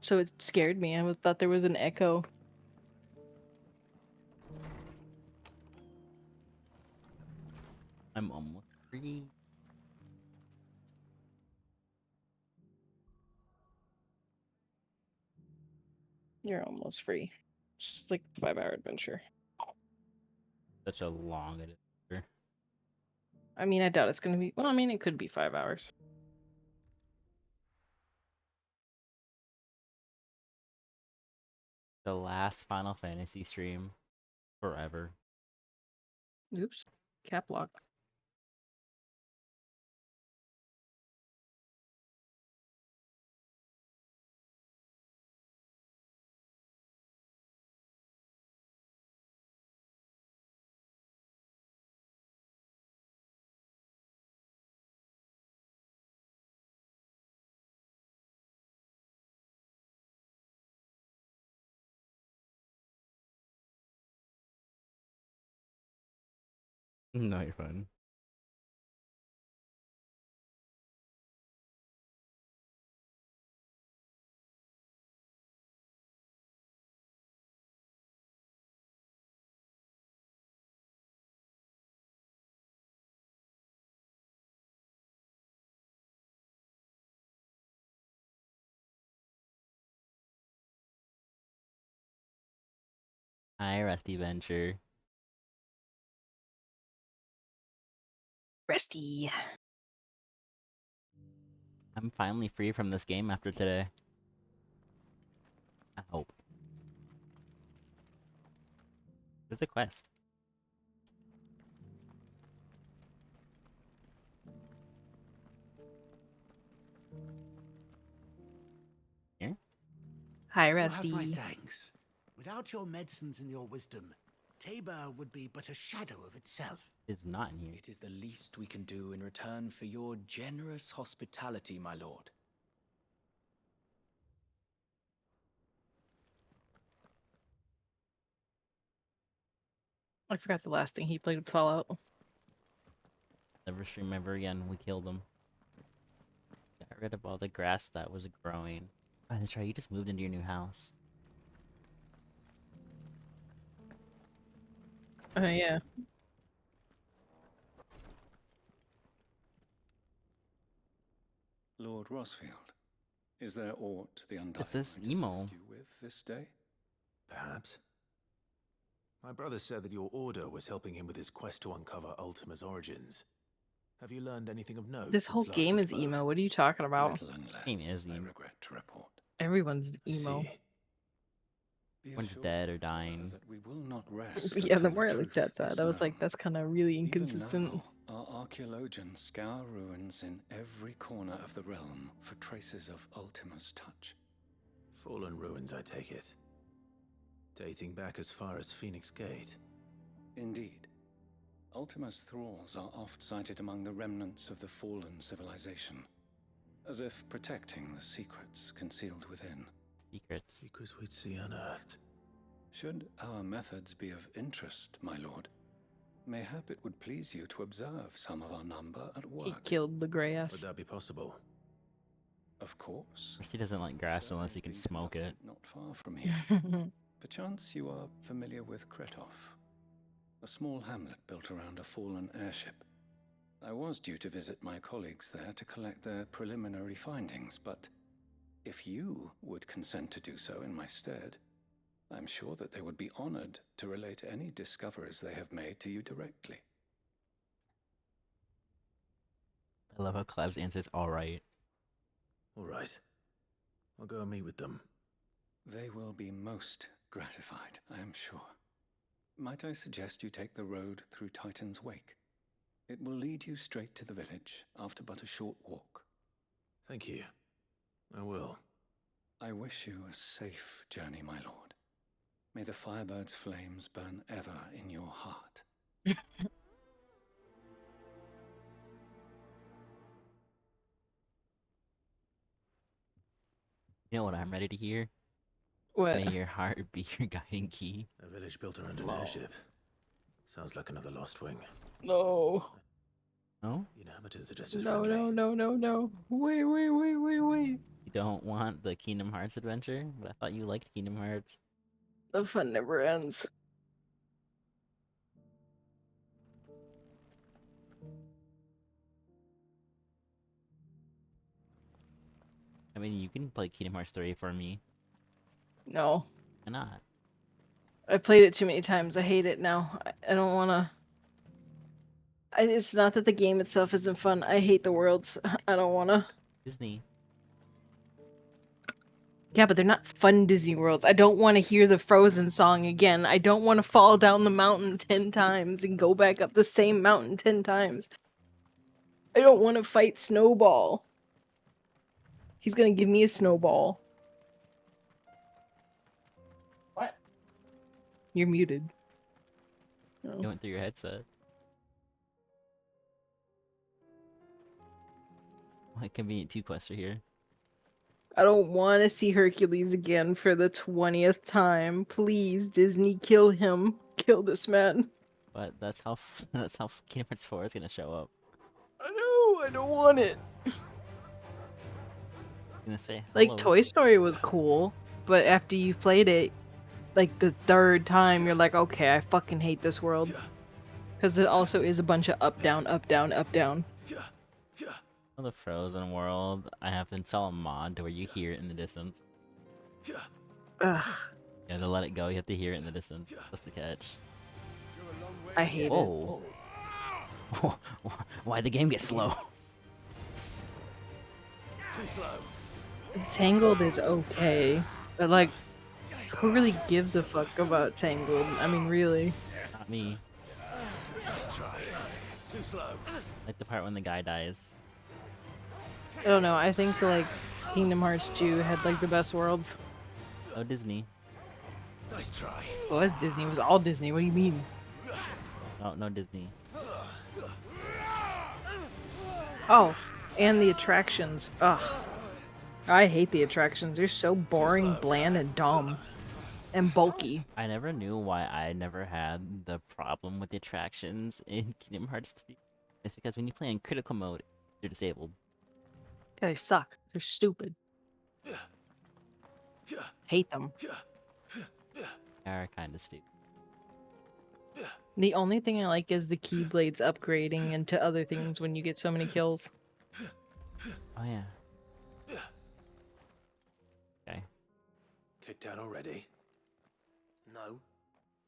So it scared me. Thought there was an echo. I'm almost free. You're almost free. It's like a 5-hour adventure. Such a long adventure. I mean, I doubt it's gonna be. Well, I mean, it could be 5 hours. The last Final Fantasy stream forever. Oops. Cap lock. No, you're fine. Hi, Rusty Venture. Resty. I'm finally free from this game after today. I hope. There's a quest. Here? Hi, You have my Resty. thanks. Without your medicines and your wisdom, Tabor would be but a shadow of itself. It's not in here. It is the least we can do in return for your generous hospitality, my lord. I forgot the last thing he played with Fallout. Never stream ever again. We killed him. Got rid of all the grass that was growing. Oh, that's right. You just moved into your new house. Yeah. Lord Rosfield, is there aught the Undying It's this might emo. assist you with this day? Perhaps. My brother said that your order was helping him with his quest to uncover Ultima's origins. Have you learned anything of note This since whole last game we is spoke? emo. What are you talking about? Little and Game less, is I emo. regret to report. Everyone's I emo. see. Be One's assured, dead or however, dying. that we will not rest Yeah, the until more I the looked truth at that, is I was like, known. that's kind of really Even inconsistent. now, our archaeologians scour ruins in every corner of the realm for traces of Ultima's touch. Fallen ruins, I take it. Dating back as far as Phoenix Gate. Indeed. Ultima's thralls are oft sighted among the remnants of the fallen civilization, as if protecting the secrets concealed within. Secrets. Secrets we'd see unearthed. Should our methods be of interest, my lord, mayhap it would please you to observe some of our number at He work. killed the gray Would ass. that be possible? Of course. He doesn't like grass unless he can Survey's smoke being it. conducted not far from here. Perchance you are familiar with Kretov, a small hamlet built around a fallen airship. I was due to visit my colleagues there to collect their preliminary findings, but if you would consent to do so in my stead, I'm sure that they would be honored to relate any discoveries they have made to you directly. I love how Clev's answer is alright. All right. I'll go and meet with them. They will be most gratified, I am sure. Might I suggest you take the road through Titan's Wake? It will lead you straight to the village after but a short walk. Thank you. I will. I wish you a safe journey, my lord. May the Firebird's flames burn ever in your heart. You know what I'm ready to hear? What? May your heart be your guiding key. A village built around an airship. Sounds like another lost wing. No. No? The inhabitants are just as No, friendly. no, no, no, no. Wait. You don't want the Kingdom Hearts adventure? But I thought you liked Kingdom Hearts. The fun never ends. I mean, you can play Kingdom Hearts 3 for me. No. Why not? I played it too many times. I hate it now. I don't want to. It's not that the game itself isn't fun. I hate the worlds. I don't want to. Disney. Yeah, but they're not fun Disney worlds. I don't want to hear the Frozen song again. I don't want to fall down the mountain 10 times and go back up the same mountain 10 times. I don't want to fight Snowball. He's gonna give me a snowball. What? You're muted. You went through your headset. What convenient 2 quests are here. I don't want to see Hercules again for the 20th time. Please, Disney, kill him. Kill this man. But that's how that's how Kingdom Hearts 4 is gonna show up. I know, I don't want it. I'm gonna say Like, hello. Toy Story was cool, but after you've played it, like, the 3rd time, you're like, okay, I fucking hate this world. Because it also is a bunch of up, down, up, down, up, down. For the Frozen world, I have to install a mod to where you hear it in the distance. Ugh, Yeah, to let it go, you have to hear it in the distance. That's the catch. I hate it. Whoa. Why'd the game get slow? Too slow. Tangled is okay, but, like, who really gives a fuck about Tangled? I mean, really. Not me. Let's try. Too slow. Like the part when the guy dies. I don't know, I think, like, Kingdom Hearts 2 had, like, the best worlds. Oh, Disney. Nice try. It was Disney, it was all Disney, what do you mean? Oh, no Disney. Oh, and the attractions. Ugh. I hate the attractions. They're so boring, bland, and dumb. And bulky. I never knew why I never had the problem with the attractions in Kingdom Hearts 3. It's because when you play in critical mode, you're disabled. Yeah, they suck. They're stupid. Hate them. They are kind of stupid. The only thing I like is the Keyblades upgrading into other things when you get so many kills. Oh, yeah. Okay. Kicked out already. No.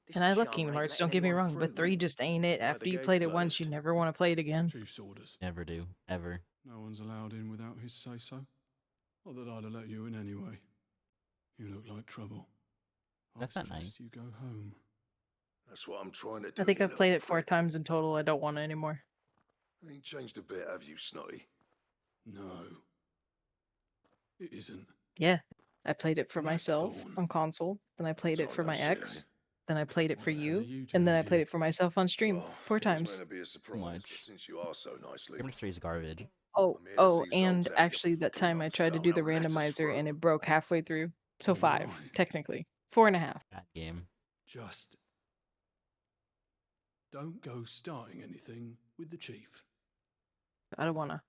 This And I love charm Kingdom ain't Hearts, letting don't get me anyone wrong, but through. 3 just ain't it. Why After the you gate's played it once, closed? you never want to play it again. Chief's orders. Never do. Ever. No one's allowed in without his say-so. Not that I'd have let you in anyway. You look like trouble. That's not nice. You go home. That's what I'm trying to do. I think you I've played little it 4 prick. times in total. I don't want it anymore. Ain't changed a bit, have you, Snotty? No. It isn't. Yeah. I played it for Blackthorn. myself on console, then I played it That's for all my I say, ex, eh? then I played it What for the hell you, are you and then doing I played here? it for myself on stream Well, 4 it was times. meant to be a surprise, much. but since you are so nicely, Kingdom Hearts 3 is garbage. Oh, I'm here to oh, see and Zoltan, you actually that fucking time I tried to do the numbskull, and let us randomizer and through. it broke halfway through. So 5, Why? technically. 4.5. Bad game. Just don't go starting anything with the chief. I don't wanna.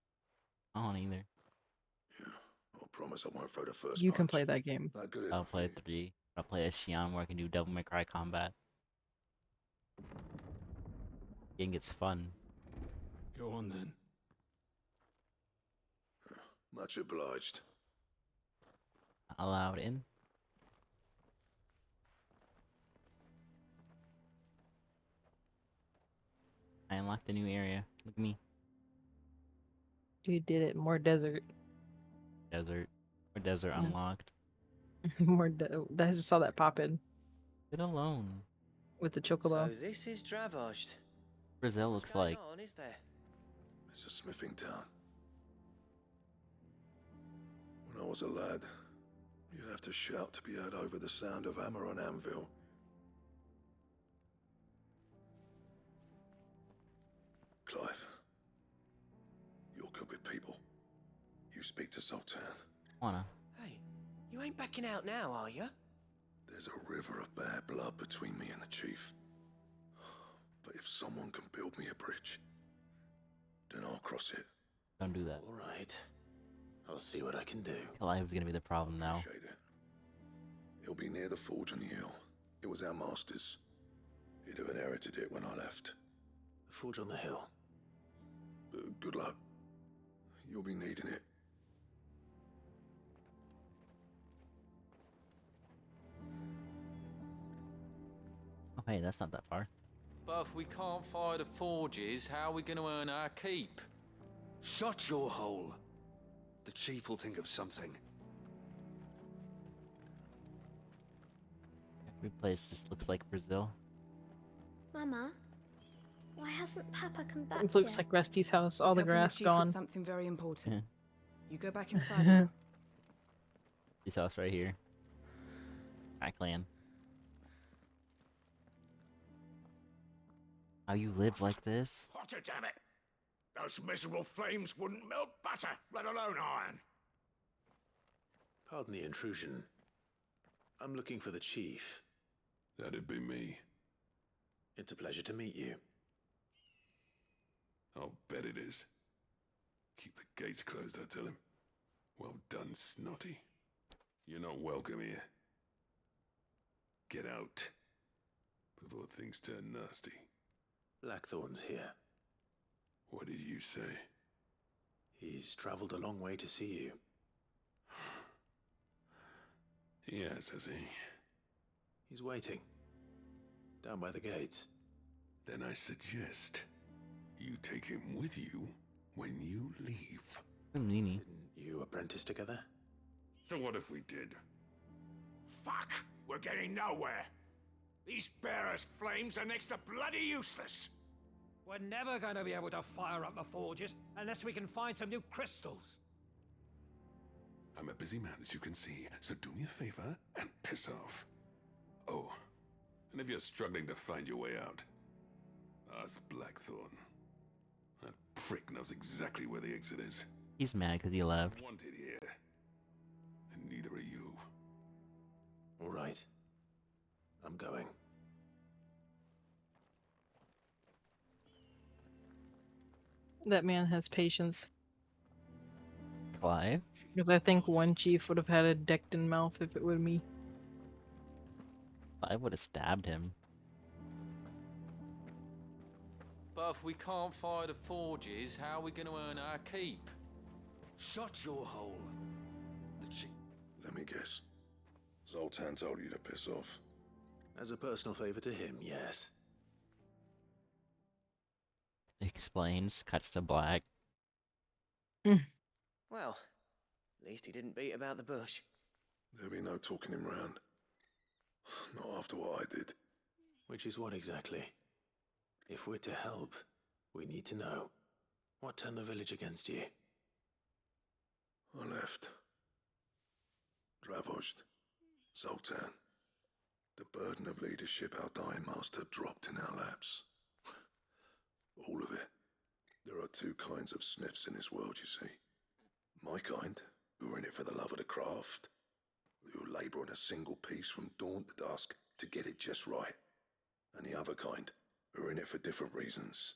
I don't either. Yeah, I promise I won't throw the first You can punch. play that game. Not good I'll enough play for you. 3. I'll play as Xion where I can do Devil May Cry combat. Game gets fun. Go on then. Much obliged. Not allowed in. I unlocked a new area. Look at me. You did it. More desert. Desert. Or desert Yeah. unlocked. I just saw that pop in Get alone. with the chocobo. So this is Dravosht. Brazil What's looks going like. on, is there? It's a smithing town. When I was a lad, you'd have to shout to be heard over the sound of hammer on anvil. Clive, you're good with people. You speak to Sultan. Wanna. Hey, you ain't backing out now, are you? There's a river of bad blood between me and the chief. But if someone can build me a bridge, then I'll cross it. Don't do that. All right. I'll see what I can do. Clive was gonna be the problem now. Appreciate it. It'll be near the forge on the hill. It was our master's. He'd have inherited it when I left. The forge on the hill. Good luck. You'll be needing it. Oh, hey, that's not that far. But if we can't fire the forges, how are we going to earn our keep? Shut your hole. The chief will think of something. Every place just looks like Brazil. Mama, why hasn't Papa come back It looks yet? like Rusty's house. All He's the helping grass chief with gone. something very important. Yeah. You go back inside now. This house right here. My clan. How you live like this? Potter, damn it! Those miserable flames wouldn't melt butter, let alone iron. Pardon the intrusion. I'm looking for the chief. That'd be me. It's a pleasure to meet you. I'll bet it is. Keep the gates closed, I tell him. Well done, Snotty. You're not welcome here. Get out before things turn nasty. Blackthorn's here. What did you say? He's traveled a long way to see you. Yes, has he? He's waiting. Down by the gates. Then I suggest you take him with you when you leave. Meanie. Didn't you apprentice together? So what if we did? Fuck! We're getting nowhere. These bearers' flames are next to bloody useless. We're never going to be able to fire up the forges unless we can find some new crystals. I'm a busy man, as you can see, so do me a favor and piss off. Oh, and if you're struggling to find your way out, ask Blackthorn. That prick knows exactly where the exit is. He's mad because he left. Wanted here, and neither are you. All right. I'm going. That man has patience. Clive? Because I think one chief would have had a Dectan mouth if it were me. Clive would have stabbed him. But if we can't fire the forges, how are we going to earn our keep? Shut your hole. The chief. Let me guess. Zoltan told you to piss off. As a personal favor to him, yes. Explains, cuts to black. Well, at least he didn't beat about the bush. There'll be no talking him round. Not after what I did. Which is what exactly? If we're to help, we need to know. What turned the village against you? I left. Dravozd. Zoltan. The burden of leadership our dying master dropped in our laps. All of it. There are two kinds of smiths in this world, you see. My kind, who are in it for the love of the craft, who labour on a single piece from dawn to dusk to get it just right. And the other kind, who are in it for different reasons.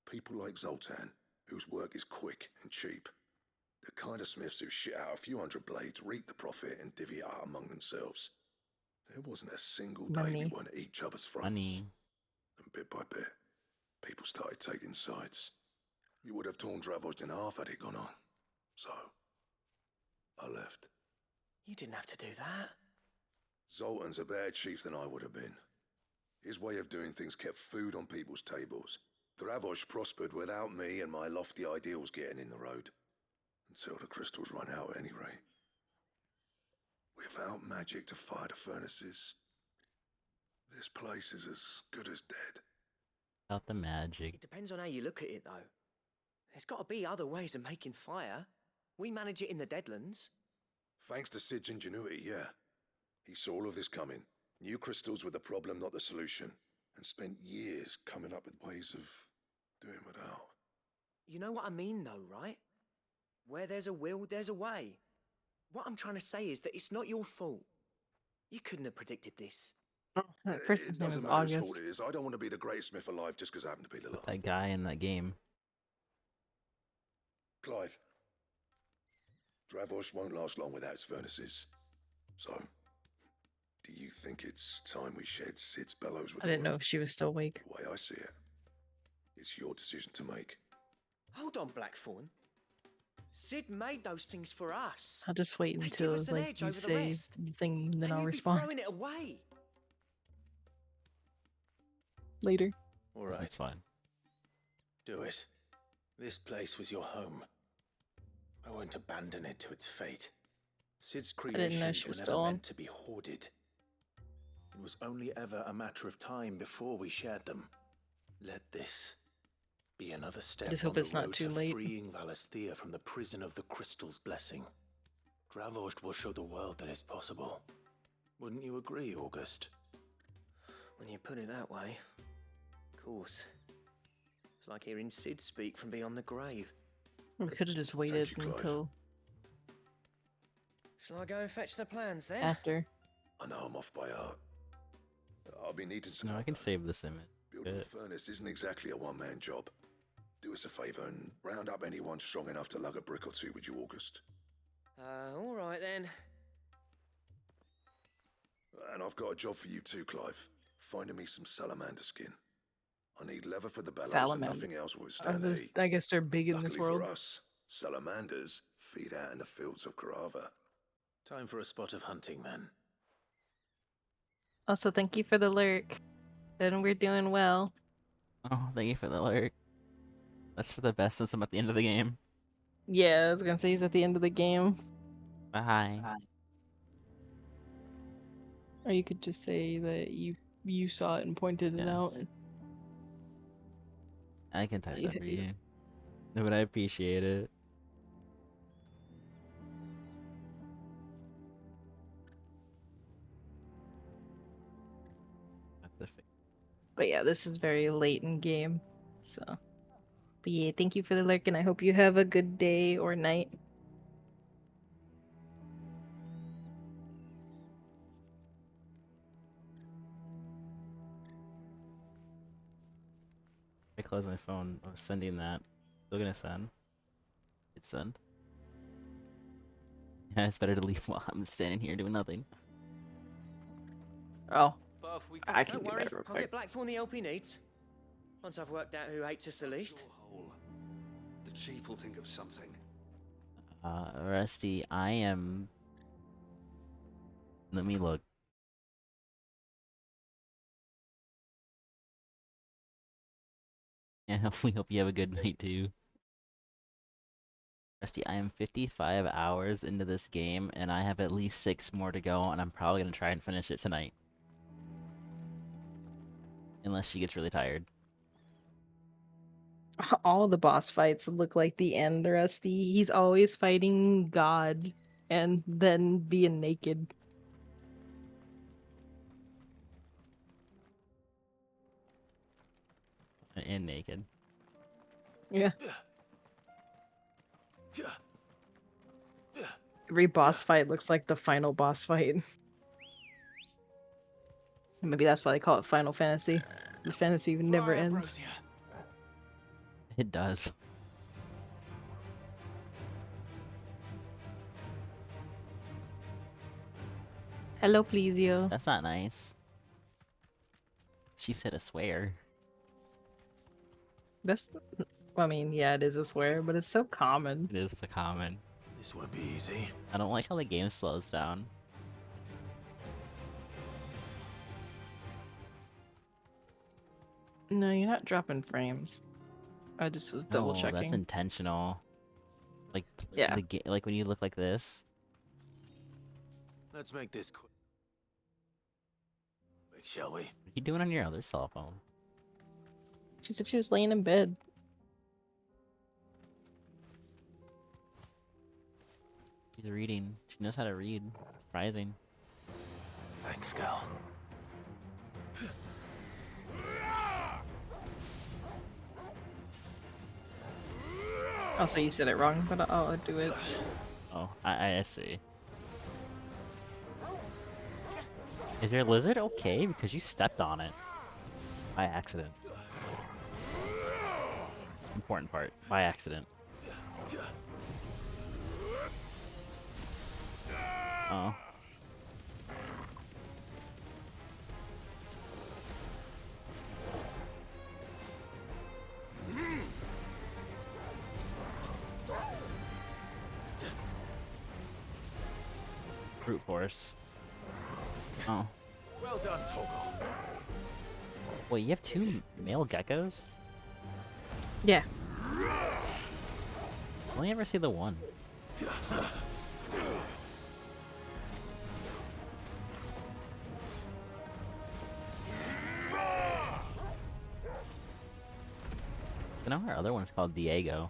People like Zoltan, whose work is quick and cheap. The kind of smiths who shit out a few hundred blades, reap the profit, and divvy it out among themselves. There wasn't a single day we weren't at each other's fronts. Money. And bit by bit, people started taking sides. You would have torn Dravozd in half had it gone on. So, I left. You didn't have to do that. Zoltan's a better chief than I would have been. His way of doing things kept food on people's tables. Dravozd prospered without me and my lofty ideals getting in the road. Until the crystals run out at any rate. Without magic to fire the furnaces, this place is as good as dead. Without the magic. It depends on how you look at it, though. There's got to be other ways of making fire. We manage it in the Deadlands. Thanks to Sid's ingenuity, yeah. He saw all of this coming. Knew crystals were the problem, not the solution. And spent years coming up with ways of doing without. You know what I mean, though, right? Where there's a will, there's a way. What I'm trying to say is that it's not your fault. You couldn't have predicted this. Oh, that person's It name is doesn't matter whose August. fault it is. I don't want to be the greatest smith alive just because I happen to be the last. That guy in that game. Clive. Dravosh won't last long without its furnaces. So, do you think it's time we shed Sid's bellows with I the didn't know world? if she was still awake. The way I see it, it's your decision to make. Hold on, Blackthorn. Sid made those things for us. I'll just wait They until give us an like edge you over the say rest. the thing, then And I'll you'd respond be throwing it away. later. All right, That's fine. do it. This place was your home. I won't abandon it to its fate. Sid's didn't know creations she were was never still on. meant to be hoarded. It was only ever a matter of time before we shared them. Let this be another step just on hope the it's not road too to late. freeing Valisthea from the prison of the Crystal's blessing. Dravost will show the world that it's possible. Wouldn't you agree, August? When you put it that way, of course. It's like hearing Sid speak from beyond the grave. We could have just waited you, Clive. until Shall I go and fetch the plans then? after. I know I'm off by heart. I'll be needing some No, I help, can though. save this image. Building a Good. furnace isn't exactly a one-man job. Do us a favor and round up anyone strong enough to lug a brick or two, would you, August? All right then. And I've got a job for you too, Clive. Finding me some salamander skin. I need leather for the bellows Salamander. and nothing else will withstand Those, heat. I guess they're big in this Luckily world. for us, salamanders feed out in the fields of Karava. Time for a spot of hunting, then. Also, thank you for the lurk. Then we're doing well. Oh, thank you for the alert. That's for the best since I'm at the end of the game. Yeah, I was gonna say he's at the end of the game. Bye. Or you could just say that you saw it and pointed it Yeah. out. I can type Yeah, that for yeah. you. No, but I appreciate it. Have to fix- But yeah, this is very late in game. So, but yeah, thank you for the lurk, and I hope you have a good day or night. I closed my phone. I was sending that. Still gonna send. Hit send. Yeah, it's better to leave while I'm standing here doing nothing. Oh, But if we I can can Don't do worry, that real I'll quick. get Blackthorn the help he needs. Once I've worked out who hates us the least. Hole. The chief will think of something. Rusty, I am. Let me look. Yeah, we hope you have a good night too. Rusty, I am 55 hours into this game, and I have at least 6 more to go, and I'm probably gonna try and finish it tonight. Unless she gets really tired. All the boss fights look like the end, Rusty. He's always fighting God and then being naked. And naked. Yeah. Every boss fight looks like the final boss fight. Maybe that's why they call it Final Fantasy. The fantasy never ends. It does. Hello, Plesio. That's not nice. She said a swear. That's, I mean, yeah, it is a swear, but it's so common. It is the common. This won't be easy. I don't like how the game slows down. No, you're not dropping frames. I just was double No, checking. that's intentional. Like, Yeah. like when you look like this. Let's make this quick, shall we? What are you doing on your other cell phone? She said she was laying in bed. She's reading. She knows how to read. Surprising. Thanks, Gal. Also, you said it wrong, but I'll do it. Oh, I see. Is your lizard okay? Because you stepped on it. By accident. Important part. By accident. Oh. Brute force. Oh. Well done, Toggle. Wait, you have 2 male geckos? Yeah. I only ever see the one. I know our other one's called Diego.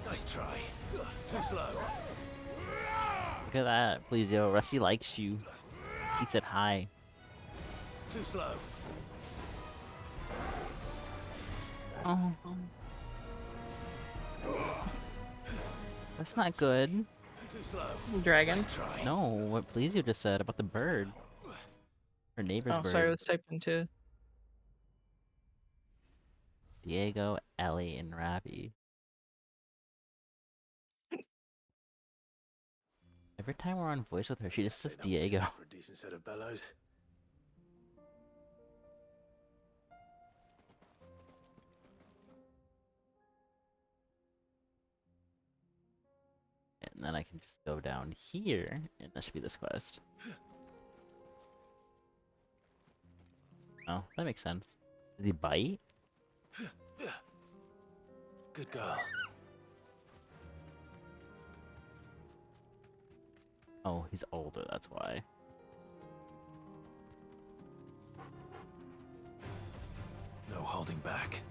Nice try. Too slow. Look at that, please, yo. Rusty likes you. He said hi. Too slow. Oh. That's not good. Too slow. Dragon. Nice try. No, what Blizio just said about the bird. Her neighbor's Oh, bird. sorry, I was typing too. Diego, Ellie, and Ravi. Every time we're on voice with her, she just says Diego. For a decent set of bellows. And then I can just go down here, and that should be this quest. Oh, that makes sense. Does he bite? Good girl. Oh, he's older, that's why. No holding back.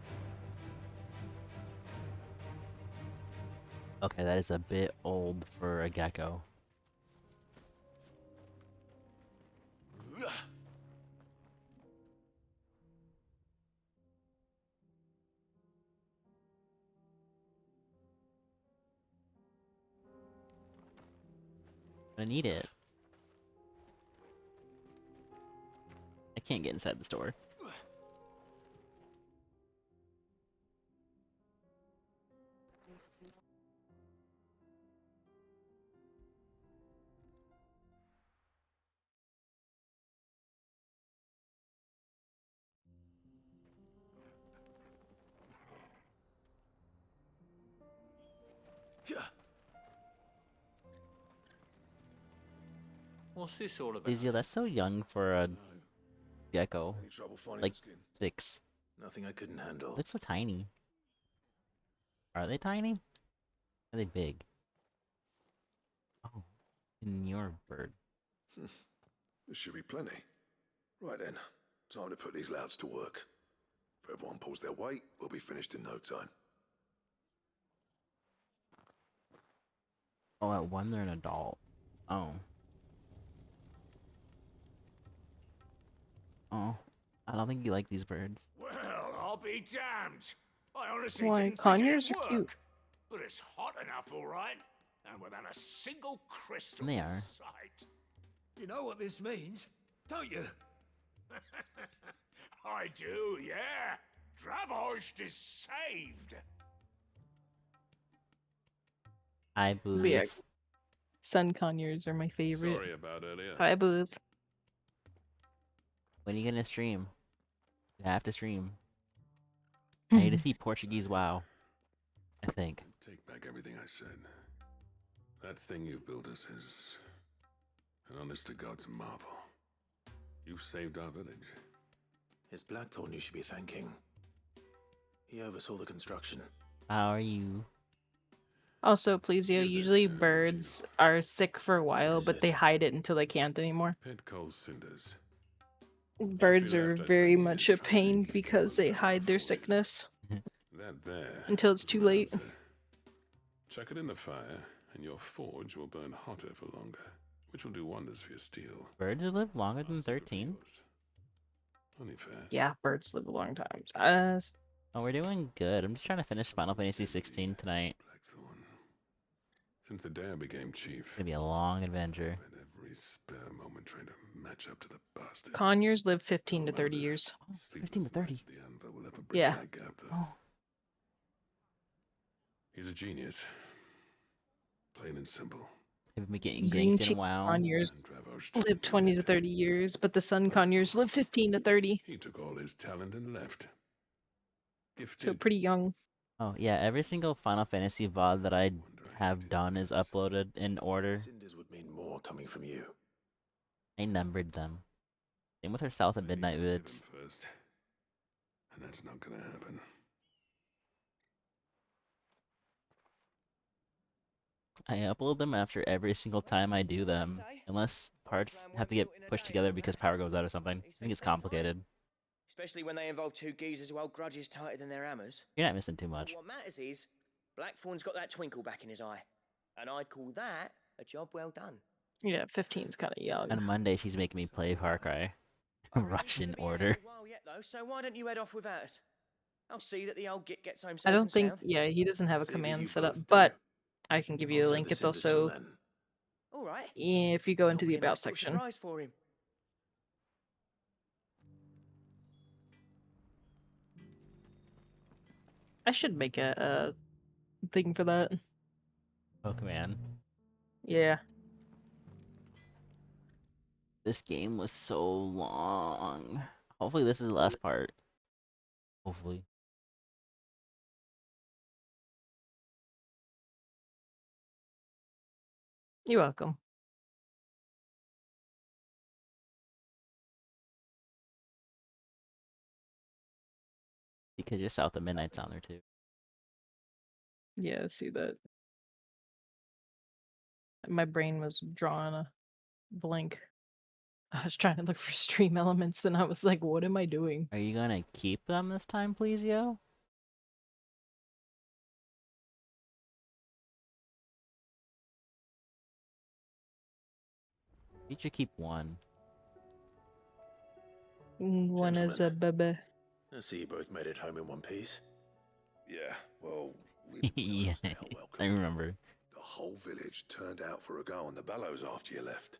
Okay, that is a bit old for a gecko. I need it. I can't get inside the store. What's this all about? Lizio, that's so young for a gecko. Any trouble finding Like the skin? 6. Nothing I couldn't handle. Looks so tiny. Are they tiny? Are they big? Oh, in your bird. There should be plenty. Right then, time to put these louds to work. If everyone pulls their weight, we'll be finished in no time. Oh, at 1 they're an adult. Oh. Oh. I don't think you like these birds. Well, I'll be damned. I honestly Why, didn't think conures it'd are work. cute. But it's hot enough, all right. And without a single crystal They in are. sight. You know what this means, don't you? I do, yeah. Dravosht is saved. I Yeah. believe. Sun conures are my favorite. Sorry about earlier. Hi, Booth. When are you gonna stream? You have to stream. I need to see Portuguese WoW. I think. Take back everything I said. That thing you built us is an honest to God's marvel. You've saved our village. It's Blackthorn you should be thanking. He oversaw the construction. How are you? Also, Plesio, Give this usually to birds are sick for a while, is but it? they hide it until they can't anymore. Pit coal cinders. Birds are left, I very spent much years a trying to pain keep because they yours down hide their forges. sickness That there. until it's is too my late. answer. Chuck it in the fire, and your forge will burn hotter for longer, which will do wonders for your steel. Birds live longer than I'll save it for 13? yours. Only fair. Yeah, birds live a long time. Oh, we're doing good. I'm just trying to finish Final Fantasy 16 tonight. Blackthorn. Since the day I became chief, It's gonna be a long adventure. spent every spare moment trying to match up to the bastard. Conyers live 15 to 30 years. Oh, 15 to 30. The Anvil will ever bridge Yeah. that gap, though. Oh, He's a genius. Plain and simple. have me getting Green ganked in Chief WoW. Conyers And Dravos live 20 to 30 years, but the Sun Conyers live 15 to 30. He took all his talent and left. Gifted. So pretty young. Oh yeah, every single Final Fantasy VOD that I have done is uploaded in order. Cinders would mean more coming from you. I numbered them. Same with her South of Midnight vids. First. And that's not gonna happen. I upload them after every single time I do them, unless parts have to get pushed together because power goes out or something. I think it's complicated. Especially when they involve two geezers who hold grudges tighter than their hammers. You're not missing too much. But what matters is, Blackthorn's got that twinkle back in his eye. And I'd call that a job well done. Yeah, 15's kind of young. On Monday, she's making me play Far Cry. Russian order. Well, yet though, so why don't you head off without us? I'll see that the old git gets home safe I don't and think, sound. yeah, he doesn't have a See that command you set up, both do. but I can give you I'll a save link. the It's cinders till also, then. All right. if you go into That'll the be a About nice little section. surprise for him. I should make a thing for that. Oh, command. Yeah. This game was so long. Hopefully this is the last part. Hopefully. You're welcome. Because you're South of Midnight's on there too. Yeah, I see that. My brain was drawing a blank. I was trying to look for stream elements and I was like, what am I doing? Are you gonna keep them this time, please, yo? You should keep one. One is a bebe. I see you both made it home in one piece. Yeah, well, we Yeah, I remember. the whole village turned out for a go on the bellows after you left.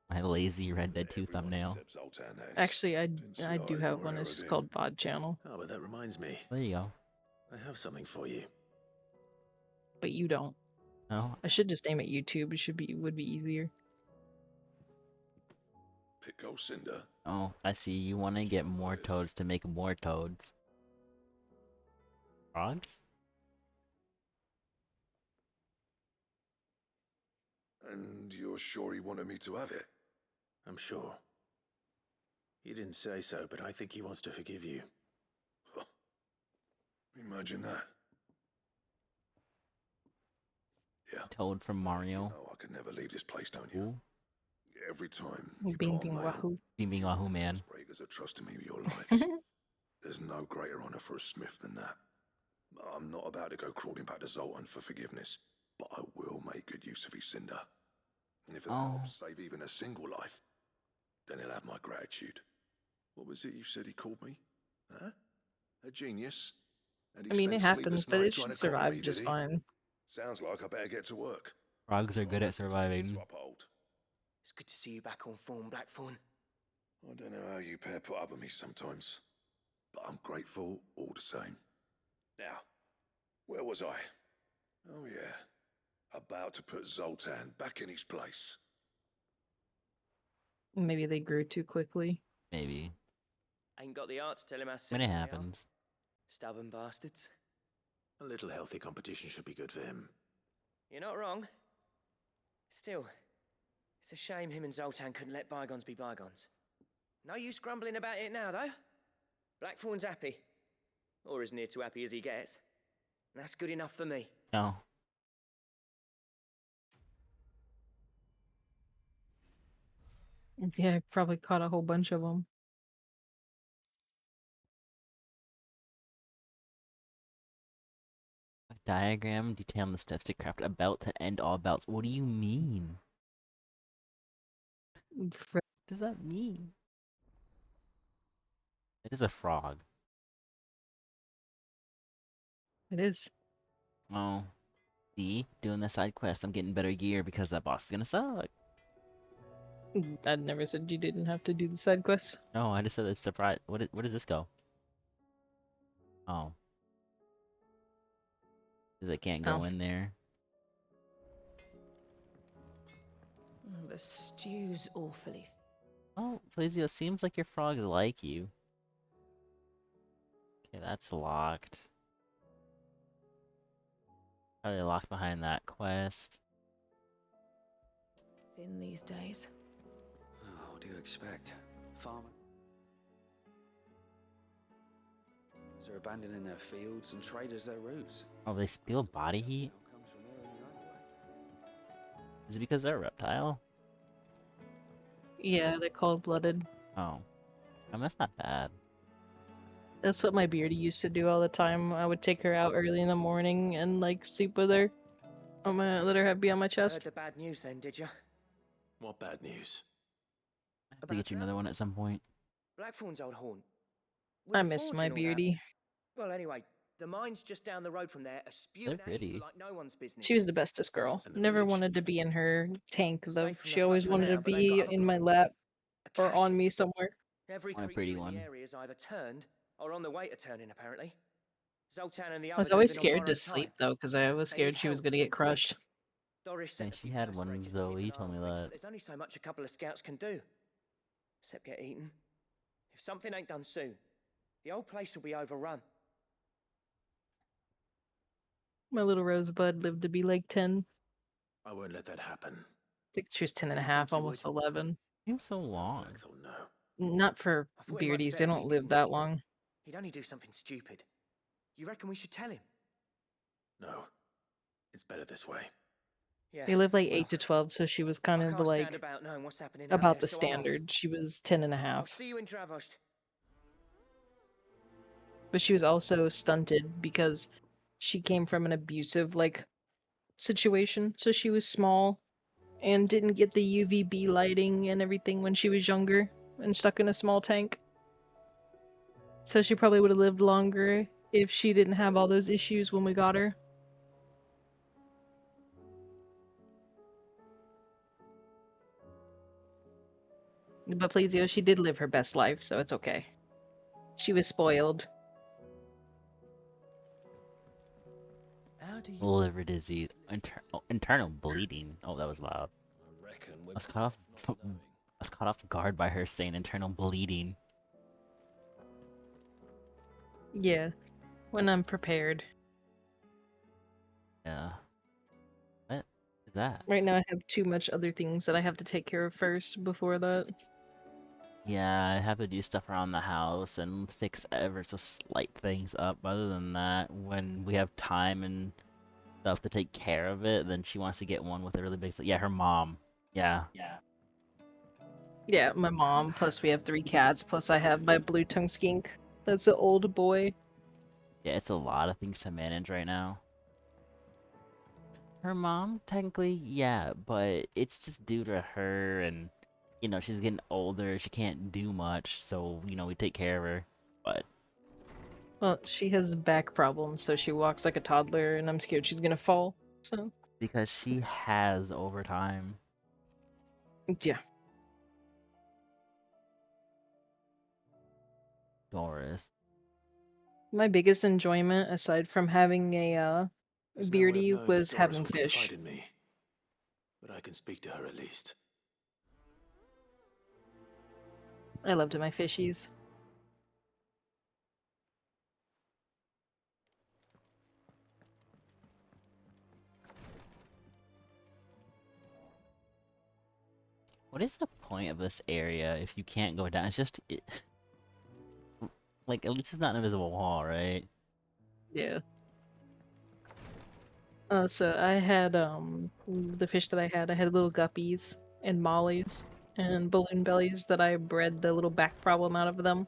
My lazy Red Dead 2 thumbnail. Except Zoltan has. Actually, I see do eye have nor one. hair It's of just him. called VOD channel, Oh, but that reminds me. There you go. I have something for you. but you don't. No, I should just name it YouTube. It would be easier. Pico Cinder. oh, I see. You want to get more toads to make more toads. Frogs? And you're sure he wanted me to have it? I'm sure. He didn't say so, but I think he wants to forgive you. Huh. Imagine that. Yeah. Toad from Mario. You know I could never leave this place, don't you? Ooh. Every time you Bing put bing on mail, wahoo. Bing bing wahoo, man. breakers are trusting me with your lives. There's no greater honor for a smith than that. I'm not about to go crawling back to Zoltan for forgiveness, but I will make good use of his cinder. And if it helps save even a single life, then he'll have my gratitude. What was it you said he called me? Huh? A genius? And he I mean, it spent happens, sleepless but it nights trying should to copy survive me, just did he? fine. Sounds like I better get to work. Frogs are good at surviving. To uphold. It's good to see you back on form, Blackthorn. I don't know how you pair put up with me sometimes, but I'm grateful all the same. Now, where was I? Oh yeah, about to put Zoltan back in his place. Maybe they grew too quickly. Maybe. Ain't got the art to tell him how When simple it they are. happens. Stubborn bastards. A little healthy competition should be good for him. You're not wrong. Still, it's a shame him and Zoltan couldn't let bygones be bygones. No use grumbling about it now, though. Blackthorn's happy. Or as near to happy as he gets. And that's good enough for me. No. Yeah, I probably caught a whole bunch of them. A diagram detailing the steps to craft a belt to end all belts. What do you mean? What does that mean? It is a frog. It is. Oh. See, doing the side quest, I'm getting better gear because that boss is gonna suck. I never said you didn't have to do the side quests. No, I just said it's surprise. Where does this go? Oh, because I can't go Oh. in there. The stew's awfully. Oh, Felizio, seems like your frogs like you. Okay, that's locked. Probably locked behind that quest. Thin these days. Oh, what do you expect? Farmers are abandoning their fields and traders their roots. Oh, they steal body heat? Is it because they're a reptile? Yeah, they're cold-blooded. Oh. I mean, that's not bad. That's what my beardy used to do all the time. I would take her out early in the morning and like sleep with her. Let her be on my Heard chest. the bad news then, did you? What bad news? I have to get you another one at some point. Blackthorn's old haunt. With I the miss forge my and all that. beardy. Well, anyway, the mines just down the road from there are spewing They're at you pretty. for like no one's business. She was the bestest girl. And the Never village? wanted to be in her tank though. Safe from the She always flood for wanted to now, but they've got be other in my plans. lap A or cache. on me somewhere. Every Want a creature pretty in one. the area is either turned or on the way to turning, apparently. Zoltan and the I was others are always living on scared to borrowed sleep time. though, because I was They need scared she was help, gonna get and quick. crushed. Doris sent And a she few had post one, breakers to Zoe, keep an you eye told on me things, that. but there's only so much a couple of scouts can do. Except get eaten. If something ain't done soon, the whole place will be overrun. My little rosebud lived to be like 10. I won't let that happen. I think she was 10 and a Didn't half, think you almost would. 11. Seems so Does long. Blackthorn know? Not for I thought it might be beardies, better they if don't he live didn't. that long. He'd only do something stupid. You reckon we should tell him? No. It's better this way. Yeah. They live like well, 8 to 12, so she was kind I of can't stand like about knowing what's happening out about there, the so I'm off. standard. She was 10 and a I'll half. see you in Dravost. But she was also stunted because she came from an abusive like situation. So she was small and didn't get the UVB lighting and everything when she was younger and stuck in a small tank. So she probably would have lived longer if she didn't have all those issues when we got her. But Plesio, she did live her best life, so it's okay. She was spoiled. How do you Liver disease. Internal bleeding. Oh, that was loud. I reckon I was caught off. I was caught off guard by her saying internal bleeding. Yeah, when I'm prepared. Yeah. What is that? Right now I have too much other things that I have to take care of first before that. Yeah, I have to do stuff around the house and fix ever so slight things up. Other than that, when we have time and stuff to take care of it, then she wants to get one with a really big. Yeah, her mom. Yeah. Yeah, my mom, plus we have 3 cats, plus I have my blue tongue skink. That's an old boy. Yeah, it's a lot of things to manage right now. Her mom, technically, yeah, but it's just due to her and, you know, she's getting older, she can't do much, so, you know, we take care of her, but... Well, she has back problems, so she walks like a toddler, and I'm scared she's gonna fall, so... Because she has over time. Yeah. Doris. My biggest enjoyment, aside from having a, There's no way of beardy, knowing if was Doris having will fish. confide in me. But I can speak to her at least. I loved my fishies. What is the point of this area if you can't go down? It's just... like, at least it's not an invisible wall, right? Yeah. So I had, the fish that I had little guppies and mollies and balloon bellies that I bred the little back problem out of them.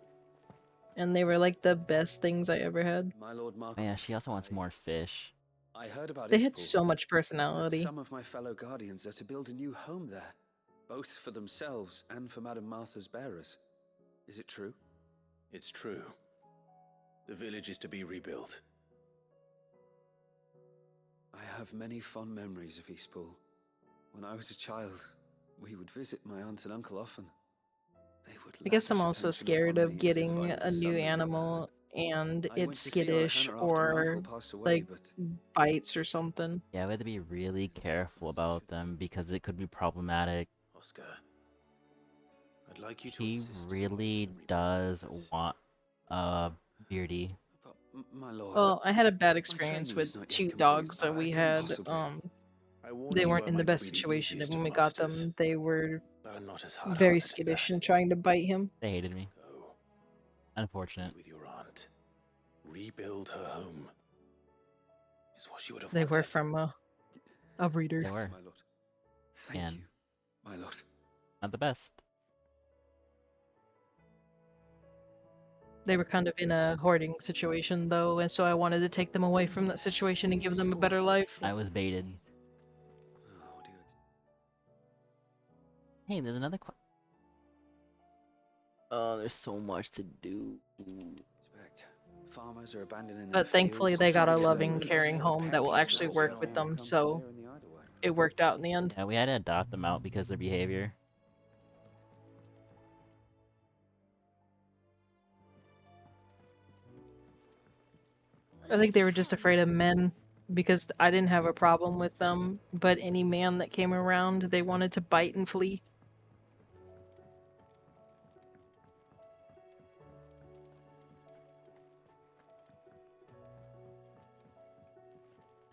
And they were like the best things I ever had. My Lord Oh, Marquis. yeah, she also wants more fish. I heard about They had Ispal, so much that personality. some of my fellow guardians are to build a new home there, both for themselves and for Madame Martha's bearers. Is it true? It's true. The village is to be rebuilt. I have many fond memories of Eastpool. When I was a child, we would visit my aunt and uncle often. They would I guess I'm lavish also attention scared upon of me as if getting I were the a new son they never animal and had. I it's went to see Aunt skittish Hannah after my or uncle passed away, like but bites or something. Yeah, we have to be really careful about them because it could be problematic. Oscar, I'd like you to She assist really does want a Beardy. but my lord, Well, I had a bad my experience training with is not yet 2 complete. dogs that I we couldn't had. possibly. I warned They you weren't I in the might best be the situation, and easiest when of we got masters, them, they were but I'm not as very hard-hearted as skittish that. and trying to bite him. They hated me. Go, Unfortunate. be with your aunt. Rebuild her home. Is what she would have They wanted. were from a breeder. They were. My lord. Thank And you, my lord. not the best. They were kind of in a hoarding situation, though, and so I wanted to take them away from that situation and give them a better life. I was baited. Oh, what do you Hey, there's another Oh, there's so much to do. expect? Farmers are abandoning their But thankfully, fields, they got a trying to save loving, rivers, caring home repair that will beach actually walls, work and with now them, come so here in the Idlewild. it worked out in the end. Yeah, we had to adopt them out because of their behavior. I think they were just afraid of men because I didn't have a problem with them, but any man that came around, they wanted to bite and flee.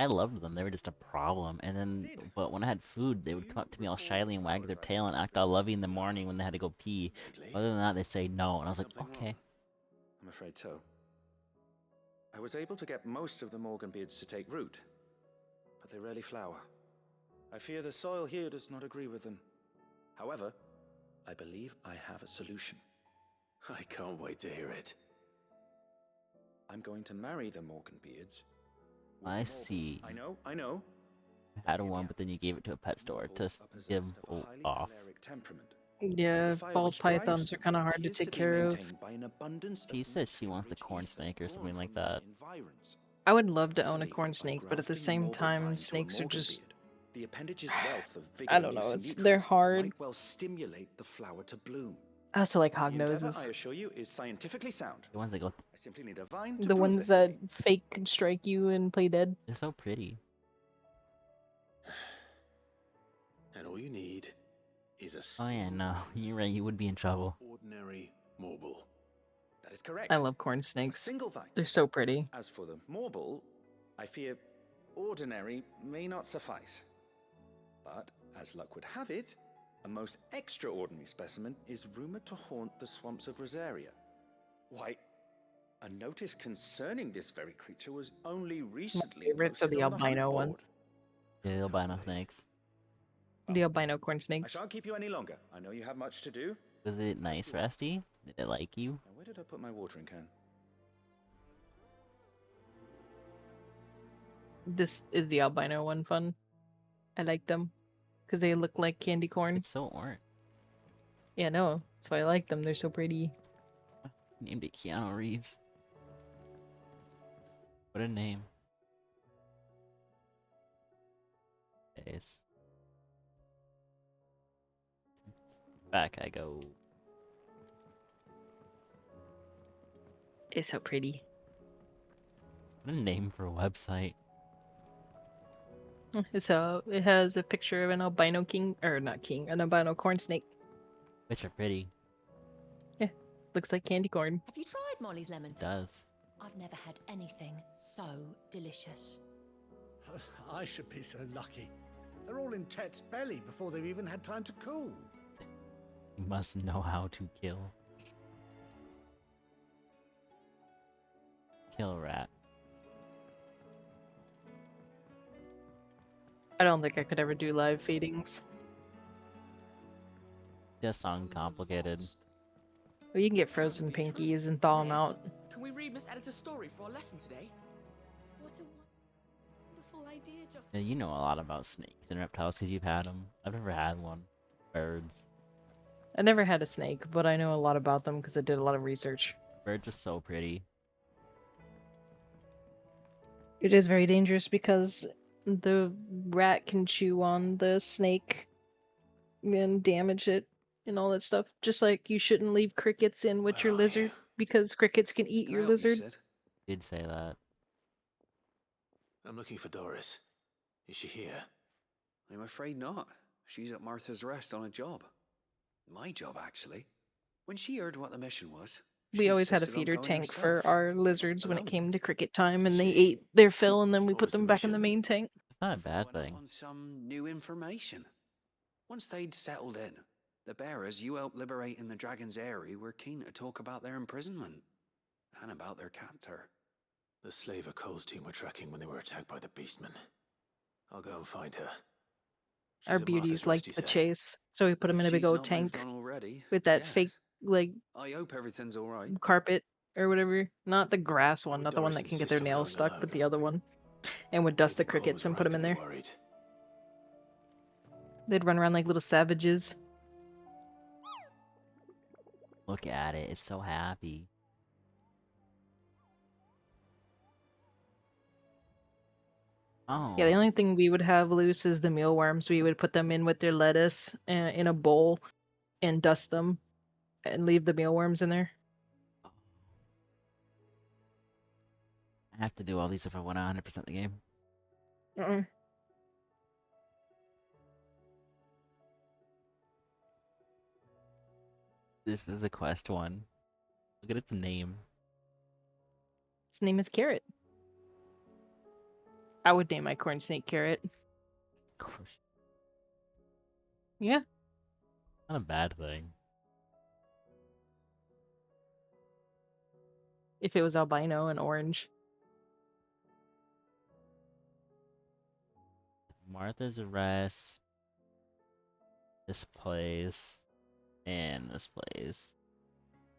I loved them. They were just a problem. And then, but when I had food, they would come up to me all shyly and wag their tail and act all lovey in the morning when they had to go pee. Other than that, they say no, and I was like, okay. I'm afraid so. I was able to get most of the Morganbeards to take root, but they rarely flower. I fear the soil here does not agree with them. However, I believe I have a solution. I can't wait to hear it. I'm going to marry the Morganbeards. I see. I know. I had one, but then you gave it to a pet store to give off. Yeah, bald pythons are kind of hard to take care of. She says she wants a corn snake or something like that. I would love to own a corn snake, but at the same time, snakes are just... The appendage's wealth of I don't know, they're hard. might well stimulate the flower to bloom. I also like The endeavor, hognoses. I assure you, is scientifically sound. The ones that go, I simply need a vine to The prove ones this. that fake can strike you and play dead. they're so pretty. And all you need is a Oh yeah, no, you're right, you would be in trouble. ordinary marble. That is correct. I love corn A snakes. single vine. They're so pretty. As for the marble, I fear ordinary may not suffice. But, as luck would have it, a most extraordinary specimen is rumored to haunt the swamps of Rosaria. Why, a notice concerning this very creature was only recently Favorites are posted the on the albino hunt ones. board. Yeah, the albino snakes. The albino corn I snakes. shan't keep you any longer. I know you have much to do. Was it nice, Rusty? Did it like you? Now, where did I put my watering can? This is the albino one fun. I like them because they look like candy corn. It's so orange. Yeah, no, that's why I like them. They're so pretty. Named it Keanu Reeves. What a name. Yes. Back I go. It's so pretty. What a name for a website. So it has a picture of an albino king, or not king, an albino corn snake. Which are pretty. Yeah, looks like candy corn. Have you tried Molly's lemon It does. I've never had anything so delicious. I should be so lucky. They're all in Tet's belly before they've even had time to cool. You must know how to kill. Kill a rat. I don't think I could ever do live feedings. Just sound complicated. Well, you can get frozen pinkies and thaw them out. Can we read Miss Editor's story for our lesson today? What a wonderful idea, Yeah, Justin. you know a lot about snakes and reptiles because you've had them. I've never had one. Birds. I never had a snake, but I know a lot about them because I did a lot of research. Birds are so pretty. It is very dangerous because the rat can chew on the snake and damage it and all that stuff. Just like you shouldn't leave crickets in with your lizard because crickets can eat Can I your help you, lizard. Sid? Did say that. I'm looking for Doris. Is she here? I'm afraid not. She's at Martha's Rest on a job. My job, actually. When she heard what the mission was, We she always had a insisted on feeder going tank for herself. our lizards when it Alone. came to cricket time, and Did they she? ate their fill, and then we What put was the them back in the mission? main tank. It's not a bad Went up thing. on some new information. Once they'd settled in, the bearers you helped liberate in the Dragon's Eyrie were keen to talk about their imprisonment and about their captor. The slaver Cole's team were tracking when they were attacked by the beastmen. I'll go and find her. Our She's at Martha's beauties Rest, liked you the say? chase, so we put them If in a big she's old not moved tank on already, with that yes. fake like I hope everything's all right. carpet or whatever. Not the grass one, Would not the one Doris that can get their insist on nails going stuck, alone? but the other one. And would dust the Maybe Cole crickets was and put right them in to be there. worried. They'd run around like little savages. Look at it. It's so happy. Oh. Yeah, the only thing we would have loose is the mealworms. We would put them in with their lettuce in a bowl and dust them and leave the mealworms in there. I have to do all these if I want to 100% the game. Uh-uh. This is a quest one. Look at its name. Its name is Carrot. I would name my corn snake Carrot. Yeah. Not a bad thing. If it was albino and orange. Martha's Rest. This place. And this place.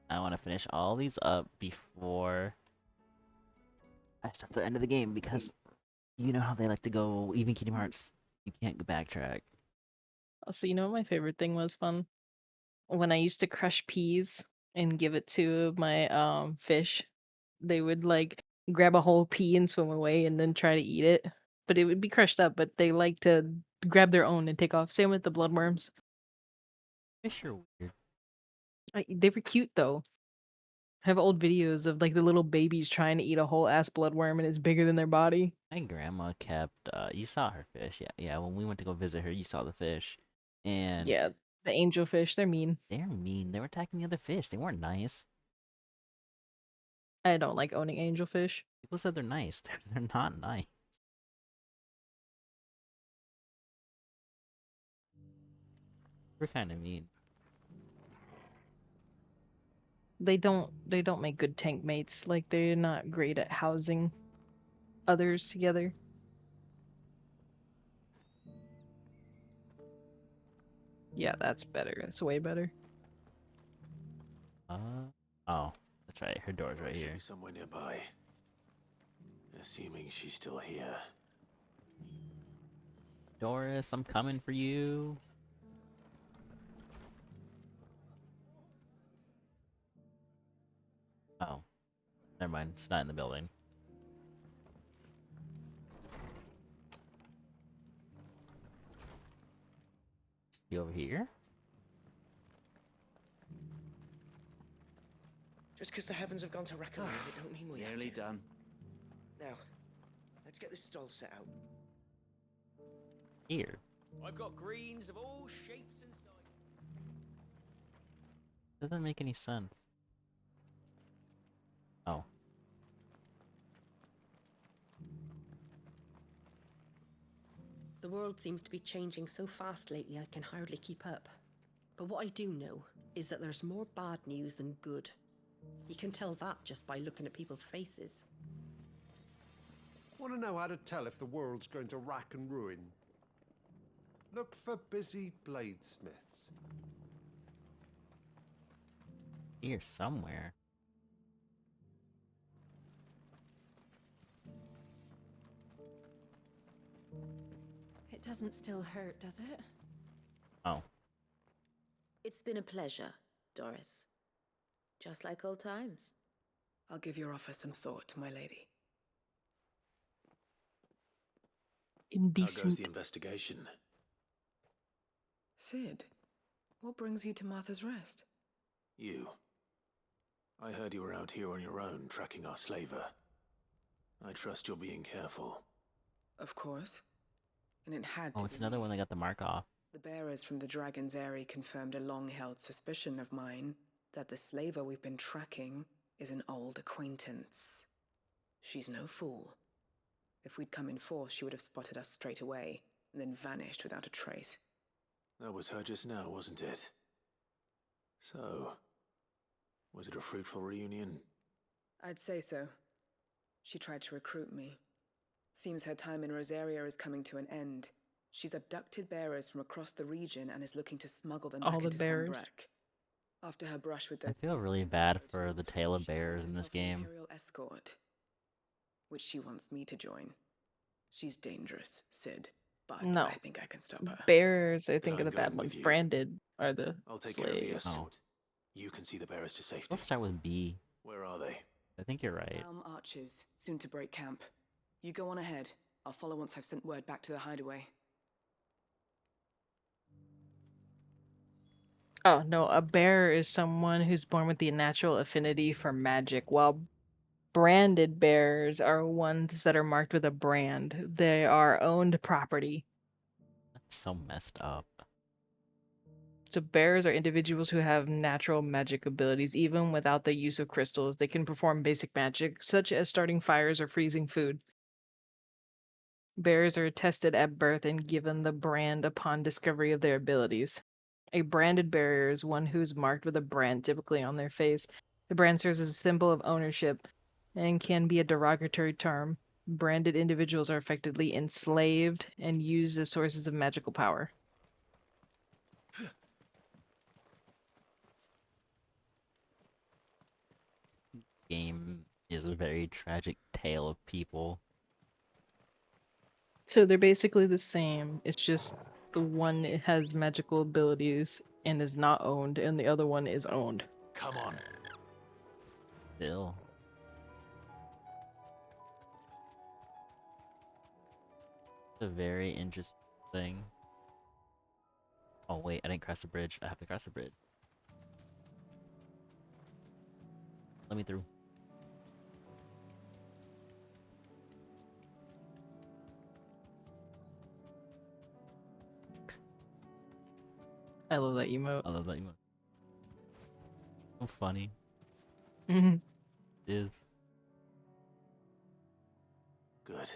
I want to finish all these up before I start the end of the game because you know how they like to go, even Kingdom Hearts, you can't go backtrack. Also, you know what my favorite thing was fun? When I used to crush peas and give it to my fish, they would like grab a whole pea and swim away and then try to eat it. But it would be crushed up, but they like to grab their own and take off. Same with the bloodworms. Fish are weird. They were cute though. I have old videos of like the little babies trying to eat a whole ass bloodworm and it's bigger than their body. My grandma kept, you saw her fish. Yeah, when we went to go visit her, you saw the fish. And Yeah, the angelfish, they're mean. they're mean. They were attacking the other fish. They weren't nice. I don't like owning angelfish. People said they're nice. They're not nice. We're kind of mean. They don't make good tank mates. Like they're not great at housing others together. Yeah, that's better. That's way better. Oh, that's right. Her door's right Should here. be somewhere nearby. Assuming she's still here. Doris, I'm coming for you. Oh, never mind. It's not in the building. You over here? Just because the heavens have gone to reckoning, it don't mean we have Nearly to. done. Now, let's get this stall set out. Here. I've got greens of all shapes and sizes. Doesn't make any sense. Oh. The world seems to be changing so fast lately I can hardly keep up. But what I do know is that there's more bad news than good. You can tell that just by looking at people's faces. Want to know how to tell if the world's going to rack and ruin? Look for busy bladesmiths. Here somewhere. It doesn't still hurt, does it? Oh. It's been a pleasure, Doris. Just like old times. I'll give your offer some thought, my lady. How goes Indecent. the investigation? Sid, what brings you to Martha's Rest? You. I heard you were out here on your own, tracking our slaver. I trust you're being careful. Of course. And it had Oh, to it's be another me. one that got the mark off. The bearers from the Dragon's Eyrie confirmed a long-held suspicion of mine that the slaver we've been tracking is an old acquaintance. She's no fool. If we'd come in force, she would have spotted us straight away, and then vanished without a trace. That was her just now, wasn't it? So, was it a fruitful reunion? I'd say so. She tried to recruit me. Seems her time in Rosaria is coming to an end. She's abducted bearers from across the region and is looking to smuggle them All back the into bearers. Sunbreck. After her brush with I those feel beasts really of bad the for the Tools, tale of she made bears in this herself an game. Imperial escort, which she wants me to join. She's dangerous, Sid, but No. I think I can stop her. Bears, I think, are I'm the bad going with ones. you. Branded are the I'll take care of the slaves. escort. You can see the bearers to safety. Let's start with B. Where are they? I think you're right. Elm Archers, soon to break camp. You go on ahead. I'll follow once I've sent word back to the hideaway. Oh, no, a bear is someone who's born with the natural affinity for magic, while branded bears are ones that are marked with a brand. They are owned property. That's so messed up. So bears are individuals who have natural magic abilities, even without the use of crystals. They can perform basic magic, such as starting fires or freezing food. Bears are tested at birth and given the brand upon discovery of their abilities. A branded bearer is one who's marked with a brand, typically on their face. The brand serves as a symbol of ownership and can be a derogatory term. Branded individuals are effectively enslaved and used as sources of magical power. Game is a very tragic tale of people. So they're basically the same. It's just the one has magical abilities and is not owned, and the other one is owned. Come on. Still. It's a very interesting thing. Oh wait, I didn't cross the bridge. I have to cross the bridge. Let me through. I love that emote. I love that emote. So funny. Mhm. It is. Good.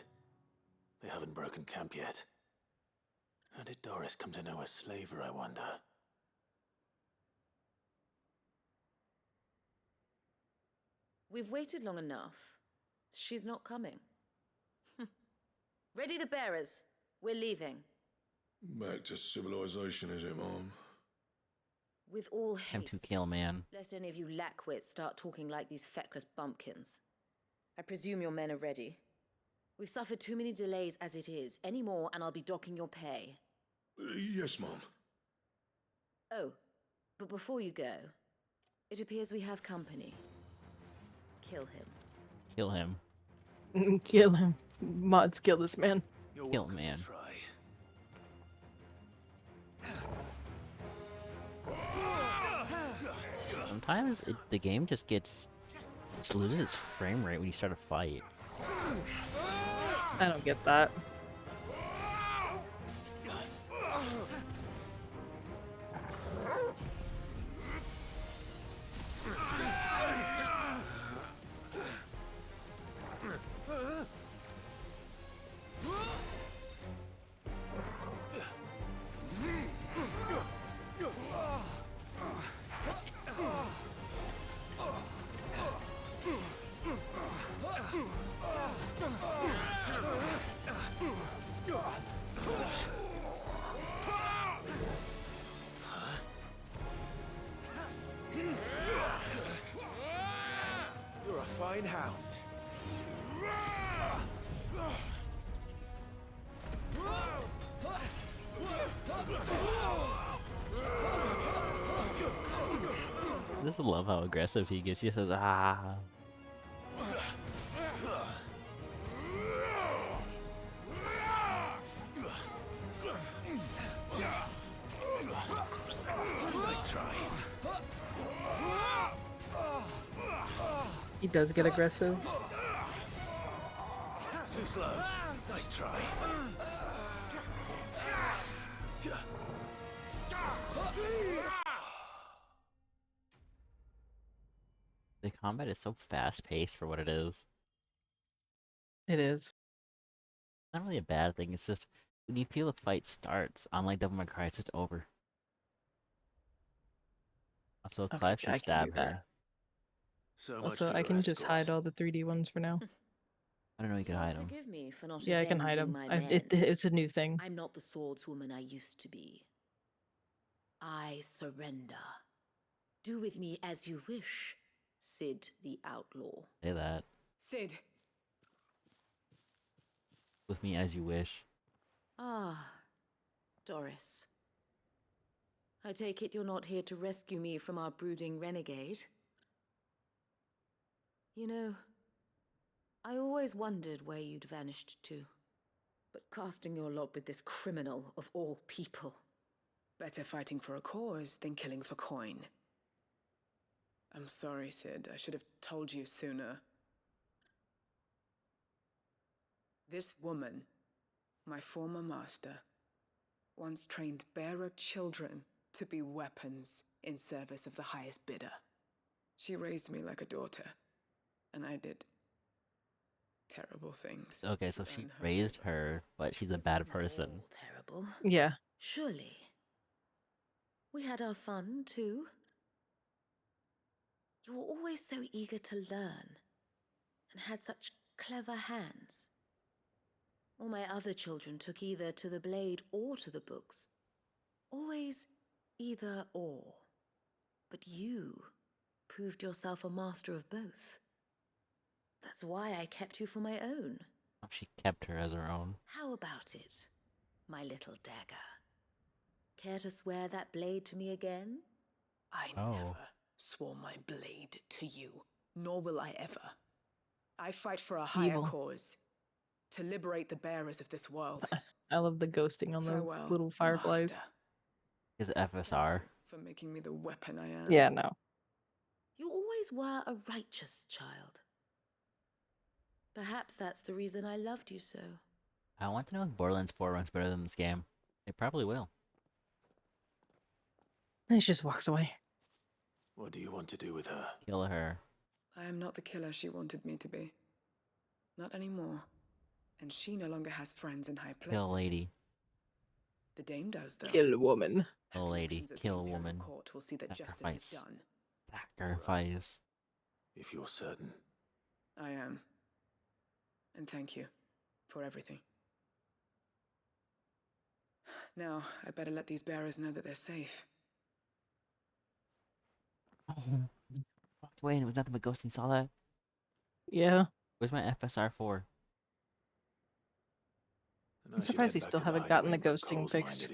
They haven't broken camp yet. How did Doris come to know a slaver, I wonder? We've waited long enough. She's not coming. Ready the bearers. We're leaving. Back to civilization, is it, Mom? With all Time to haste. kill, man. Lest any of you lackwits start talking like these feckless bumpkins. I presume your men are ready. We've suffered too many delays as it is. Any more and I'll be docking your pay. Yes, Mom. Oh, but before you go, it appears we have company. Kill him. Kill him. Kill him. Mods, kill this man. You're Kill welcome man. to try. Sometimes the game just loses its frame rate when you start a fight. I don't get that. You're a fine hound. I just love how aggressive he gets. He says, ah. He does get aggressive. Too slow. Nice try. The combat is so fast-paced for what it is. It is. Not really a bad thing, it's just when you feel the fight starts, unlike Devil May Cry, it's just over. Also, Okay, Clive should I can do stab that. her. So much Also, for I your can just escort. hide all the 3D ones for now. I don't know you can You'll hide them. forgive me for not Yeah, I can hide avenging them. my men. It's a new thing. I'm not the swordswoman I used to be. I surrender. Do with me as you wish, Sid the Outlaw. Say that. Sid. With me as you wish. Ah, Doris. I take it you're not here to rescue me from our brooding renegade? You know, I always wondered where you'd vanished to. But casting your lot with this criminal of all people. Better fighting for a cause than killing for coin. I'm sorry, Sid. I should have told you sooner. This woman, my former master, once trained bearer children to be weapons in service of the highest bidder. She raised me like a daughter, and I did terrible things. Okay, to so she earn her raised favor. her, but she's a bad person. Terrible. Yeah. Surely. We had our fun, too. You were always so eager to learn, and had such clever hands. All my other children took either to the blade or to the books. Always either or. But you proved yourself a master of both. That's why I kept you for my own. She kept her as her own. How about it, my little dagger? Care to swear that blade to me again? I never swore my blade to you, nor will I ever. I fight for a higher Evil. cause, to liberate the bearers of this world. I love the ghosting on Farewell, the little fireflies. Master. Is FSR. For making me the weapon I am. Yeah, no. You always were a righteous child. Perhaps that's the reason I loved you so. I want to know if Borderlands 4 runs better than this game. It probably will. And she just walks away. What do you want to do with her? Kill her. I am not the killer she wanted me to be. Not anymore. And she no longer has friends in high places. Kill a lady. The dame does, though. Kill a woman. Kill a lady. Kill a woman. Court will see that justice is done. Sacrifice. If you're certain. I am. And thank you for everything. Now, I better let these bearers know that they're safe. Oh. Walked away and it was nothing but ghosting. Saw that? Yeah. Where's my FSR 4? I'm surprised they still haven't gotten the ghosting fixed.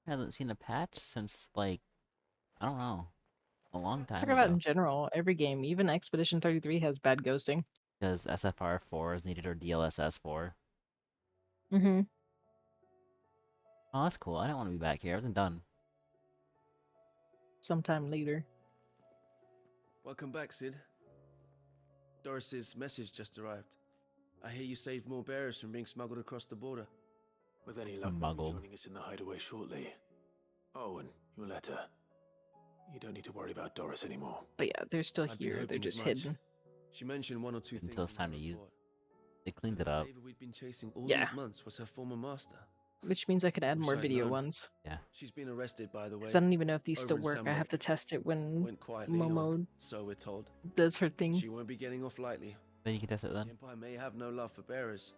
I haven't seen a patch since, like, I don't know, a long time Talk about ago. in general, every game, even Expedition 33 has bad ghosting. Because SFR 4 is needed or DLSS 4. Mm-hmm. Oh, that's cool. I don't want to be back here. Everything's done. Sometime later. Welcome back, Sid. Doris's message just arrived. I hear you saved more bearers from being smuggled across the border. With any luck, they'll be joining us in the hideaway shortly. Oh, and your letter. You don't need to worry about Doris anymore. But yeah, they're still I'd been here. They're hoping just as much. hidden. She mentioned one or two things Until it's in her time to use. report. They cleaned it up. The slaver we'd been chasing all Yeah. these months was her former master. Which means I could add Wish more I'd video known. ones. Yeah. She's been arrested, by the way. Because I don't even know if these over still in work. I have Samwick. to test it when Went quietly, Momo so we're told. does her thing. She won't be getting off lightly. Then you can test it then. The Empire may have no love for bearers,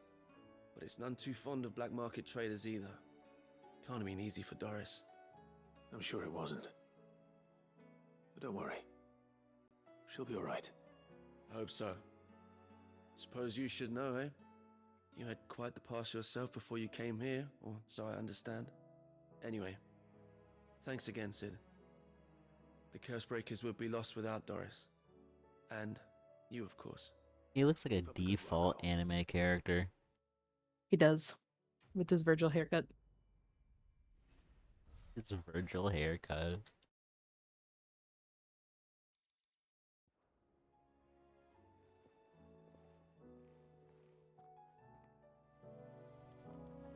but it's none too fond of black market traders either. Can't have been easy for Doris. I'm sure it wasn't. But don't worry. She'll be alright. I hope so. Suppose you should know, eh? You had quite the past yourself before you came here, or so I understand. Anyway, thanks again, Sid. The Cursebreakers would be lost without Doris. And you, of course. He looks like a default anime character. He does. With his Virgil haircut. It's a Virgil haircut.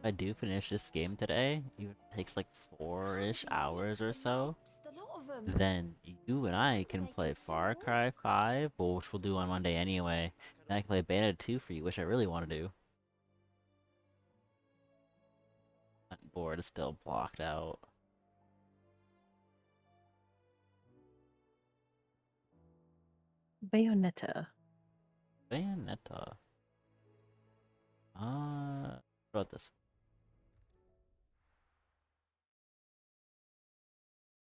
I do finish this game today, even if it takes like 4-ish hours or so, then you and I can play Far Cry 5, well, which we'll do on Monday anyway. And I can play Bayonetta 2 for you, which I really want to do. That board is still blocked out. Bayonetta. Bayonetta. What about this?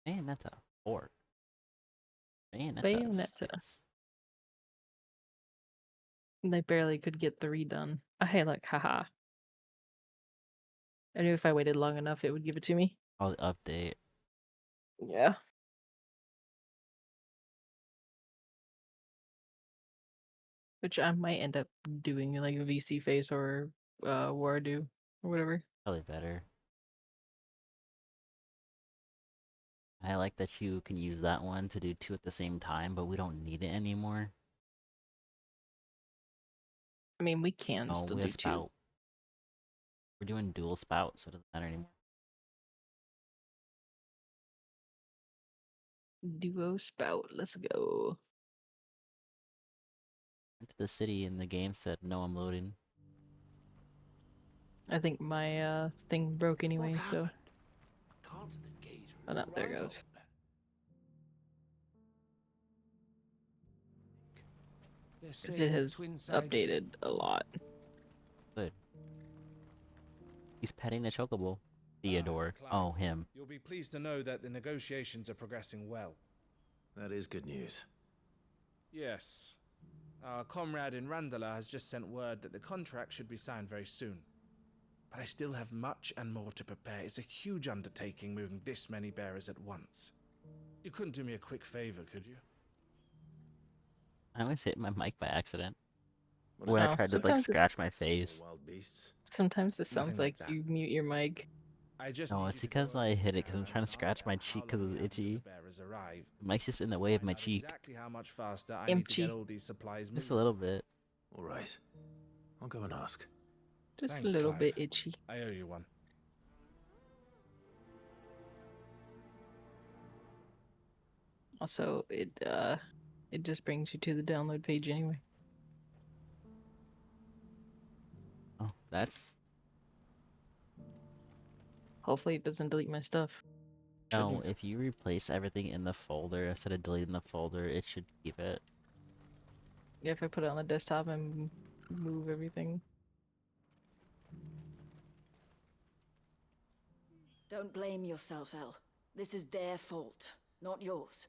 Bayonetta 4. Bayonetta 6. They barely could get 3 done. Hey, look, haha. I knew if I waited long enough, it would give it to me. Oh, the update. Yeah. Which I might end up doing, like a VC face or Wardo or whatever. Probably better. I like that you can use that one to do 2 at the same time, but we don't need it anymore. I mean, we can Oh, still we do have 2. spout. We're doing dual spout, so it doesn't matter anymore. Duo spout, let's go. Went to the city and the game said, no, I'm loading. I think my thing broke anyway, so. Oh no, there it goes. Because it has updated a lot. Good. He's petting a chocobo. Theodore. Oh, him. You'll be pleased to know that the negotiations are progressing well. That is good news. Yes. Our comrade in Randala has just sent word that the contract should be signed very soon. But I still have much and more to prepare. It's a huge undertaking moving this many bearers at once. You couldn't do me a quick favor, could you? I always hit my mic by accident. When I tried to like sometimes scratch my face. Sometimes it sounds Nothing like like you mute your mic. I just No, need it's you to because go I over hit to it because I'm town trying to and scratch ask my how cheek long because you it's have until itchy. the bearers arrive. The mic's just in the way of my Find out cheek. exactly how much faster I need to Empty. get all these supplies moving. Just a little bit. All right. I'll go and ask. Just Thanks, a little Clive. bit itchy. I owe you one. Also, it just brings you to the download page anyway. Oh, that's... Hopefully it doesn't delete my stuff. No, Shouldn't. if you replace everything in the folder instead of deleting the folder, it should keep it. Yeah, if I put it on the desktop and move everything. Don't blame yourself, El. This is their fault, not yours.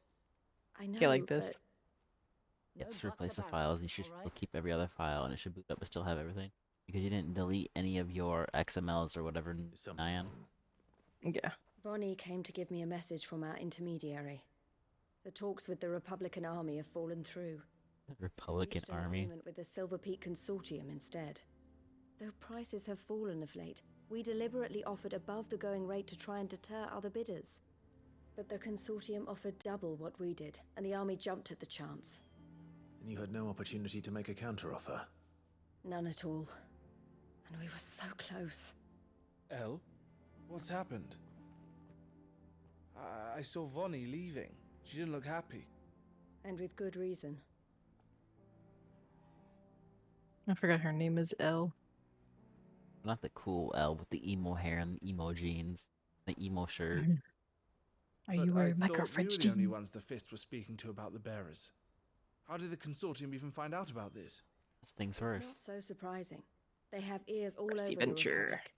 I know, Okay, like this. but Yes, No replace buts the about files. it, You should alright? keep every other file, and it should boot up and still have everything. Because you didn't delete any of your XMLs or whatever, Nyan. Yeah. Vonnie came to give me a message from our intermediary. The talks with the Republican Army have fallen through. The Republican Reached an Army. agreement with the Silver Peak Consortium instead. Though prices have fallen of late, we deliberately offered above the going rate to try and deter other bidders. But the consortium offered double what we did, and the army jumped at the chance. And you had no opportunity to make a counteroffer. None at all. And we were so close. El? What's happened? I saw Vonnie leaving. She didn't look happy. And with good reason. I forgot her name is Elle. Not the cool L with the emo hair and the emo jeans. The emo shirt. Are But you I wearing micro thought we French were the only jeans? ones the Fist was speaking to about the bearers. How did the consortium even find out about this? First things It's first. not so surprising. They have ears all Rusty over Venture. the Republic.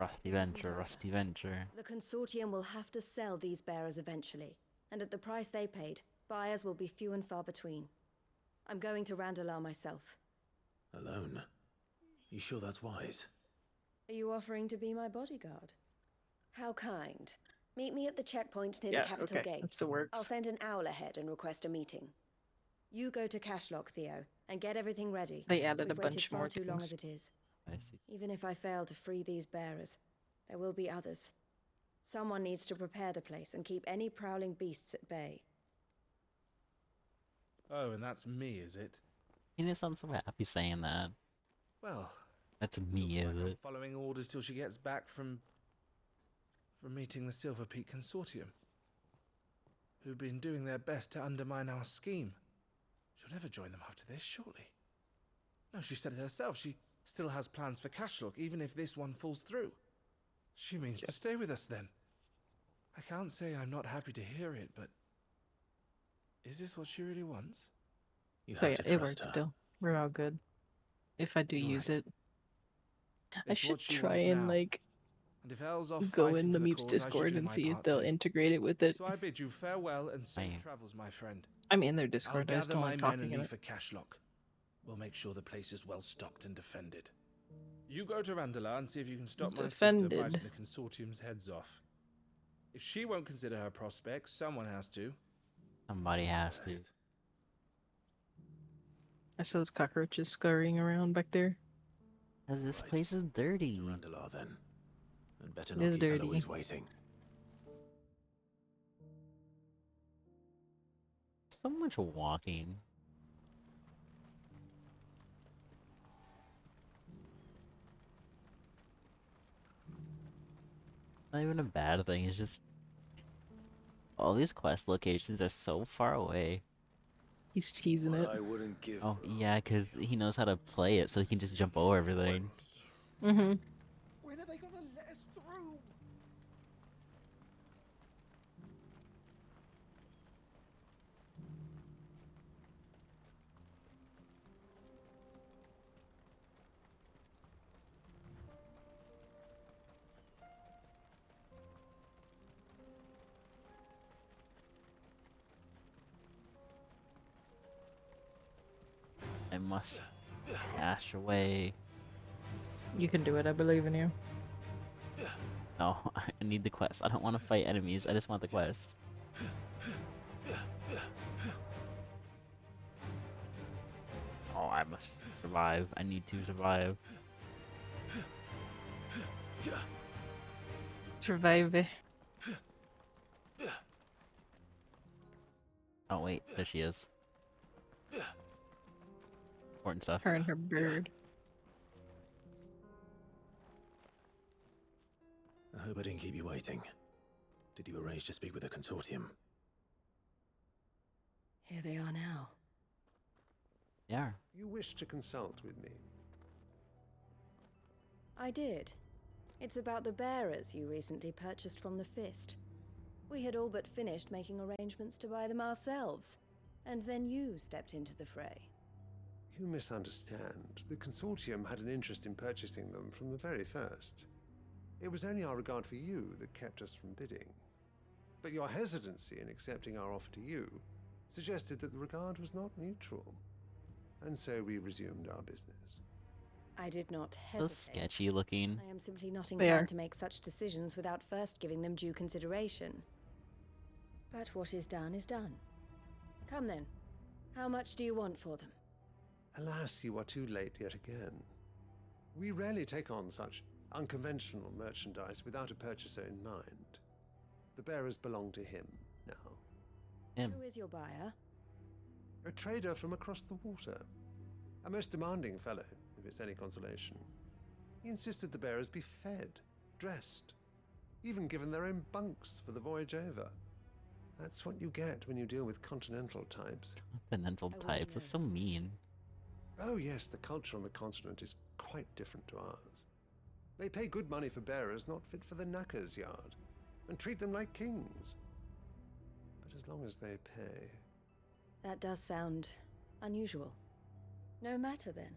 Rusty This isn't Venture, over. Rusty Venture. The consortium will have to sell these bearers eventually, and at the price they paid, buyers will be few and far between. I'm going to Randalar myself. Alone? You sure that's wise? Are you offering to be my bodyguard? How kind. Meet me at the checkpoint near Yeah, the capital okay, that gates. still works. I'll send an owl ahead and request a meeting. You go to Cashlock, Theo, and get everything ready. They added We've a waited bunch far more too long things. as it is. I see. Even if I fail to free these bearers, there will be others. Someone needs to prepare the place and keep any prowling beasts at bay. Oh, and that's me, is it? You know, sounds so happy saying that. Well, That's me, is I'm it? following orders till she gets back from meeting the Silver Peak Consortium, who've been doing their best to undermine our scheme. She'll never join them after this, surely. No, she said it herself. She still has plans for Cashlock, even if this one falls through. She means to stay with us then. I can't say I'm not happy to hear it, but is this what she really wants? You So have yeah, to it trust works her. still. We're all good. If I do use Right. it. I It's should what she try wants and now. like And if El's off go fighting in the for the Meeps cause, I should Discord do and my see if part they'll too. integrate it with it. So I bid you farewell and safe Bam. travels, my friend. I'm in their I'll Discord. I just gather don't my like men talking and in leave it. for Cashlock. We'll make sure the place is well stocked and defended. You go to Randala and see if you can stop my sister Defended. biting the consortium's heads off. If she won't consider her prospects, someone has to. Somebody has to. I saw those cockroaches scurrying around back there. Cause this place is dirty. Randala, then. And better It not is keep dirty. Eloise waiting. So much walking. Not even a bad thing, it's just all these quest locations are so far away. He's teasing it. I wouldn't give. Oh yeah, cause he knows how to play it, so he can just jump over everything. Mm-hmm. When are they gonna let us through? I must dash away. You can do it. I believe in you. No, I need the quest. I don't want to fight enemies. I just want the quest. Oh, I must survive. I need to survive. Survive it. Oh wait, there she is. Important stuff. Her and her bird. I hope I didn't keep you waiting. Did you arrange to speak with the consortium? Here they are now. Yeah. You wish to consult with me? I did. It's about the bearers you recently purchased from the Fist. We had all but finished making arrangements to buy them ourselves, and then you stepped into the fray. You misunderstand. The consortium had an interest in purchasing them from the very first. It was only our regard for you that kept us from bidding. But your hesitancy in accepting our offer to you suggested that the regard was not mutual. And so we resumed our business. I did not So hesitate. sketchy looking. I am simply not They inclined are. to make such decisions without first giving them due consideration. But what is done is done. Come then. How much do you want for them? Alas, you are too late yet again. We rarely take on such unconventional merchandise without a purchaser in mind. The bearers belong to him now. Who is your buyer? A trader from across the water. A most demanding fellow, if it's any consolation. He insisted the bearers be fed, dressed, even given their own bunks for the voyage over. That's what you get when you deal with continental types. Continental types. That's so mean. Oh yes, the culture on the continent is quite different to ours. They pay good money for bearers not fit for the knacker's yard, and treat them like kings. But as long as they pay... That does sound unusual. No matter then.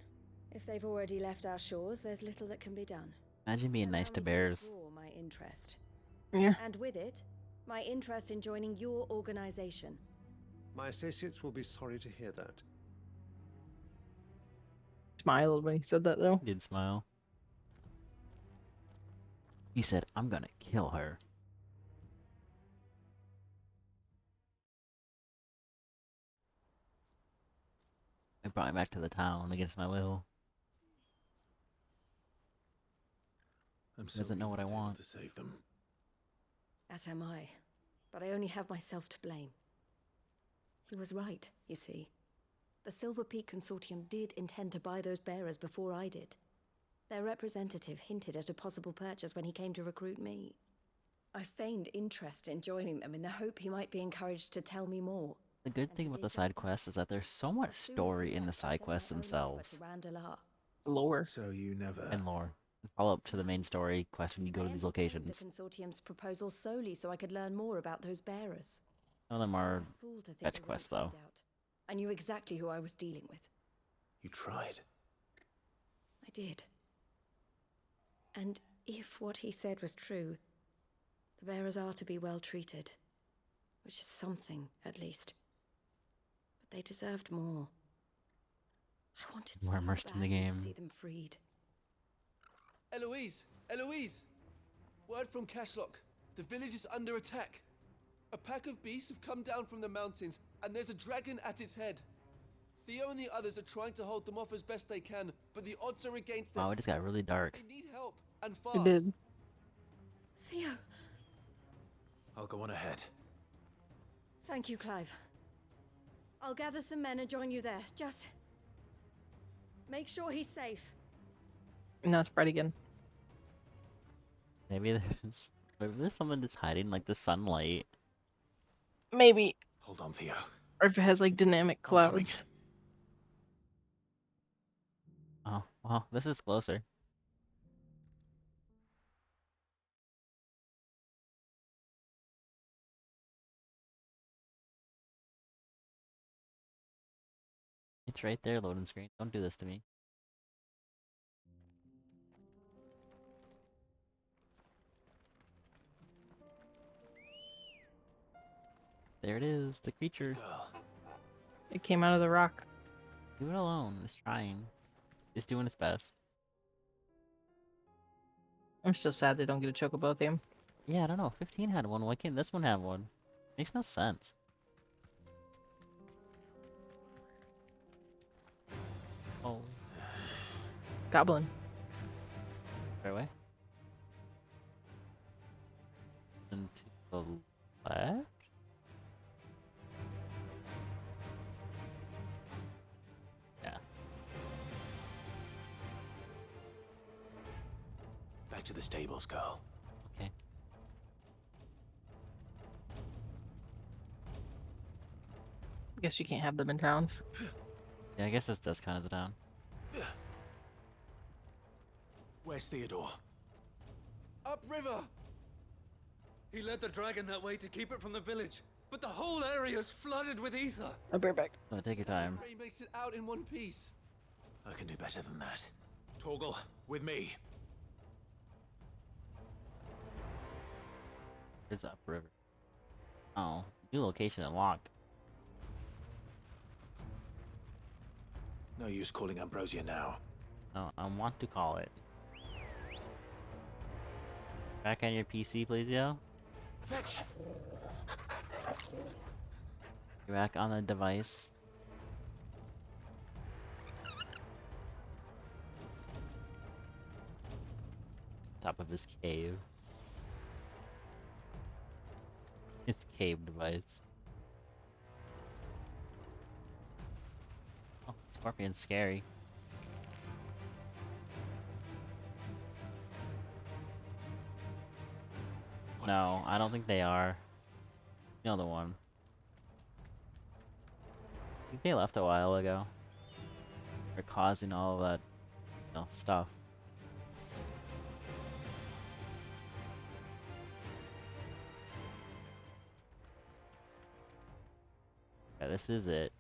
If they've already left our shores, there's little that can be done. Imagine being nice to bears. Withdraw my interest. Yeah. And with it, my interest in joining your organization. My associates will be sorry to hear that. Smiled when he said that though. Did smile. He said, I'm gonna kill her. I brought him back to the town against my will. I'm He doesn't know what I want. to save them. As am I. But I only have myself to blame. He was right, you see. The Silver Peak Consortium did intend to buy those bearers before I did. Their representative hinted at a possible purchase when he came to recruit me. I feigned interest in joining them in the hope he might be encouraged to tell me more. The good thing about the side quests is that there's so much story in the side quests themselves. Lore. So you never... And lore. Follow up to the main story quest when you go to these locations. The consortium's proposal solely so I could learn more about those bearers. None of them are Fool to think fetch they wouldn't quests, though. find out. I knew exactly who I was dealing with. You tried. I did. And if what he said was true, the bearers are to be well treated. Which is something, at least. But they deserved more. I wanted More so immersed in the badly to game. see them freed. Eloise! Eloise! Word from Cashlock. The village is under attack. A pack of beasts have come down from the mountains, and there's a dragon at its head. Theo and the others are trying to hold them off as best they can, but the odds are against them. Wow, it just got really dark. They need help, and It fast. did. Theo! I'll go on ahead. Thank you, Clive. I'll gather some men and join you there. Just... make sure he's safe. Now it's bright again. Maybe there's someone just hiding like the sunlight. Maybe. Hold on, Theo. Or if it has like dynamic clouds. Oh, well, this is closer. It's right there, loading screen. Don't do this to me. There it is, the creature. It came out of the rock. Leave it alone. It's trying. It's doing its best. I'm still sad they don't get a chocobo theme. Yeah, I don't know. 15 had one. Why can't this one have one? Makes no sense. Oh. Goblin. Right away. And to the left? Yeah. Back to the stables, girl. Okay. Guess you can't have them in towns. Yeah, I guess this does kind of the town. Where's Theodore? Upriver! He led the dragon that way to keep it from the village, but the whole area's flooded with ether. I'll be right back. Oh, take your time. Ray makes it out in one piece. I can do better than that. Torgal, with me. It's upriver. Oh, new location unlocked. No use calling Ambrosia now. No, I want to call it. Back on your PC, please, yo. Fetch! You're back on the device. Top of his cave. His cave device. Oh, Scorpion's scary. No, I don't think they are. The other one. I think they left a while ago. They're causing all of that, you know, stuff. Yeah, this is it.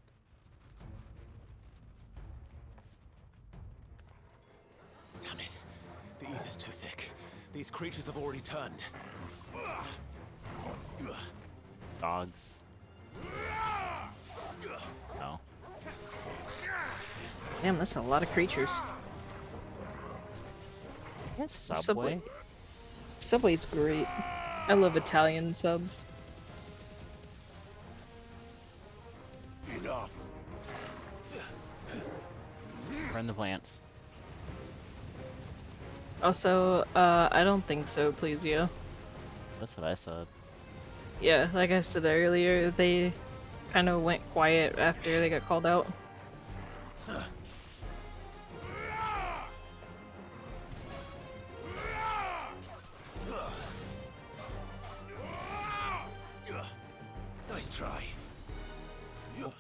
Damn it. The ether's too thick. These creatures have already turned. Dogs. No. Damn, that's a lot of creatures. Subway? Subway's great. I love Italian subs. Enough. Burn the plants. Also, I don't think so, please, you. That's what I said. Yeah, like I said earlier, they kind of went quiet after they got called out. Nice try. Okay,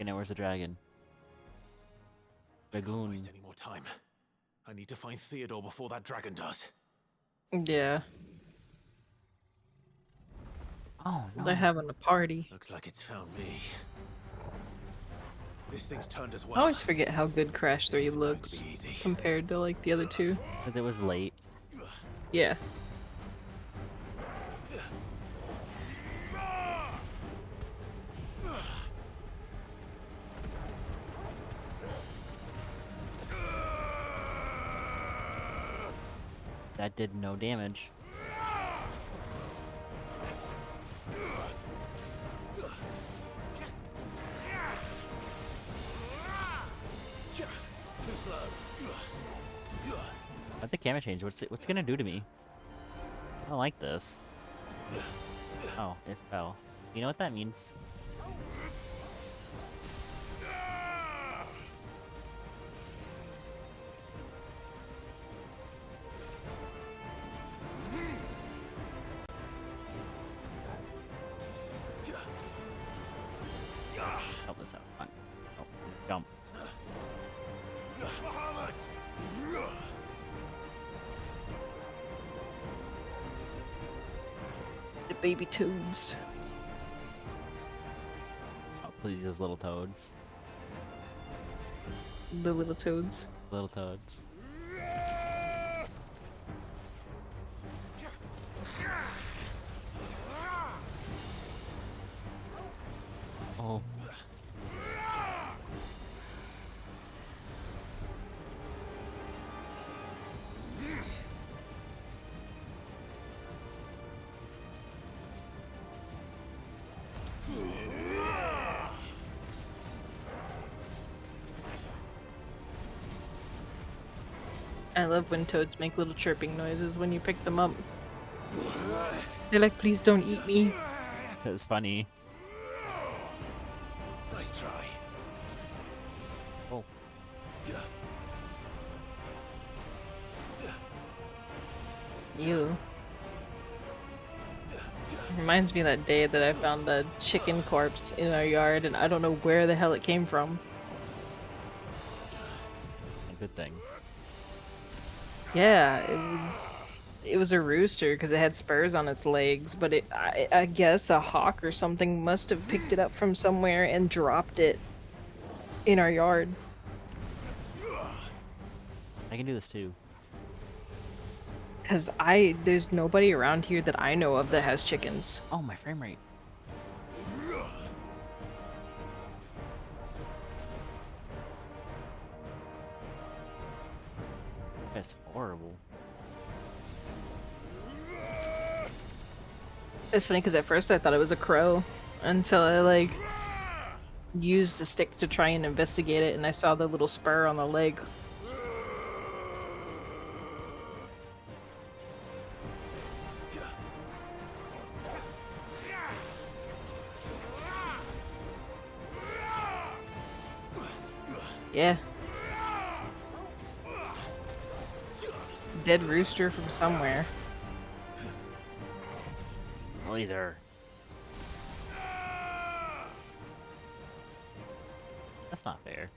now where's the dragon? Dragoon. Waste any more time. I need to find Theodore before that dragon does. Yeah. Oh no. They're having a party. Looks like it's found me. This thing's turned as I well. always forget how good Crash 3 looks compared to like the other two. Because it was late. Yeah. That did no damage. Too slow. What the camera change? What's it gonna do to me? I don't like this. Oh, it fell. You know what that means? Help this out. Come on. Oh, jump. The baby toads. Oh, please, those little toads. The little toads. Little toads. Oh. I love when toads make little chirping noises when you pick them up. They're like, please don't eat me. That's funny. Nice try. Oh. Ew. Reminds me of that day that I found the chicken corpse in our yard and I don't know where the hell it came from. A good thing. Yeah, it was a rooster because it had spurs on its legs, but I guess a hawk or something must have picked it up from somewhere and dropped it in our yard. I can do this too. Cause there's nobody around here that I know of that has chickens. Oh, my frame rate. That's horrible. It's funny because at first I thought it was a crow until I like used the stick to try and investigate it and I saw the little spur on the leg. Yeah. Dead rooster from somewhere. Laser. That's not fair.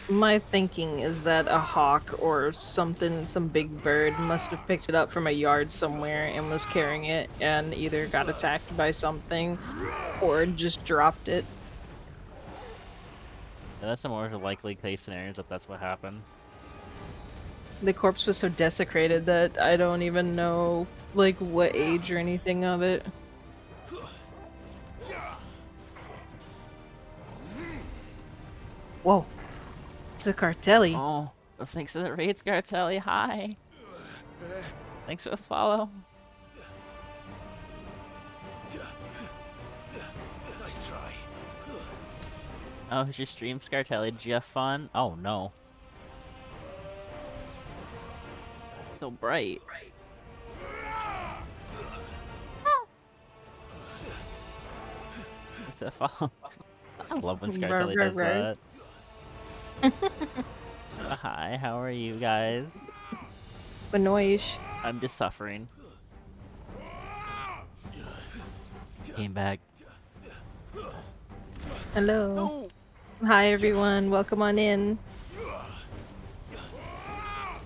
My thinking is that a hawk or something, some big bird must have picked it up from a yard somewhere and was carrying it and either got attacked by something or just dropped it. Yeah, that's a more likely case scenario that that's what happened. The corpse was so desecrated that I don't even know, like, what age or anything of it. Whoa. It's a Cartelli. Oh, thanks for the raids, Cartelli. Hi. Thanks for the follow. Nice try. Oh, it's your stream, Scartelli. Did you have fun? Oh, no. It's so bright. It's a follow. I love when Scartelli does that. Hi, how are you guys? Benoish. I'm just suffering. Came back. Hello. Hi everyone, welcome on in.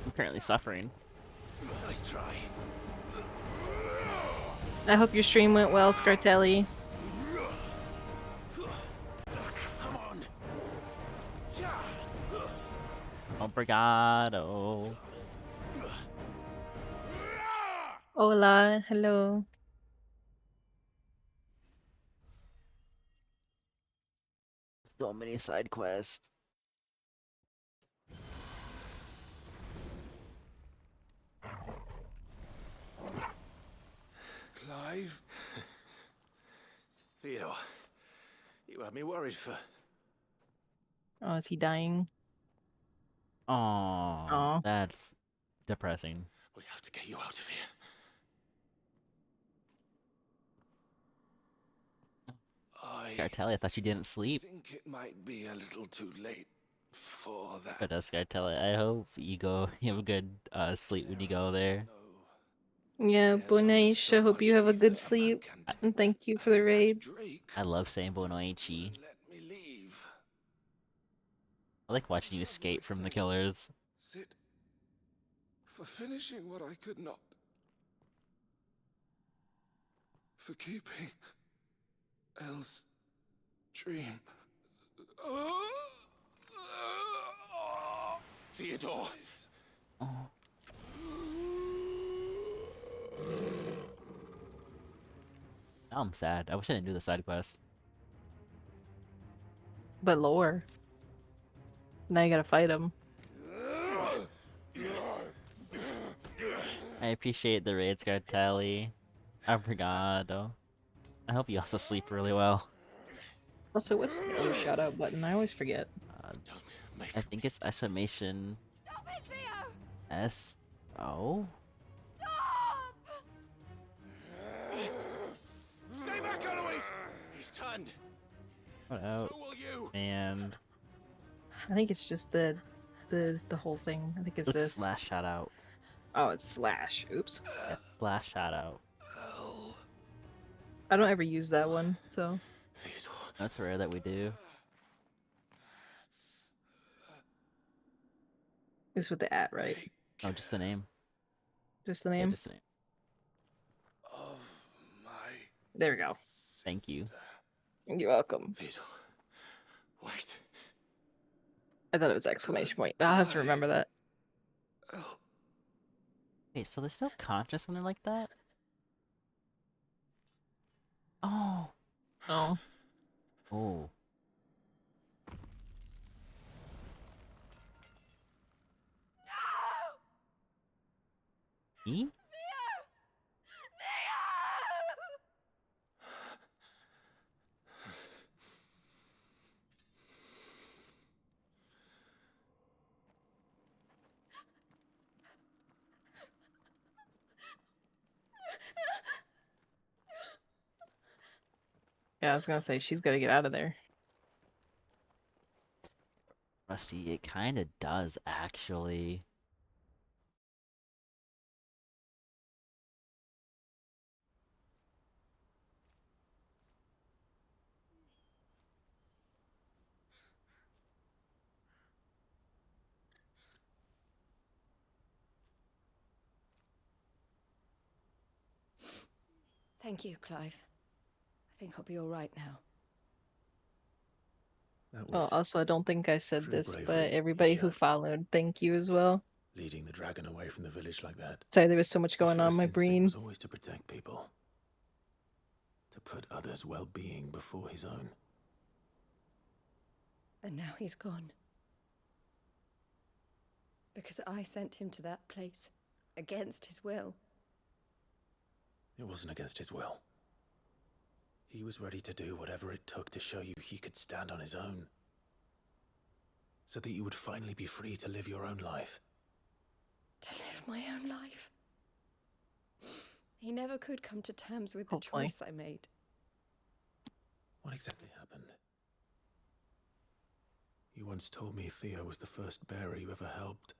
I'm currently suffering. Nice try. I hope your stream went well, Scartelli. Come on. Obrigado. Hola, hello. So many side quests. Clive? Theodore, you had me worried for... Oh, is he dying? Oh, that's depressing. We have to get you out of here. Scartelli, I thought you didn't sleep. I think it might be a little too late for that. But Scartelli, I hope you have a good sleep when you go there. Yeah, Bonish, I hope you have a good sleep. And thank you for the raid. I love saying Bonoichi. I like watching you escape from the killers. Sit for finishing what I could not. For keeping Elle's dream. Theodore. Now I'm sad. I wish I didn't do the side quest. But lore. Now you gotta fight him. I appreciate the raid, Scartelli. Obrigado. I hope you also sleep really well. Also, what's the other shout out button? I always forget. I think it's exclamation S-O? Stay back, Eloise! He's turned. What out? So will you. And I think it's just the whole thing. I think it's it's this. slash shout out. Oh, it's slash. Oops. Yeah, slash shout out. I don't ever use that one, so. That's rare that we do. It's with the at, right? Oh, just the name. Just the Yeah, name? just the name. There we go. Thank you. You're welcome. Wait. I thought it was exclamation point. I'll have to remember that. Wait, so they're still conscious when they're like that? Oh. Oh. Oh. E? Yeah, I was gonna say, she's gotta get out of there. Rusty, it kind of does, actually. Thank you, Clive. I think I'll be all right now. Well, also, I don't think I said true this, bravery, but everybody who followed, thank you as well. leading the dragon away from the village like that. Sorry, there was so much His going on in first my instinct brain. was always to protect people. To put others' well-being before his own. And now he's gone. Because I sent him to that place, against his will. It wasn't against his will. He was ready to do whatever it took to show you he could stand on his own. So that you would finally be free to live your own life. To live my own life. He never could come to terms with the Hopefully. choice I made. What exactly happened? You once told me Theo was the first bearer you ever helped.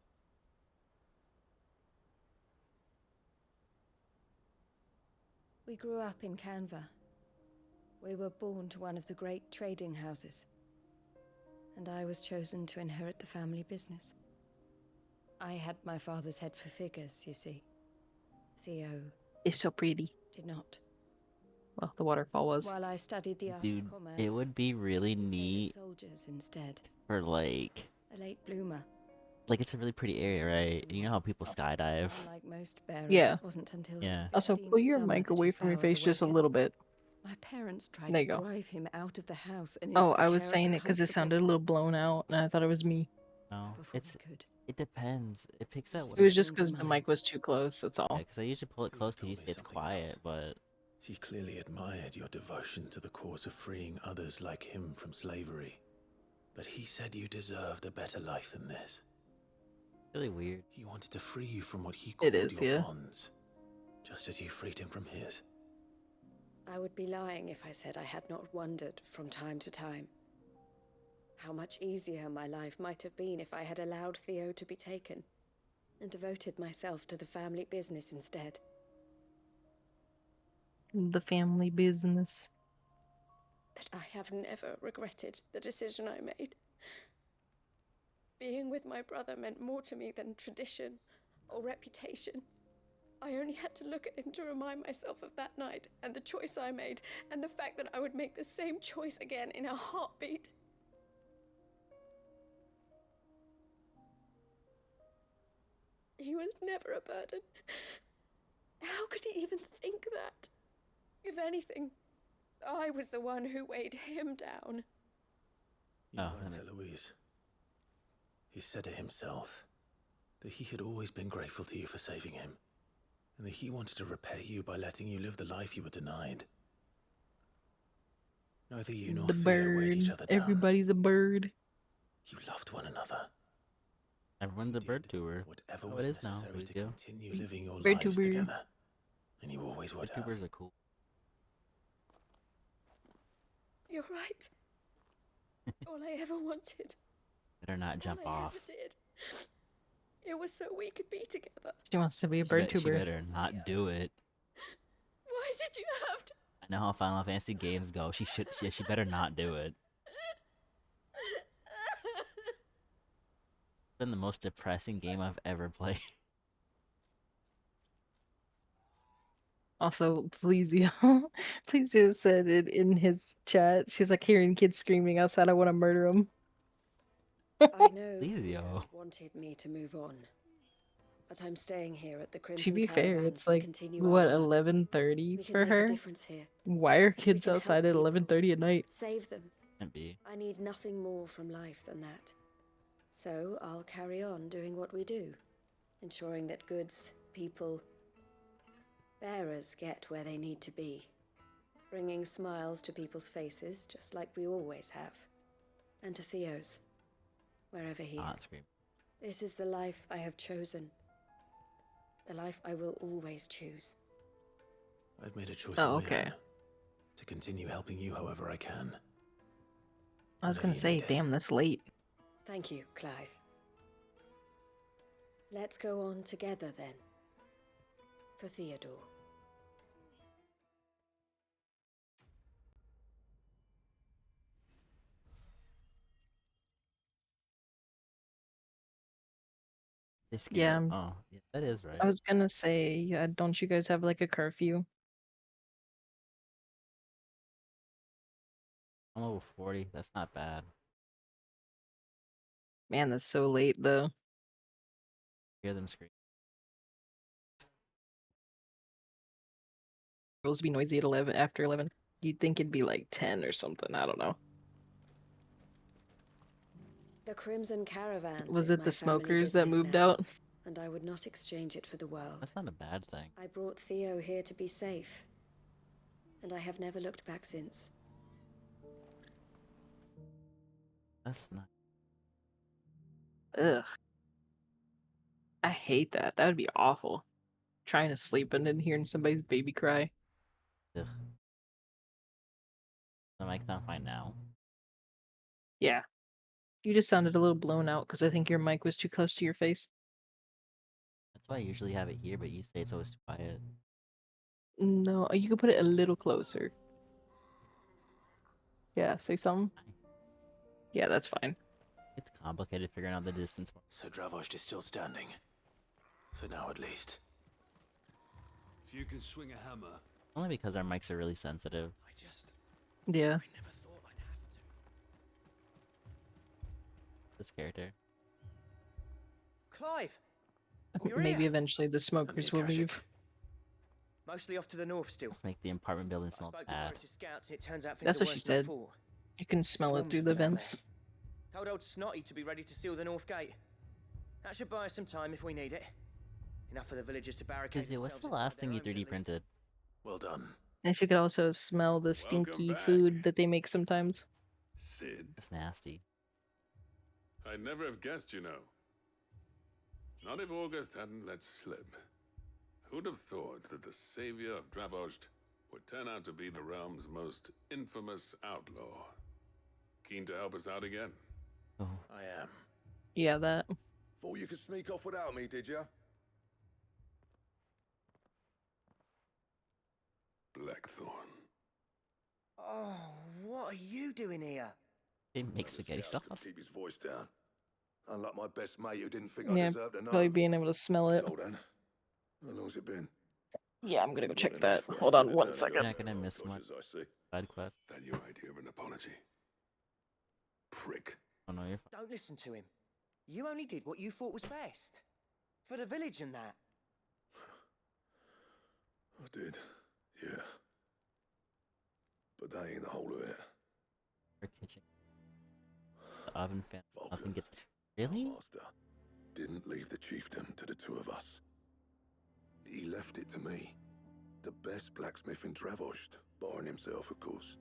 We grew up in Canva. We were born to one of the great trading houses. And I was chosen to inherit the family business. I had my father's head for figures, you see. Theo It's so pretty. did not. Well, the waterfall was. While I studied the art Dude, of commerce, it would be really I favored neat soldiers instead. for like A late bloomer. it's a really pretty area, right? You know how people skydive? Unlike most bearers, Yeah. it wasn't until Yeah. Also, 15th pull your summer mic that away his from your powers face just a awakened. little bit. My parents tried There to you go. drive him out of the house and Oh, into the I was care of saying the it because it sounded a constables. little blown out, and I thought it was me. No, Before we could. it depends. It picks up It when was it. just because the mic was too close, that's Yeah, all. because I usually pull it close because usually it's quiet, but He clearly admired your devotion to the cause of freeing others like him from slavery. But he said you deserved a better life than this. really weird. He wanted to free you from what he It called is, your yeah. bonds, just as you freed him from his. I would be lying if I said I had not wondered from time to time how much easier my life might have been if I had allowed Theo to be taken and devoted myself to the family business instead. The family business. But I have never regretted the decision I made. Being with my brother meant more to me than tradition or reputation. I only had to look at him to remind myself of that night and the choice I made and the fact that I would make the same choice again in a heartbeat. He was never a burden. How could he even think that? If anything, I was the one who weighed him down. You weren't, Eloise. He said it himself, that he had always been grateful to you for saving him, and that he wanted to repay you by letting you live the life you were denied. Neither you nor The Theo weighed each bird. other down. Everybody's a bird. You loved one another. Everyone's a bird tour. Whatever Oh, was it is now. necessary We to do. continue living your Bird lives tuber. together. And you always would Bird have. tubers are cool. You're right. All I ever wanted. Better not jump all I off. ever did. It was so we could be together. She wants to be a She bird She tuber. better not do it. Why did you have to? I know how Final Fantasy games go. She better not do it. It's been the most depressing game I've ever played. Also, Plesio. Plesio said it in his chat. She's like hearing kids screaming outside, I want to murder him. I know Plesio. Theo wanted me to move on, but I'm staying here at the To Crimson be fair, Caravans it's to like, continue our what, work. 11:30 We can for make a her? difference here. Why are We kids can help outside at people. 11:30 at night? Save them. Can't be. I need nothing more from life than that. So I'll carry on doing what we do, ensuring that goods, people, bearers get where they need to be, bringing smiles to people's faces, just like we always have, and to Theo's, wherever he Not is. scream. This is the life I have chosen, the life I will always choose. I've made a choice Oh, of my okay. own, to continue helping you however I can. I was Whenever gonna you say, need it. damn, that's late. Thank you, Clive. Let's go on together then. For Theodore. This Yeah, game. Oh, yeah, that is right. I was gonna say, yeah, don't you guys have like a curfew? I'm level 40. That's not bad. Man, that's so late though. Hear them scream. Rules be noisy at 11 after 11. You'd think it'd be like 10 or something. I don't know. The Crimson Caravans Was is it my the family smokers that business moved now, out? and I would not exchange it for the world. That's not a bad thing. I brought Theo here to be safe, and I have never looked back since. That's not. Ugh. I hate that. That would be awful. Trying to sleep and then hearing somebody's baby cry. Ugh. The mic sound fine now. Yeah. You just sounded a little blown out because I think your mic was too close to your face. That's why I usually have it here, but you say it's always quiet. No, you could put it a little closer. Yeah, say something. Yeah, that's fine. It's complicated figuring out the distance. So Dravost is still standing. For now, at least. If you can swing a hammer. Only because our mics are really sensitive. Yeah. This character. Clive! I think You're maybe here. eventually the smokers will leave. Mostly off to the north still. Let's make the apartment building I smell spoke to bad. Boris's scouts and it turns out things That's are what she worse than I said. thought. You can smell it Swarms through the full out vents. there. Told old Snotty to be ready to seal the north gate. That should buy us some time if we need it. Enough for the villagers to barricade Izzy, what's themselves the inside last their thing you homes at 3D least. printed? Well done. And she could also smell the stinky back. food that they make sometimes. Sid, That's nasty. I'd never have guessed, you know. Not if August hadn't let slip. Who'd have thought that the savior of Dravost would turn out to be the realm's most infamous outlaw? Keen to help us out again? Oh. I am. Yeah, that. Thought you could sneak off without me, did ya? Blackthorn. Oh, what are you doing here? They make spaghetti sauce. Keep his voice down. Unlike my best mate who didn't think I Yeah, deserved to know. probably being able to smell it. Zoltan, how long's it been? Yeah, I'm gonna go check enough that. for us Hold to on be one turning second. You're not gonna miss much. As I see. Side quest. That your idea of an apology? Prick. Oh no, you're fine. Don't listen to him. You only did what you thought was best. For the village and that. I did, yeah. But that ain't the whole of it. Our kitchen. The oven fan. Nothing gets. Really? Master didn't leave the chiefdom to the two of us. He left it to me. The best blacksmith in Dravost, barring himself, of course.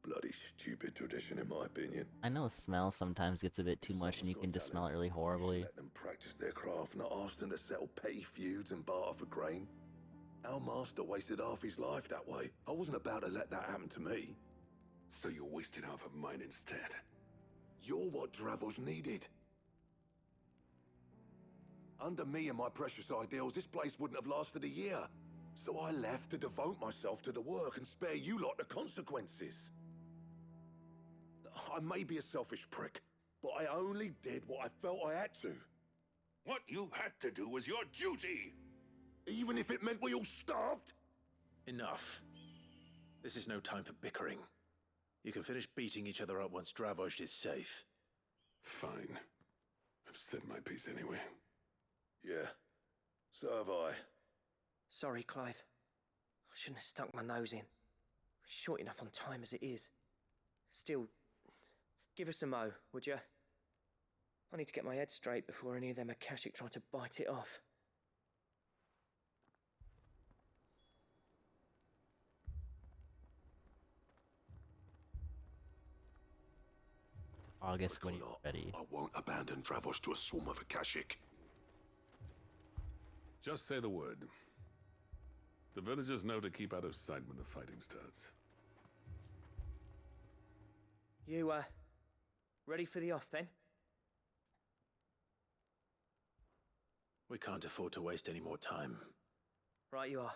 Bloody stupid tradition, in my opinion. I know smell sometimes gets a bit too much and you can just smell it really horribly. Let them practice their craft, not ask them to settle petty feuds and barter for grain. Our master wasted half his life that way. I wasn't about to let that happen to me. So you wasted half of mine instead. You're what Dravost needed. Under me and my precious ideals, this place wouldn't have lasted a year. So I left to devote myself to the work and spare you lot the consequences. I may be a selfish prick, but I only did what I felt I had to. What you had to do was your duty! Even if it meant we all starved? Enough. This is no time for bickering. You can finish beating each other up once Dravost is safe. Fine. I've said my piece anyway. Yeah, so have I. Sorry, Clive. I shouldn't have stuck my nose in. We're short enough on time as it is. Still, give us a mo, would you? I need to get my head straight before any of them Akashic try to bite it off. August when you're ready. I won't abandon Dravost to a swarm of Akashic. Just say the word. The villagers know to keep out of sight when the fighting starts. You, ready for the off then? We can't afford to waste any more time. Right you are.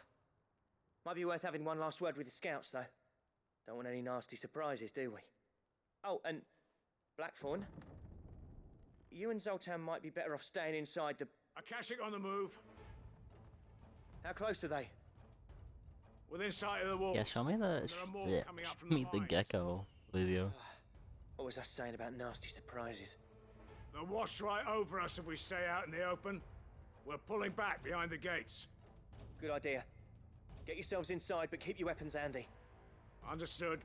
Might be worth having one last word with the scouts, though. Don't want any nasty surprises, do we? Oh, and Blackthorn, you and Zoltan might be better off staying inside the... Akashic on the move. How close are they? Within sight of the walls. Yeah, show me the There are more coming up from the show me the mines. gecko, Lizio. What was I saying about nasty surprises? They'll wash right over us if we stay out in the open. We're pulling back behind the gates. Good idea. Get yourselves inside, but keep your weapons handy. Understood.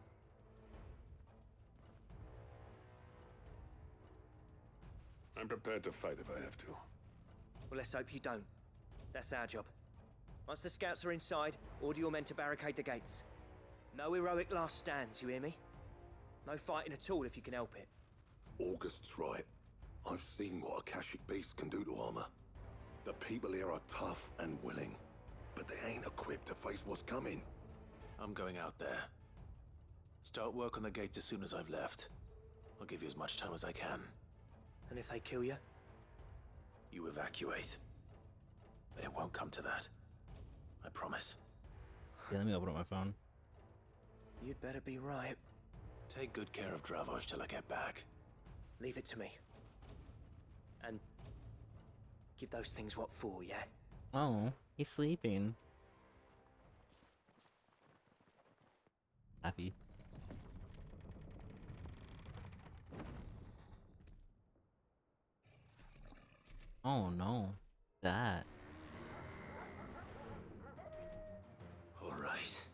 I'm prepared to fight if I have to. Well, let's hope you don't. That's our job. Once the scouts are inside, order your men to barricade the gates. No heroic last stands, you hear me? No fighting at all if you can help it. August's right. I've seen what Akashic beasts can do to armor. The people here are tough and willing, but they ain't equipped to face what's coming. I'm going out there. Start work on the gate as soon as I've left. I'll give you as much time as I can. And if they kill you? You evacuate. But it won't come to that. I promise. Yeah, let me open up my phone. You'd better be right. Take good care of Dravoj till I get back. Leave it to me. And give those things what for, yeah? Oh, he's sleeping. Happy. Oh no. That. All right.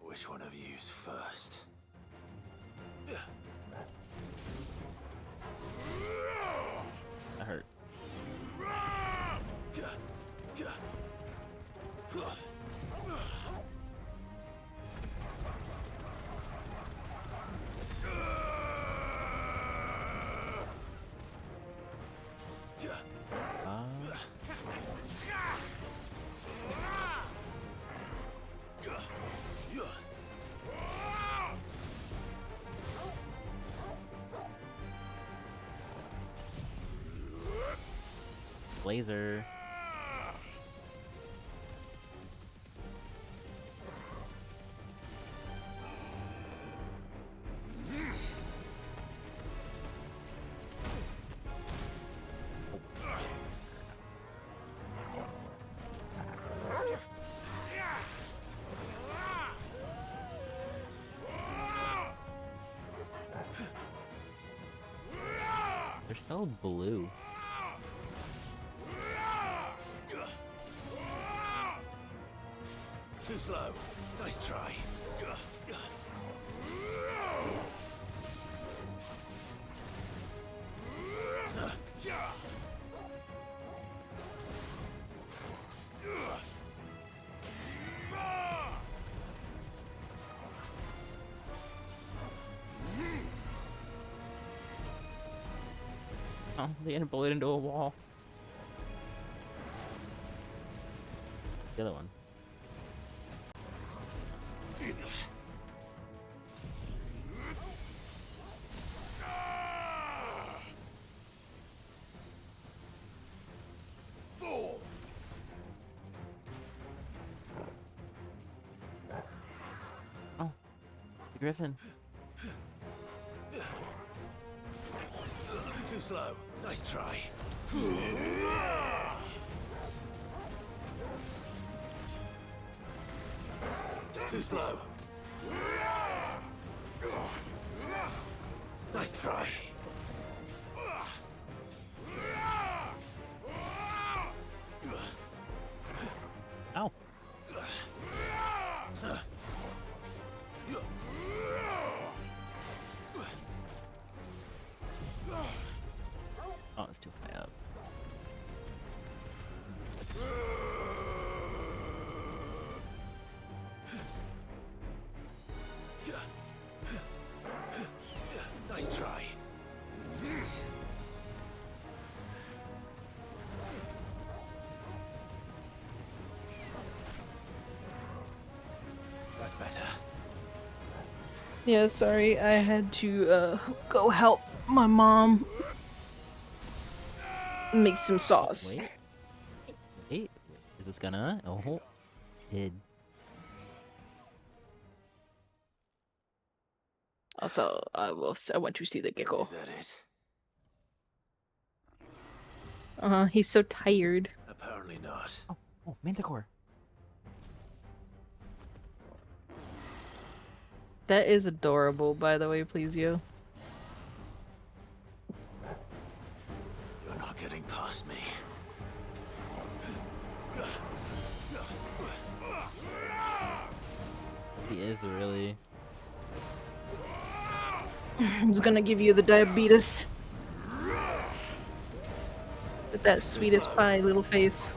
Which one of you's first? That hurt. Laser. They're so blue. Too slow. Nice try. Oh, they getting bullied into a wall. The other one. Oh, the Griffin. Too slow. Nice try. Too slow. Nice try. Ow. Oh, it's too high up. Nice try. That's better. Yeah, sorry, I had to go help my mom make some sauce. Wait. Is this gonna? Oh, did. Also, I went to see the gecko. Is that it? He's so tired. Apparently not. Oh, Manticore. That is adorable, by the way, please you. You're not getting past me. He is really. He's gonna give you the diabetes. With that sweetest pie little face.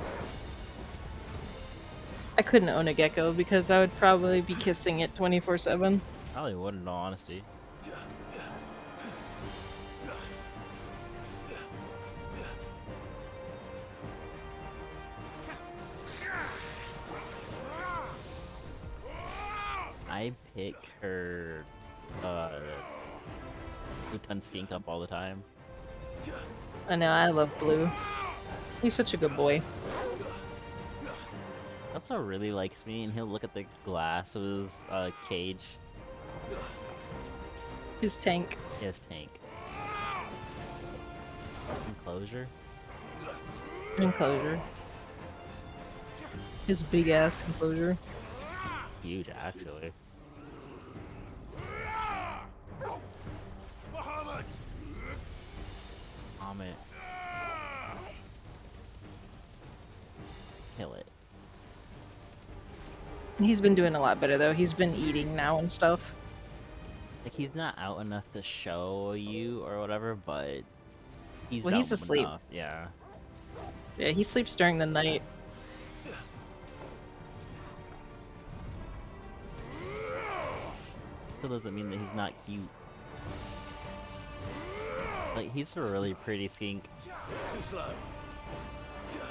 I couldn't own a gecko because I would probably be kissing it 24/7. Probably would, in all honesty. I pick her ton skink up all the time. I know, I love Blue. He's such a good boy. He also really likes me, and he'll look at the glass of his cage. His tank. His tank. Enclosure? Enclosure. His big ass enclosure. Huge, actually. Vomit. Kill it. He's been doing a lot better though. He's been eating now and stuff. Like, he's not out enough to show you or whatever, but he's Well, he's dumb asleep. enough, yeah. Yeah, he sleeps during the night. Still doesn't mean that he's not cute. Like, he's a really pretty skink. Too slow.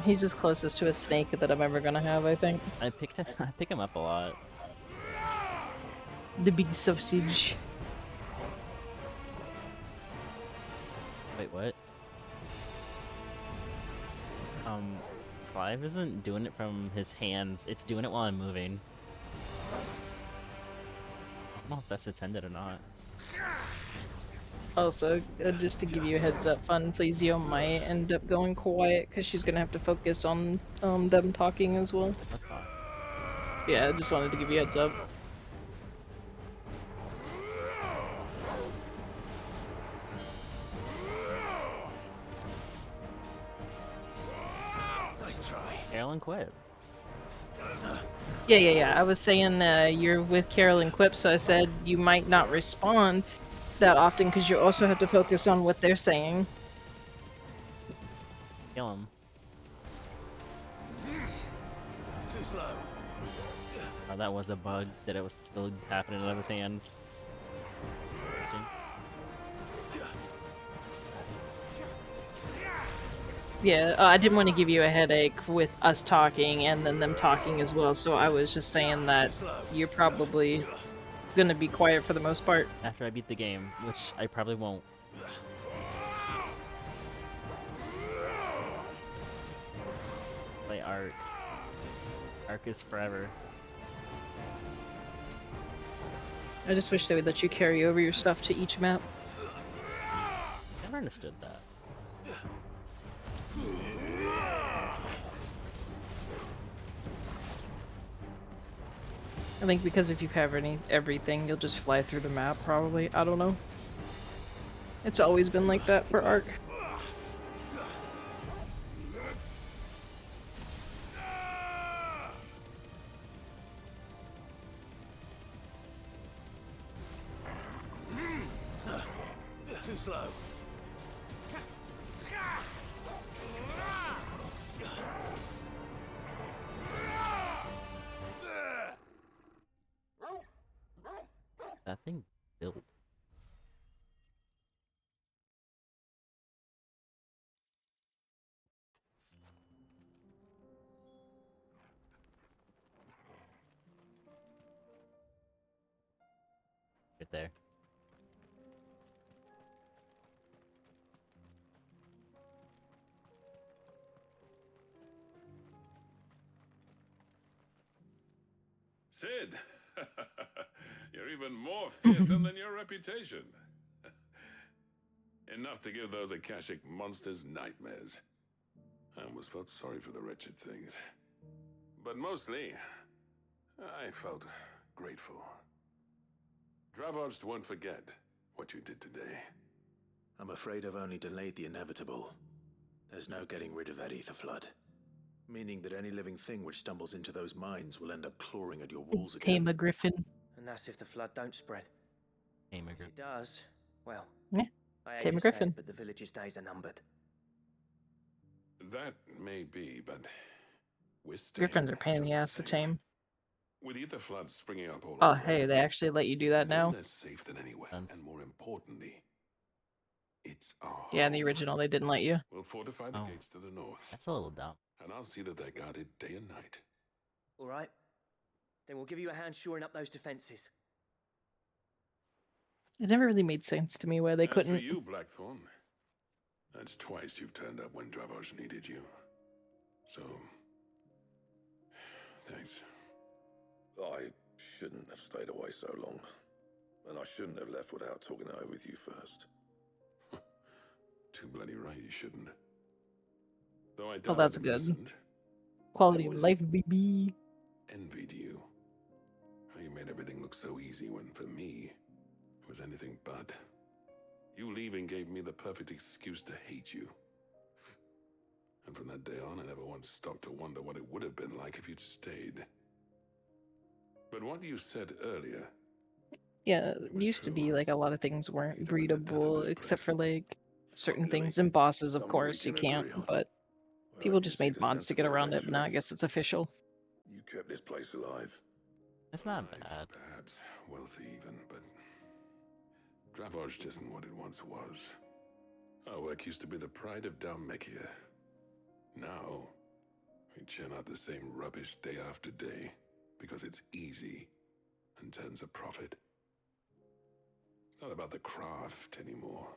He's as closest to a snake that I'm ever gonna have, I think. I pick him up a lot. The big sausage. Wait, what? Clive isn't doing it from his hands, it's doing it while I'm moving. I don't know if that's intended or not. Also, just to give you a heads up, Fun Flezio might end up going quiet because she's gonna have to focus on them talking as well. Yeah, I just wanted to give you a heads up. Nice try. Carolyn quits. Yeah. I was saying you're with Carol and Quip, so I said you might not respond that often because you also have to focus on what they're saying. Kill him. Too slow. Oh, that was a bug, that it was still happening out of his hands. Interesting. Yeah, I didn't want to give you a headache with us talking and then them talking as well, so I was just saying that you're probably gonna be quiet for the most part. After I beat the game, which I probably won't. Play Ark. Ark is forever. I just wish they would let you carry over your stuff to each map. Never understood that. I think because if you have everything, you'll just fly through the map, probably. I don't know. It's always been like that for Ark. Too slow. That thing built. Right there. Sid! You're even more fearsome than your reputation. Enough to give those Akashic monsters nightmares. I almost felt sorry for the wretched things. But mostly, I felt grateful. Dravost won't forget what you did today. I'm afraid I've only delayed the inevitable. There's no getting rid of that ether flood. Meaning that any living thing which stumbles into those mines will end up clawing at your walls again. Tame a griffin. And that's if the flood don't spread. Tame a If griffin. it does, well, Yeah, I hate tame to a say griffin. it, but the village's days are numbered. That may be, but we're staying Griffins are pain in just the ass to tame. With ether floods springing up all Oh, over, hey, they actually let you do it's that no now? less safe than anywhere, and more importantly, it's our Yeah, in the original, they didn't let you. We'll fortify the Oh. gates to the north. That's a little dumb. And I'll see that they're guarded day and night. All right. Then we'll give you a hand shoring up those defenses. It never really made sense to me why they As for couldn't. you, Blackthorn, that's twice you've turned up when Dravoj needed you. So, thanks. I shouldn't have stayed away so long. And I shouldn't have left without talking it over with you first. Too bloody right you shouldn't. Though I Oh, doubt that's I'd have good. listened. Quality I of was life, baby. envied you. How you made everything look so easy when, for me, it was anything but. You leaving gave me the perfect excuse to hate you. And from that day on, I never once stopped to wonder what it would have been like if you'd stayed. But what you said earlier... Yeah, it used to be like a lot of things weren't breedable, except for like certain things. And bosses, of Something we course, you can can't, agree on. but I people can just see made the mods sense to of get it around it, but now I eventually. guess it's official. You kept this place alive. It's not bad. Perhaps wealthy even, but... Dravoj isn't what it once was. Our work used to be the pride of Dalmekia. Now, we churn out the same rubbish day after day because it's easy and turns a profit. It's not about the craft anymore.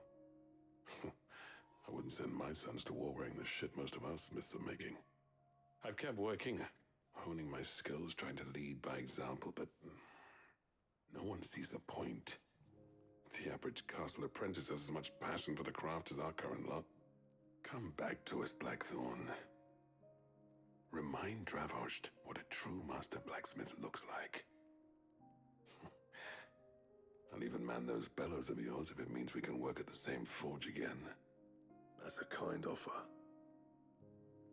I wouldn't send my sons to war wearing the shit most of our smiths are making. I've kept working, honing my skills, trying to lead by example, but no one sees the point. The average castle apprentice has as much passion for the craft as our current lot. Come back to us, Blackthorn. Remind Dravoj what a true master blacksmith looks like. I'll even man those bellows of yours if it means we can work at the same forge again. That's a kind offer.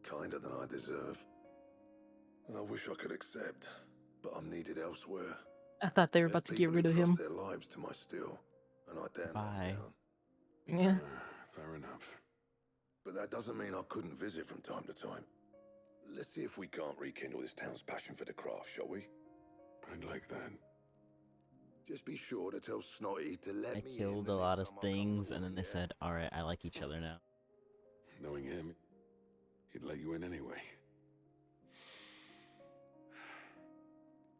Kinder than I deserve. And I wish I could accept, but I'm needed elsewhere. I thought they were There's about to get people rid who of trust him. their lives to my steel, and I dare knock Bye. down. Yeah. Fair enough. But that doesn't mean I couldn't visit from time to time. Let's see if we can't rekindle this town's passion for the craft, shall we? I'd like that. Just be sure to tell Snotty to let I me in killed the a lot next of time I come things, to and then they look, yeah? said, alright, I like each other now. Knowing him, he'd let you in anyway.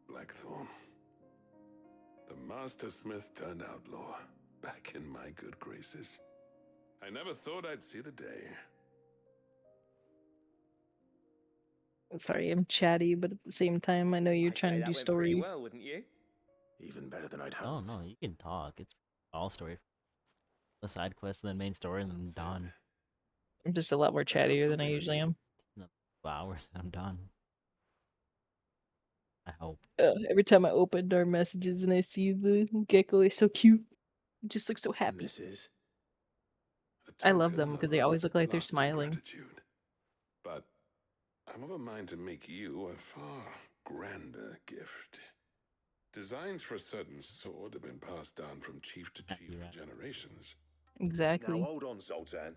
Blackthorn. The Master Smith turned outlaw, back in my good graces. I never thought I'd see the day. Sorry, I'm chatty, but at the same time, I know you're I'd trying say to that do went pretty story. well, wouldn't you? Even better than I'd Oh hoped. no, you can talk. It's all story. The side quest, and then main story, and then done. I'm just a lot more chattier than I usually am. No, 2 hours, and I'm done. I hope. Every time I open our messages and I see the gecko, is so cute. It just looks so And happy. this is? I love them Token because of they our always look like they're lasting smiling. gratitude. But I'm of a mind to make you a far grander gift. Designs for a certain sword have been passed down from chief to chief for generations. Exactly. Now hold on, Zoltan.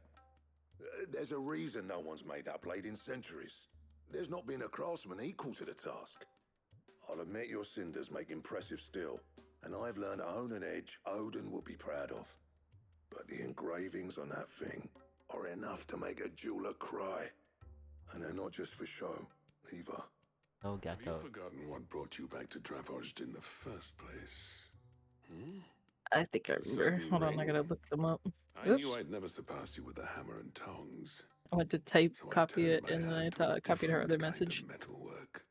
There's a reason no one's made that blade in centuries. There's not been a craftsman equal to the task. I'll admit your cinders make impressive steel, and I've learned to own an edge Odin would be proud of. But the engravings on that thing are enough to make a jeweler cry. And they're not just for show, either. Oh, Have you gecko. forgotten what brought you back to Dravoj in the first place? Hmm? I think I A remember. certain Hold on, I ring? gotta look them up. I knew Oops. I'd never surpass you with a hammer and tongs. I went to type, So I copy turned it, my and then I hand to a thought copied her different other kind message. of metalwork.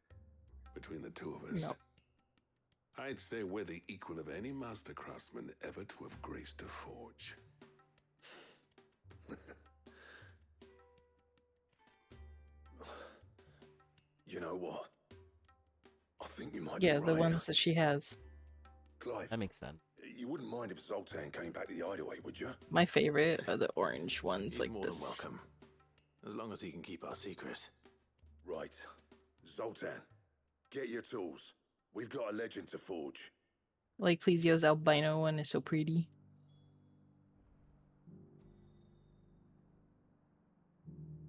Between the two of us, No. I'd say we're the equal of any master craftsman ever to have graced a forge. You know what? I think you might Yeah, be the right. ones that she has. Clive, That makes sense. you wouldn't mind if Zoltan came back to the hideaway, would you? My favorite are the orange ones, He's like more this. than welcome. As long as he can keep our secret. Right. Zoltan, get your tools. We've got a legend to forge. Like Plesio's albino one is so pretty.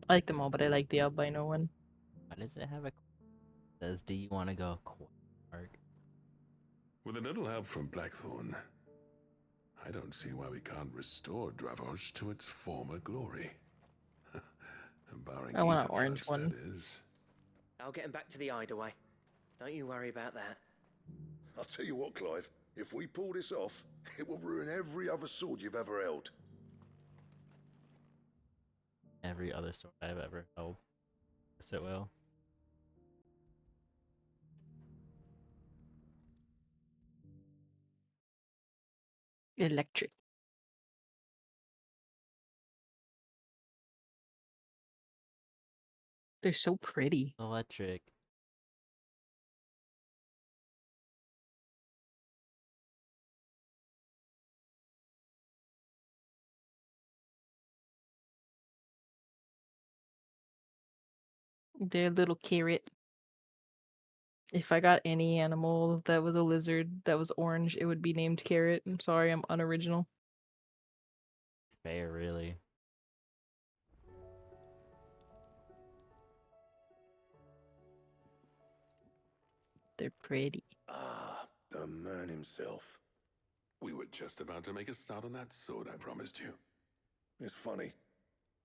I like them all, but I like the albino one. Why does it have a... Says, do you want to go Quark? With a little help from Blackthorn, I don't see why we can't restore Dravoj to its former glory. Barring I want an ether orange floods, one. that is. I'll get him back to the hideaway. Don't you worry about that. I'll tell you what, Clive. If we pull this off, it will ruin every other sword you've ever held. Every other sword I've ever held. Yes, it will. Electric. They're so pretty. Electric. They're a little carrot. If I got any animal that was a lizard that was orange, it would be named Carrot. I'm sorry, I'm unoriginal. Fair, really. They're pretty. Ah, the man himself. We were just about to make a start on that sword I promised you. It's funny,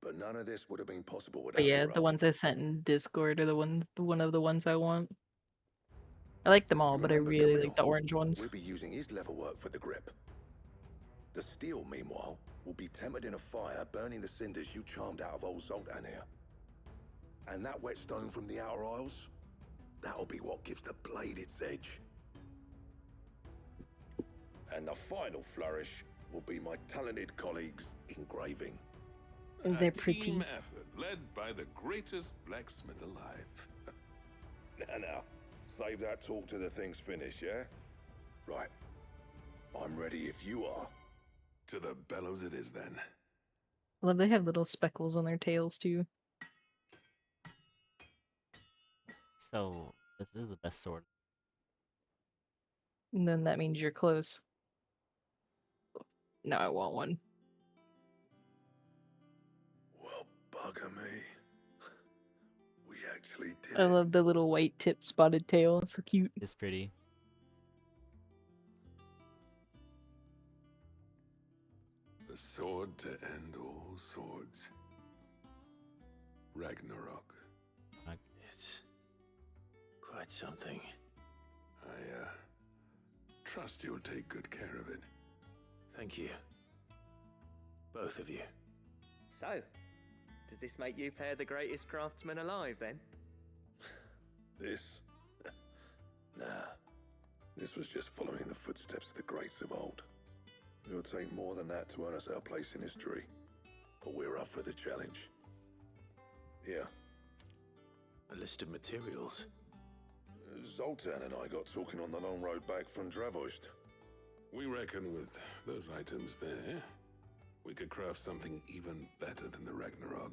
but none of this would have been possible without But yeah, your the help. ones I sent in Discord are one of the ones I want. I like them all, You but I remember really Camille? like the orange ones. We'll be using his leather work for the grip. The steel, meanwhile, will be tempered in a fire, burning the cinders you charmed out of old Zoltan here. And that whetstone from the Outer Isles, that'll be what gives the blade its edge. And the final flourish will be my talented colleagues' engraving. They're A team pretty. effort led by the greatest blacksmith alive. Now, save that talk till the thing's finished, yeah? Right. I'm ready if you are. To the bellows it is then. I love they have little speckles on their tails too. So, this is the best sword. And then that means you're close. Now I want one. Well, bugger me. We actually did I it. love the little white tip spotted tail. It's so cute. It's pretty. The sword to end all swords. Ragnarok. It's quite something. I trust you'll take good care of it. Thank you. Both of you. So, does this make you pair the greatest craftsmen alive then? This? Nah. This was just following the footsteps of the greats of old. It'll take more than that to earn us our place in history. But we're up for the challenge. Yeah. A list of materials. Zoltan and I got talking on the long road back from Dravost. We reckon with those items there, we could craft something even better than the Ragnarok.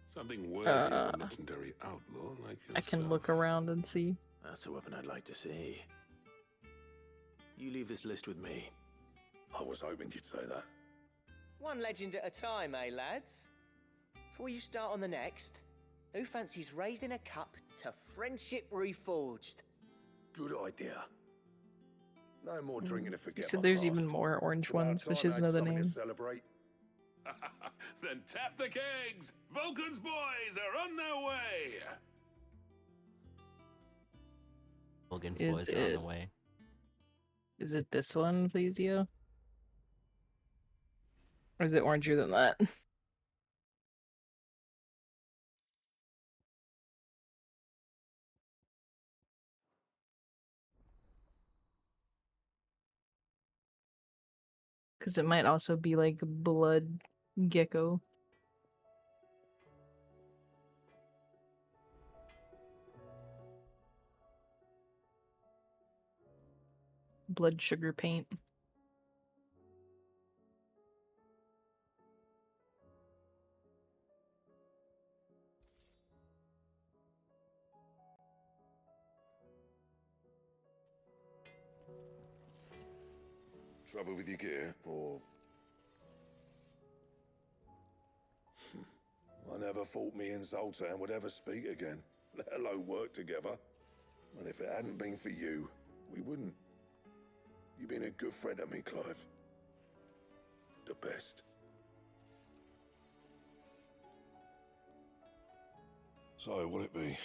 Something worthy of a legendary outlaw like yourself. I can look around and see. That's a weapon I'd like to see. You leave this list with me. I was hoping you'd say that. One legend at a time, eh, lads? Before you start on the next, who fancies raising a cup to friendship reforged? Good idea. No more drinking to forget So my there's past. even more orange It's about ones, which time is I had another something to name. celebrate. Then tap the kegs! Vulcan's boys are on their way! Vulcan's Is boys are on the it- way. Is it this one, please, yo? Or is it oranger than that? Because it might also be like blood gecko. Blood sugar paint. Trouble with your gear, or... I never thought me and Zoltan would ever speak again, let alone work together. And if it hadn't been for you, we wouldn't. You've been a good friend to me, Clive. The best. So, will it be?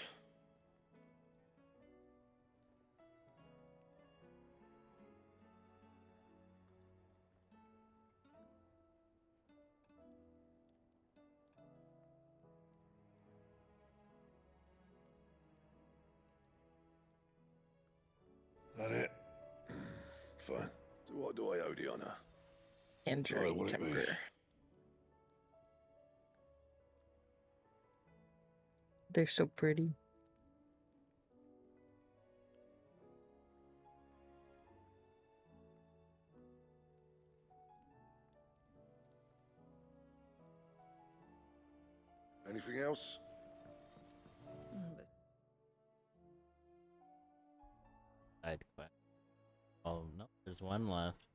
fine. To what do I owe the honor? Entering will it be? temper. They're so pretty. Anything else? Side quest. Oh no, there's one left.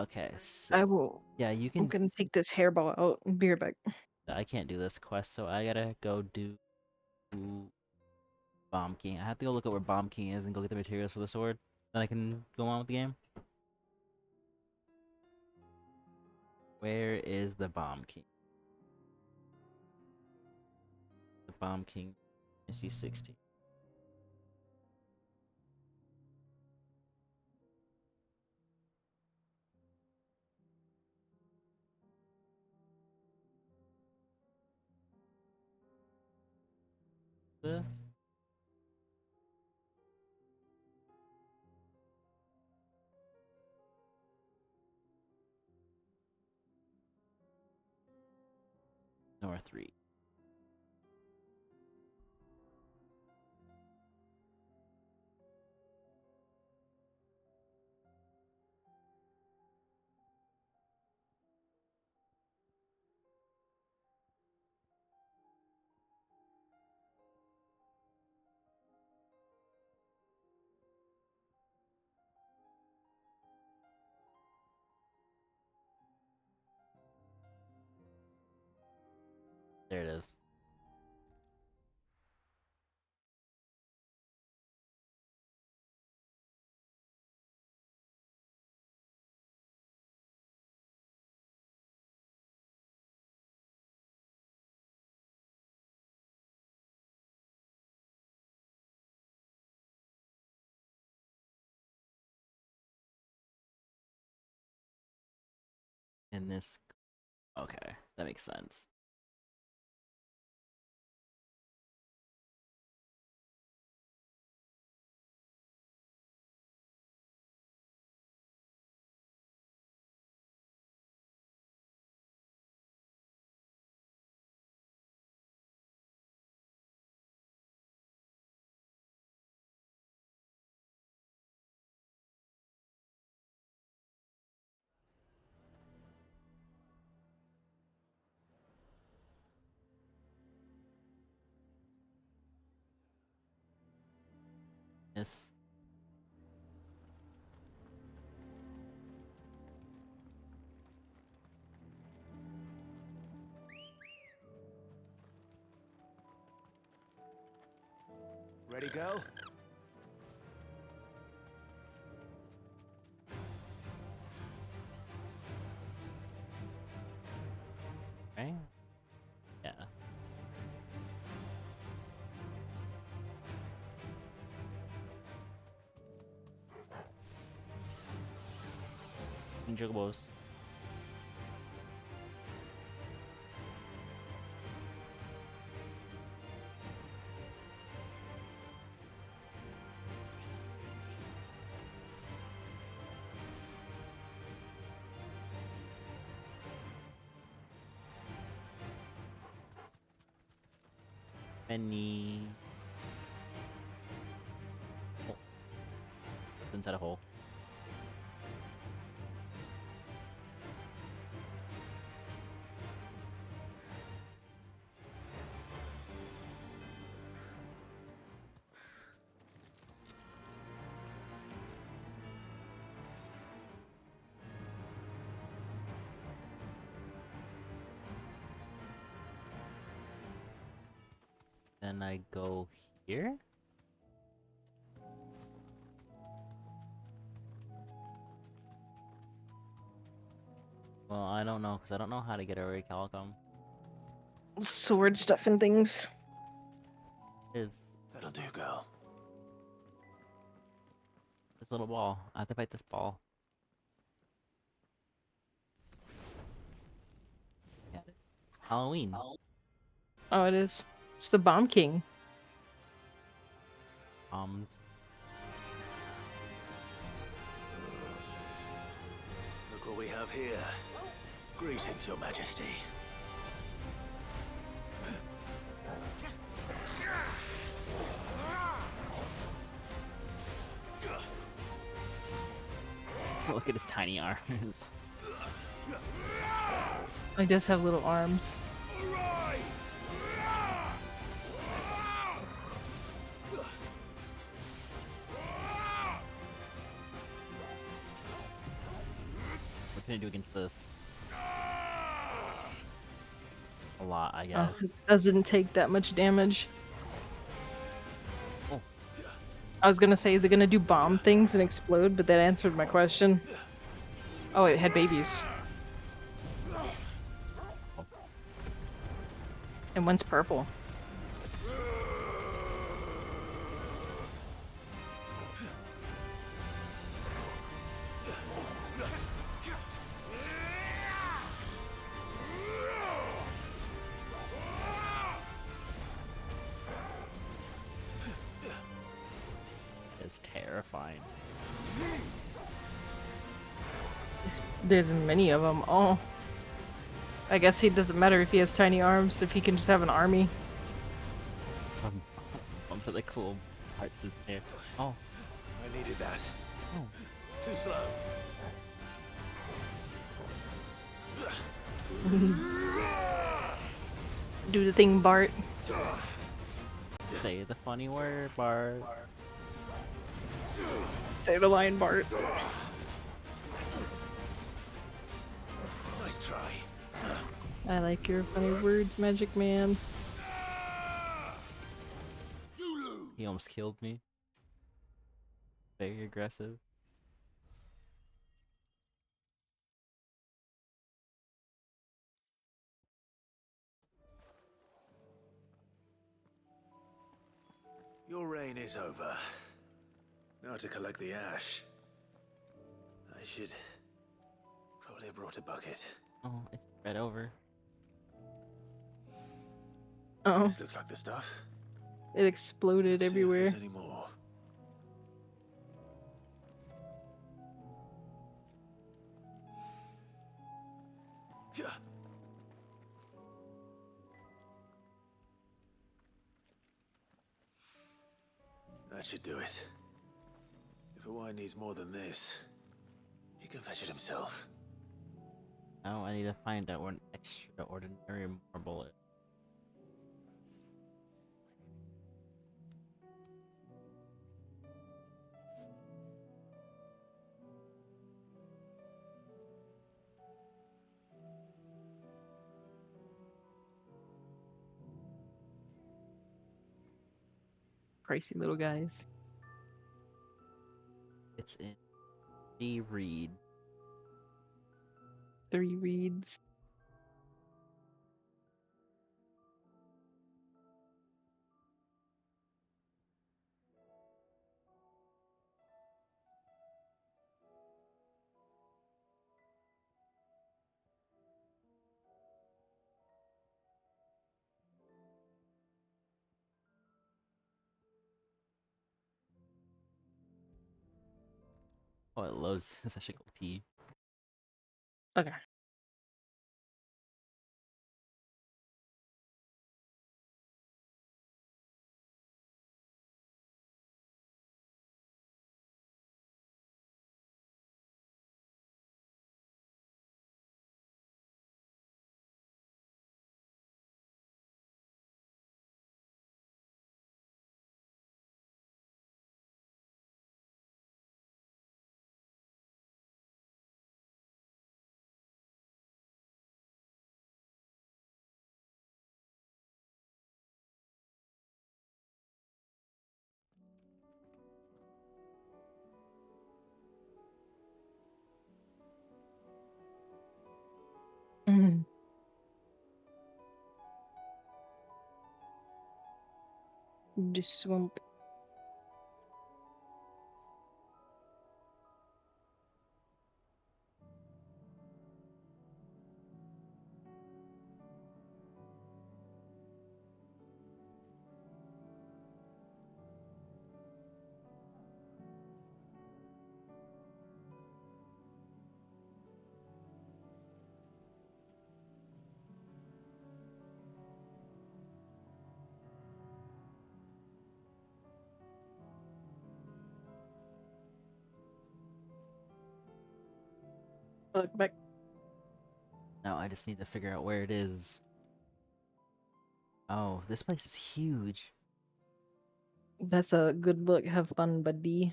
Okay, so I will. yeah, you I'm can. gonna take this hairball out and be right back. I can't do this quest, so I gotta go do Bomb King. I have to go look at where Bomb King is and go get the materials for the sword. Then I can go on with the game. Where is the Bomb King? The Bomb King. I see 16. This? North 3. There it is. And this. Okay, that makes sense. Yes. Ready, girl? Right? Yeah. Juggalos. Many. Oh. Inside a hole. then I go here? Well, I don't know, because I don't know how to get over Calicum. Sword stuff and things. That'll do, girl. This little ball. I have to fight this ball. Yeah. Halloween. Oh, it is. It's the Bomb King. Bombs. Look what we have here. Greetings, Your Majesty. Look at his tiny arms. He does have little arms. What can I do against this? A lot, I guess. Oh, it doesn't take that much damage. Oh. I was gonna say, is it gonna do bomb things and explode? But that answered my question. Oh, it had babies. And one's purple. It's terrifying. There's many of them. Oh. I guess it doesn't matter if he has tiny arms, if he can just have an army. Bumps at the cool parts of there. Oh. I needed that. Oh. Too slow. Do the thing, Bart. Say the funny word, Bart. Say the line, Bart. Nice try. I like your funny words, Magic Man. He almost killed me. Very aggressive. Your reign is over. Now to collect the ash. I should probably have brought a bucket. Oh, it's spread over. Oh. This looks like the stuff. It exploded Let's see if everywhere. there's any more. That should do it. If a wine needs more than this, he can fetch it himself. Now I need to find out where an extraordinary marble is. Pricey little guys. It's in the reed. 3 reeds. Oh, it loads. It's actually go pee. Okay. The swamp. Look back. No, I just need to figure out where it is. Oh, this place is huge. That's a good look. Have fun, buddy.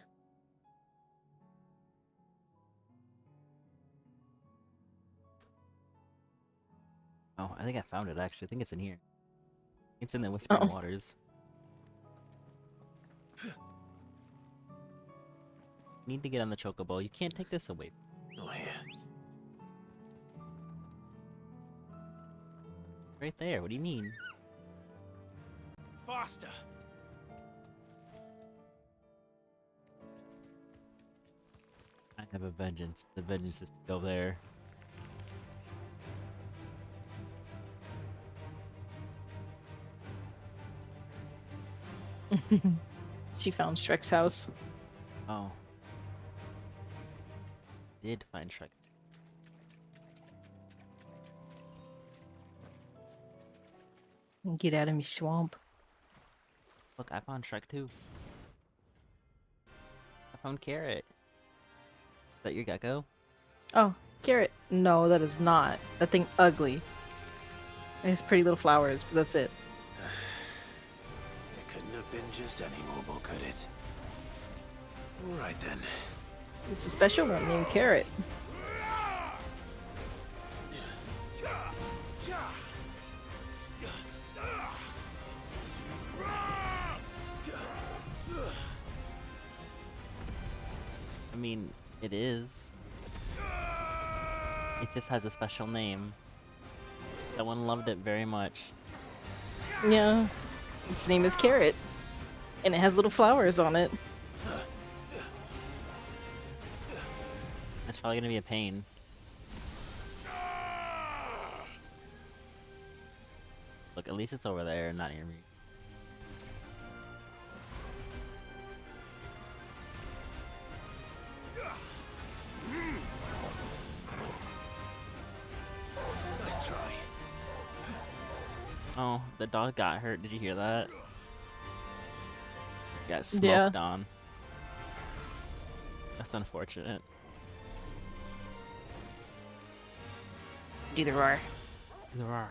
Oh, I think I found it actually. I think it's in here. It's in the Whispering Waters. Need to get on the chocobo. You can't take this away. Oh, yeah. Right there. What do you mean? Faster! I have a vengeance. The vengeance is still there. She found Shrek's house. Oh. Did find Shrek. Get out of me swamp. Look, I found Shrek too. I found Carrot. Is that your gecko? Oh, carrot. No, that is not. That thing ugly. It has pretty little flowers, but that's it. It couldn't have been just any mobile, could it? Alright then. It's a special one named Carrot. I mean, it is. It just has a special name. Someone loved it very much. Yeah. Its name is Carrot. And it has little flowers on it. It's probably gonna be a pain. Look, at least it's over there and not near me. Nice try. Oh, the dog got hurt. Did you hear that? Got smoked Yeah. on. That's unfortunate. Either are. There are.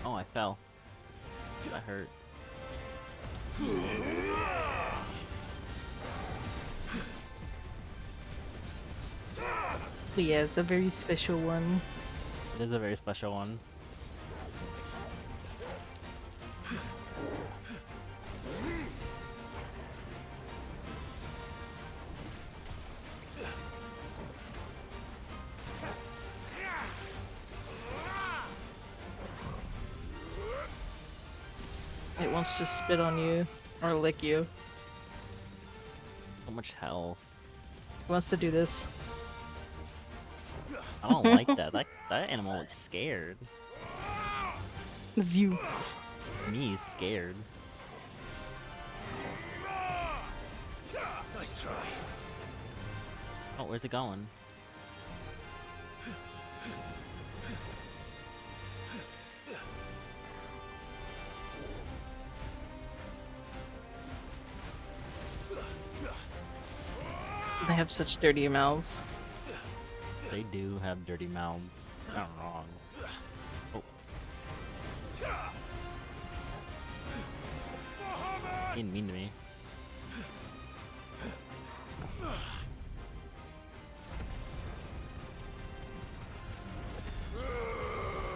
Oh, I fell. That hurt. But yeah, it's a very special one. It is a very special one. It wants to spit on you or lick you. So much health. It wants to do this. I don't like that. That animal looks scared. It's you. Me scared. Nice try. Oh, where's it going? They have such dirty mouths. They do have dirty mouths. Not wrong. Oh. He didn't mean to me.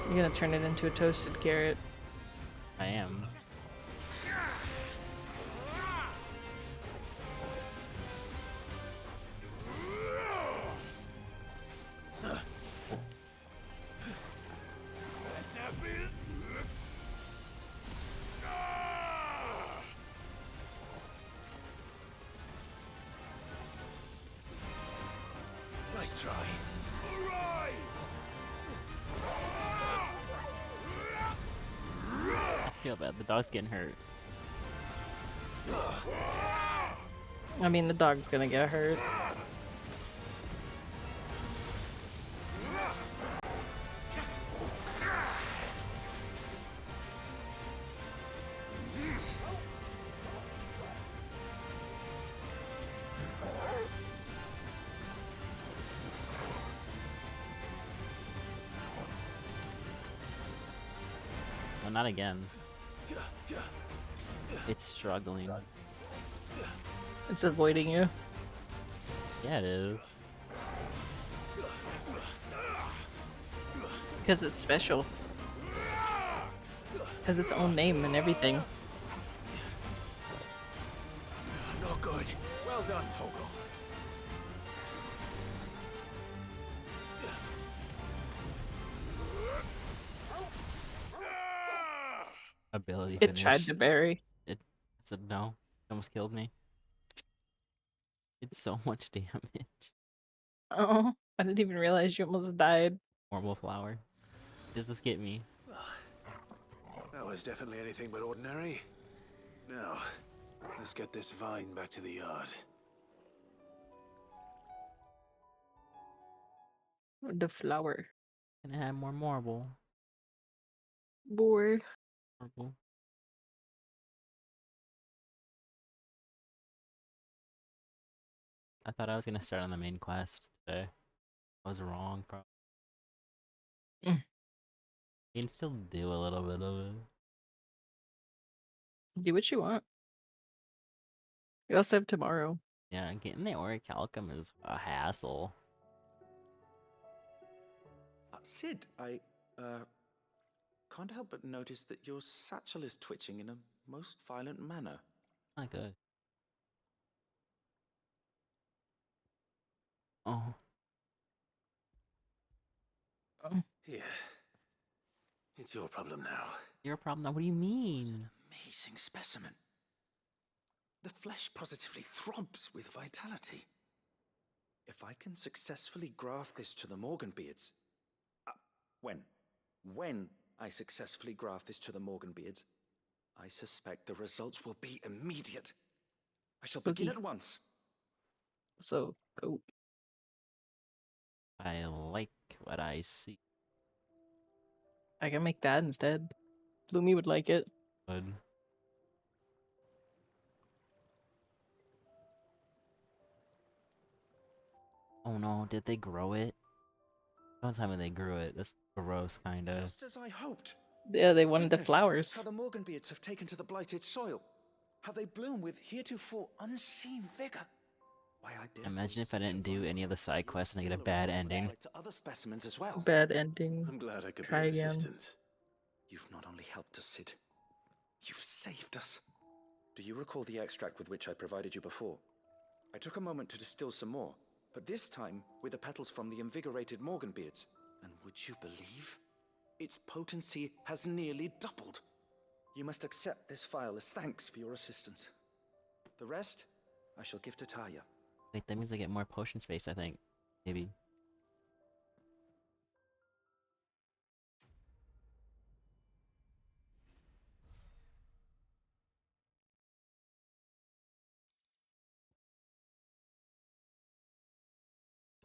You're gonna turn it into a toasted carrot. I am. Nice try. I feel bad. The dog's getting hurt. I mean, the dog's gonna get hurt. No, not again. It's struggling. It's avoiding you. Yeah, it is. Because it's special. Has its own name and everything. Not good. Well done, Togo. Ability It finish. tried to bury. It said no. It almost killed me. It's so much damage. Oh, I didn't even realize you almost died. Horrible flower. Does this get me? That was definitely anything but ordinary. Now, let's get this vine back to the yard. The flower. Can I have more marble? Bored. Marble. I thought I was gonna start on the main quest today. I was wrong, probably. You can still do a little bit of it. Do what you want. We also have tomorrow. Yeah, getting the orichalcum is a hassle. Sid, I can't help but notice that your satchel is twitching in a most violent manner. Not good. Oh. Here. It's your problem now. Your problem now? What do you mean? Amazing specimen. The flesh positively throbs with vitality. If I can successfully graft this to the Morganbeards... When I successfully graft this to the Morganbeards, I suspect the results will be immediate. I shall begin at once. So, go. I like what I see. I can make that instead. Bloomy would like it. Good. Oh no, did they grow it? Don't tell me they grew it. That's gross, kinda. Just as I hoped. Yeah, they wanted the Witness flowers. How the Morganbeards have taken to the blighted soil. How they bloom with heretofore unseen vigor. Why, I dare Imagine if I didn't do any of the side quests and I get a bad ending. to other specimens as well. Bad ending. I'm glad I could Try be of again. assistance. You've not only helped us, Sid. You've saved us. Do you recall the extract with which I provided you before? I took a moment to distill some more, but this time with the petals from the invigorated Morganbeards. And would you believe? Its potency has nearly doubled. You must accept this vial as thanks for your assistance. The rest, I shall give to Taya. Wait, that means I get more potion space, I think. Maybe.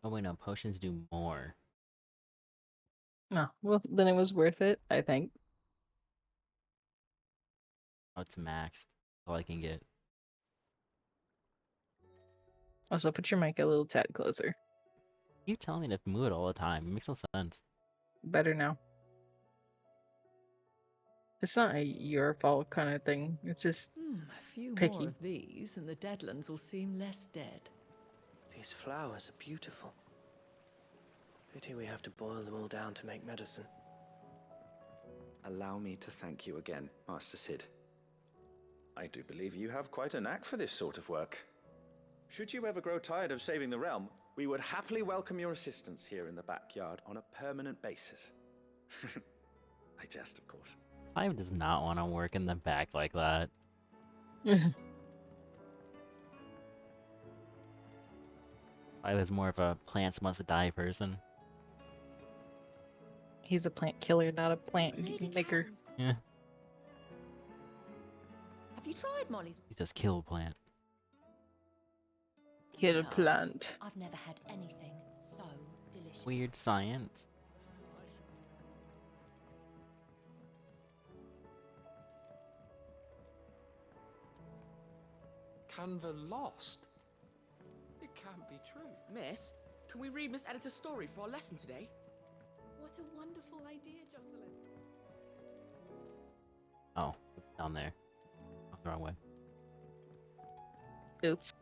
Oh wait, no, potions do more. No, well, then it was worth it, I think. Oh, it's maxed. All I can get. Also, put your mic a little tad closer. You tell me to move it all the time. It makes no sense. Better now. It's not a your fault kind of thing. It's just A few picky. more of these, and the Deadlands will seem less dead. These flowers are beautiful. Pity we have to boil them all down to make medicine. Allow me to thank you again, Master Sid. I do believe you have quite a knack for this sort of work. Should you ever grow tired of saving the realm, we would happily welcome your assistance here in the backyard on a permanent basis. I jest, of course. Clive does not want to work in the back like that. I was more of a plants must die person. He's a plant killer, not a plant maker. Yeah. Have you tried Molly's? He says kill plant. Kill Tarts. plant. I've never had anything so delicious. Weird science. Canva lost? It can't be true. Miss, can we read Miss Editor's story for our lesson today? What a wonderful idea, Jocelyn. Oh, down there. Oh, the wrong way. Oops.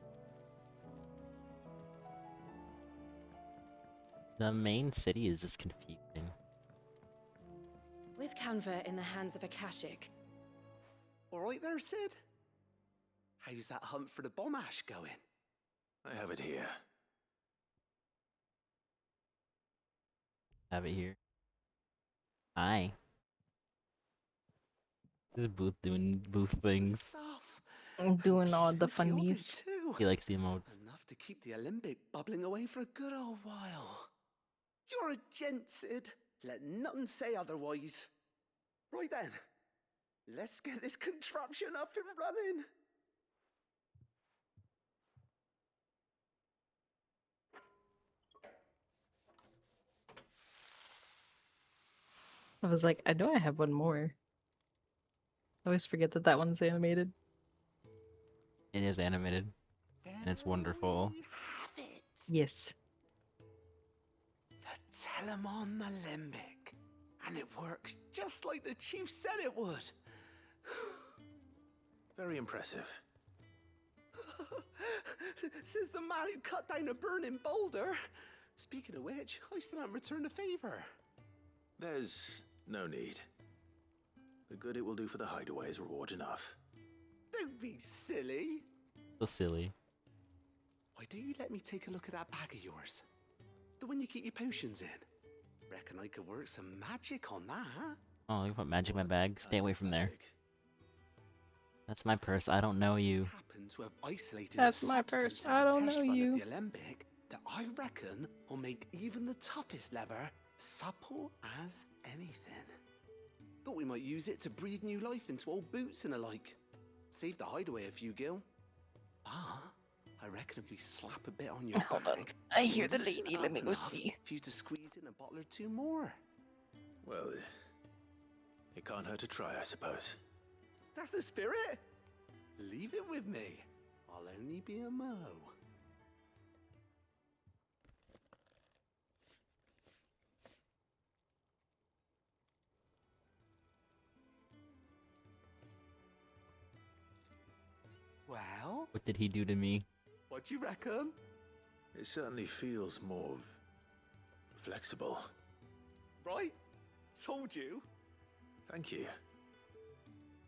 The main city is just confusing. With Canva in the hands of Akashic. All right there, Sid? How's that hunt for the bomb ash going? I have it here. Have it here. Hi. This booth doing booth things. I'm doing all the funnies. He likes the emotes. Enough to keep the Olympic bubbling away for a good old while. You're a gent, Sid. Let nothing say otherwise. Right then, let's get this contraption up and running. I was like, I know I have one more. I always forget that that one's animated. It is animated. And it's wonderful. Yes. The Telemon Alembic. And it works just like the chief said it would. Very impressive. Says the man who cut down a burning boulder. Speaking of which, I still haven't returned the favor. There's no need. The good it will do for the hideaway is reward enough. Don't be silly. So silly. Why don't you let me take a look at that bag of yours? The one you keep your potions in. Reckon I could work some magic on that, huh? Oh, you put magic in my bag? Stay away from there. That's my purse. I don't know you. Happen to have isolated That's a my substance purse. in I a don't test know run you. of the Alembic that I reckon will make even the toughest leather supple as anything. Thought we might use it to breathe new life into old boots and the like. Save the hideaway a few gil. Ah, I reckon if we slap a bit on your Hold on. bag, I hear we'll the loosen lady. it Let up me go enough see. for you to squeeze in a bottle or two more. Well, it can't hurt to try, I suppose. That's the spirit. Leave it with me. I'll only be a mo. Well, What did he do to me? what do you reckon? It certainly feels more flexible. Right? Told you. Thank you.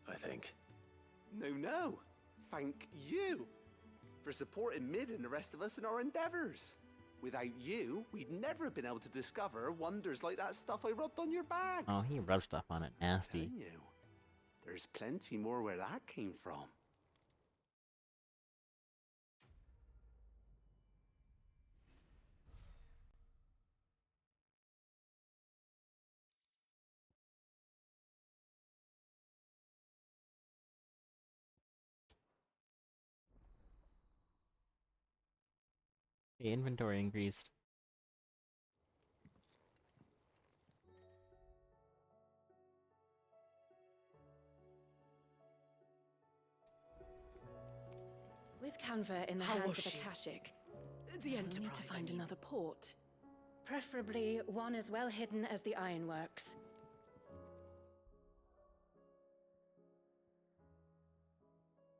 I think. No. Thank you for supporting Mid and the rest of us in our endeavors. Without you, we'd never have been able to discover wonders like that stuff I rubbed on your bag. Oh, he rubbed stuff on it. Nasty. Telling you, there's plenty more where that came from. The inventory increased. With Canva in the How hands was of she? Akashic, The we'll Enterprise. need to find I mean. another port. Preferably one as well hidden as the ironworks.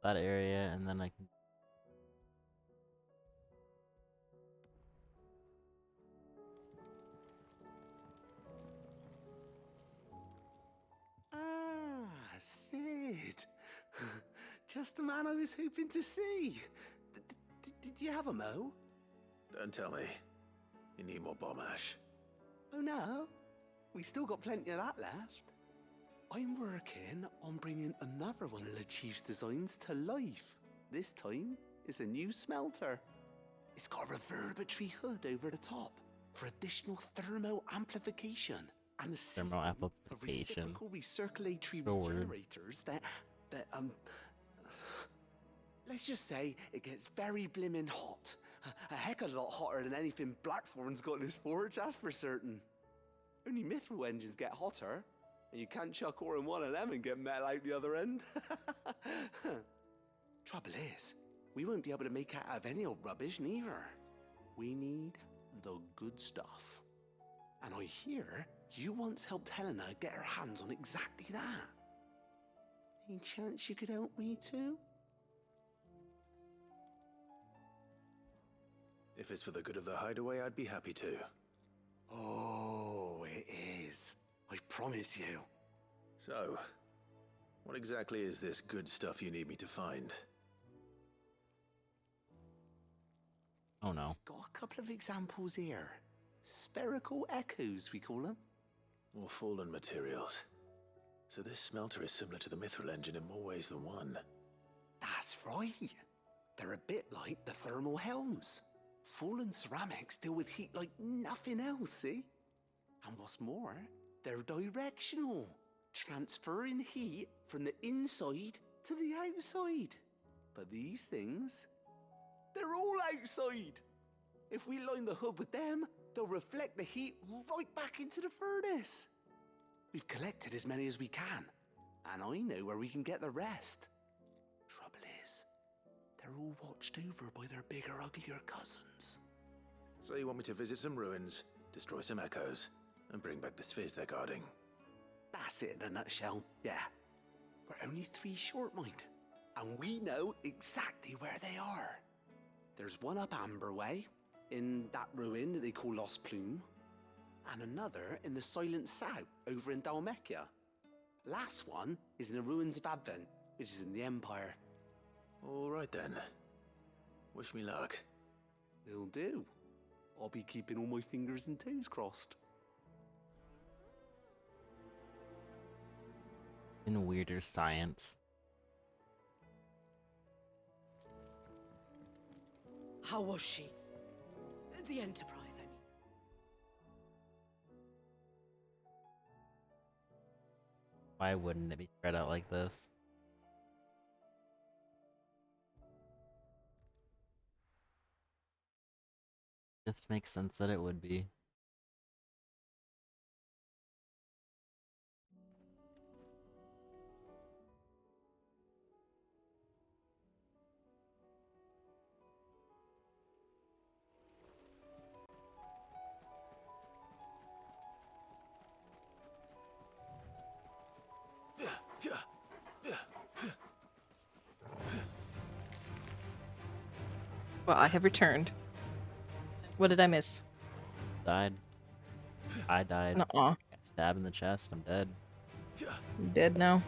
That area, and then I can. Ah, Sid. Just the man I was hoping to see. Did you have a mo? Don't tell me. You need more bomb ash. Oh no, we still got plenty of that left. I'm working on bringing another one of the Chief's designs to life. This time, it's a new smelter. It's got a reverberatory hood over the top for additional thermal amplification and a system of amplification. reciprocal recirculatory Good word. regenerators that let's just say it gets very blimmin' hot. A heck of a lot hotter than anything Blackthorn's got in his forge, that's for certain. Only mithril engines get hotter, and you can't chuck ore in one of them and get metal out the other end. Trouble is, we won't be able to make out of any old rubbish neither. We need the good stuff. And I hear you once helped Helena get her hands on exactly that. Any chance you could help me too? If it's for the good of the hideaway, I'd be happy to. Oh, it is. I promise you. So, what exactly is this good stuff you need me to find? Oh no. Got a couple of examples here. Spherical echoes, we call them. More fallen materials. So this smelter is similar to the mithril engine in more ways than one. That's right. They're a bit like the thermal helms. Fallen ceramics deal with heat like nothing else, see? And what's more, they're directional, transferring heat from the inside to the outside. But these things, they're all outside. If we line the hood with them, they'll reflect the heat right back into the furnace. We've collected as many as we can, and I know where we can get the rest. Trouble is, they're all watched over by their bigger, uglier cousins. So you want me to visit some ruins, destroy some echoes, and bring back the spheres they're guarding? That's it in a nutshell, yeah. We're only 3 short, mind, and we know exactly where they are. There's one up Amber Way, in that ruin that they call Lost Plume, and another in the Silent South, over in Dalmekia. Last one is in the ruins of Advent, which is in the Empire. All right then. Wish me luck. It'll do. I'll be keeping all my fingers and toes crossed. In weirder science. How was she? The Enterprise, I mean. Why wouldn't it be spread out like this? Just makes sense that it would be. Well, I have returned. What did I miss? Died. I died. Nuh-uh. Got stabbed in the chest. I'm dead. I'm dead now.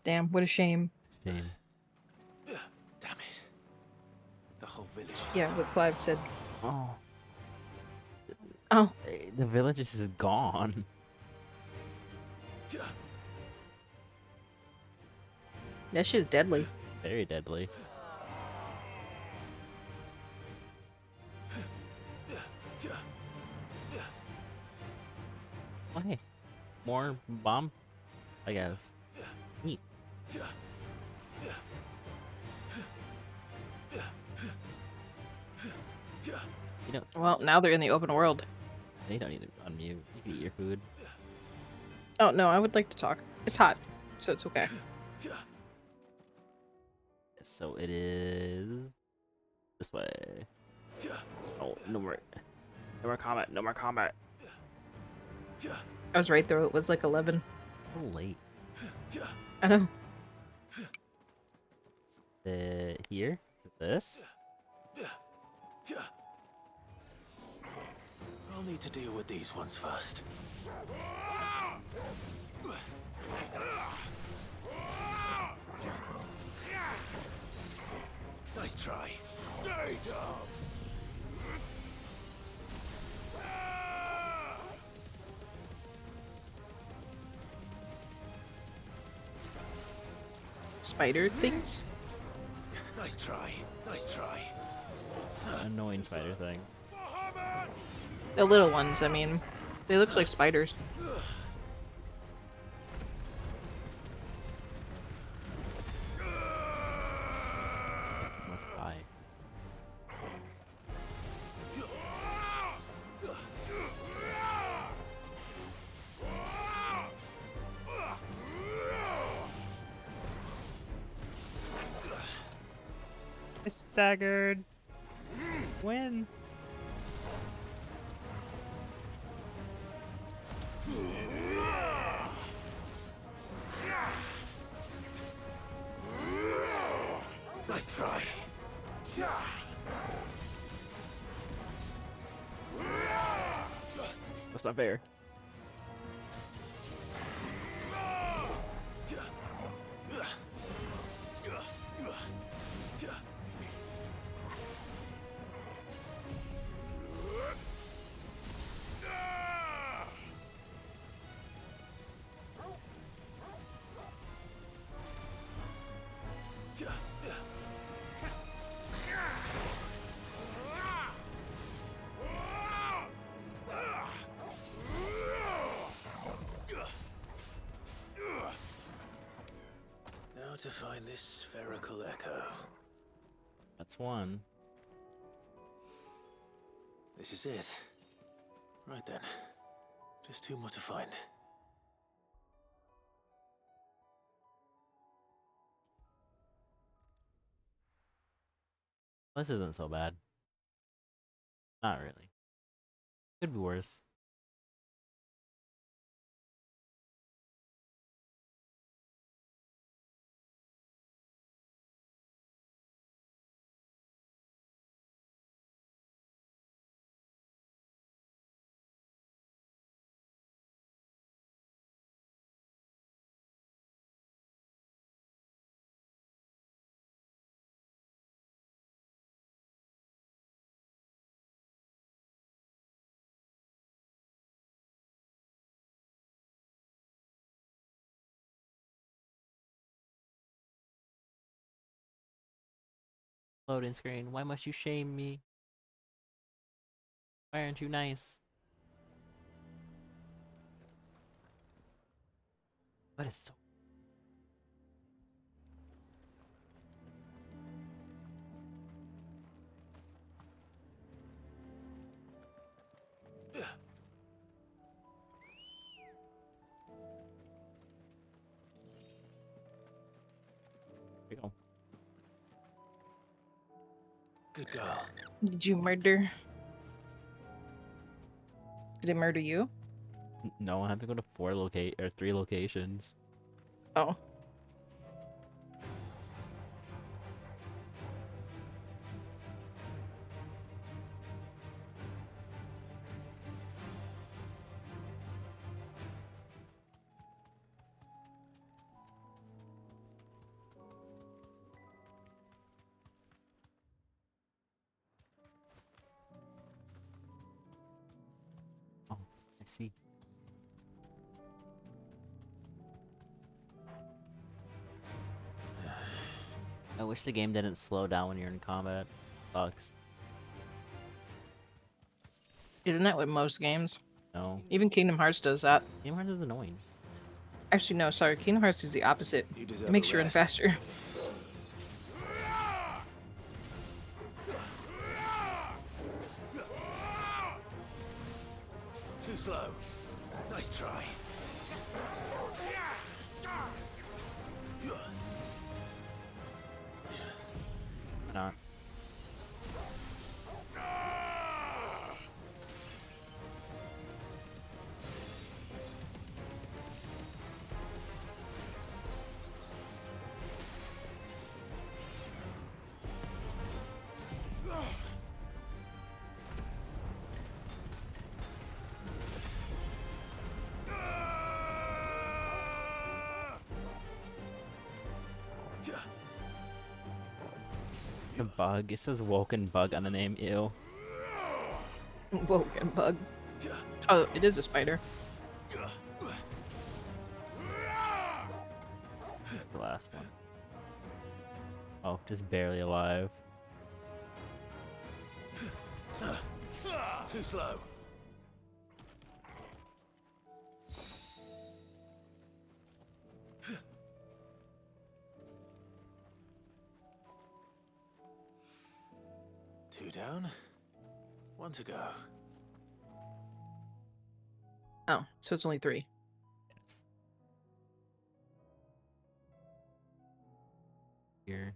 Damn, what a shame. Shame. Damn it. The whole village is Yeah, what Clive said. Oh. Oh. The village is gone. That shit's deadly. Very deadly. Why? More bomb? I guess. Neat. You know. Well, now they're in the open world. You don't need to unmute. You can eat your food. Oh, no, I would like to talk. It's hot, so it's okay. So it is this way. Oh, no more combat. No more combat. I was right though. It was like 11. So late. I know. Here. This. I'll need to deal with these ones first. Nice try. Stay down! Spider things? Nice try. Nice try. annoying spider thing. The little ones, I mean. They look like spiders. Must die. I staggered. Win. Nice try. That's not fair. Now to find this spherical echo. That's one. This is it. Right then. Just two more to find. This isn't so bad. Not really. Could be worse. Loading screen. Why must you shame me? Why aren't you nice? What is so? Here we go. Good girl. Did you murder? Did it murder you? No, I have to go to 3 locations. Oh. Oh, I see. I wish the game didn't slow down when you're in combat. Sucks. Isn't that with most games? No. Even Kingdom Hearts does that. Kingdom Hearts is annoying. Actually, no, sorry. Kingdom Hearts is the opposite. You It deserve makes a you run rest. faster. Too slow. Nice try. Not. A bug. It says woken bug on the name. Ew. Woken bug. Oh, it is a spider. The last one. Oh, just barely alive. Too slow. Two down. One to go. Oh, so it's only 3. Here.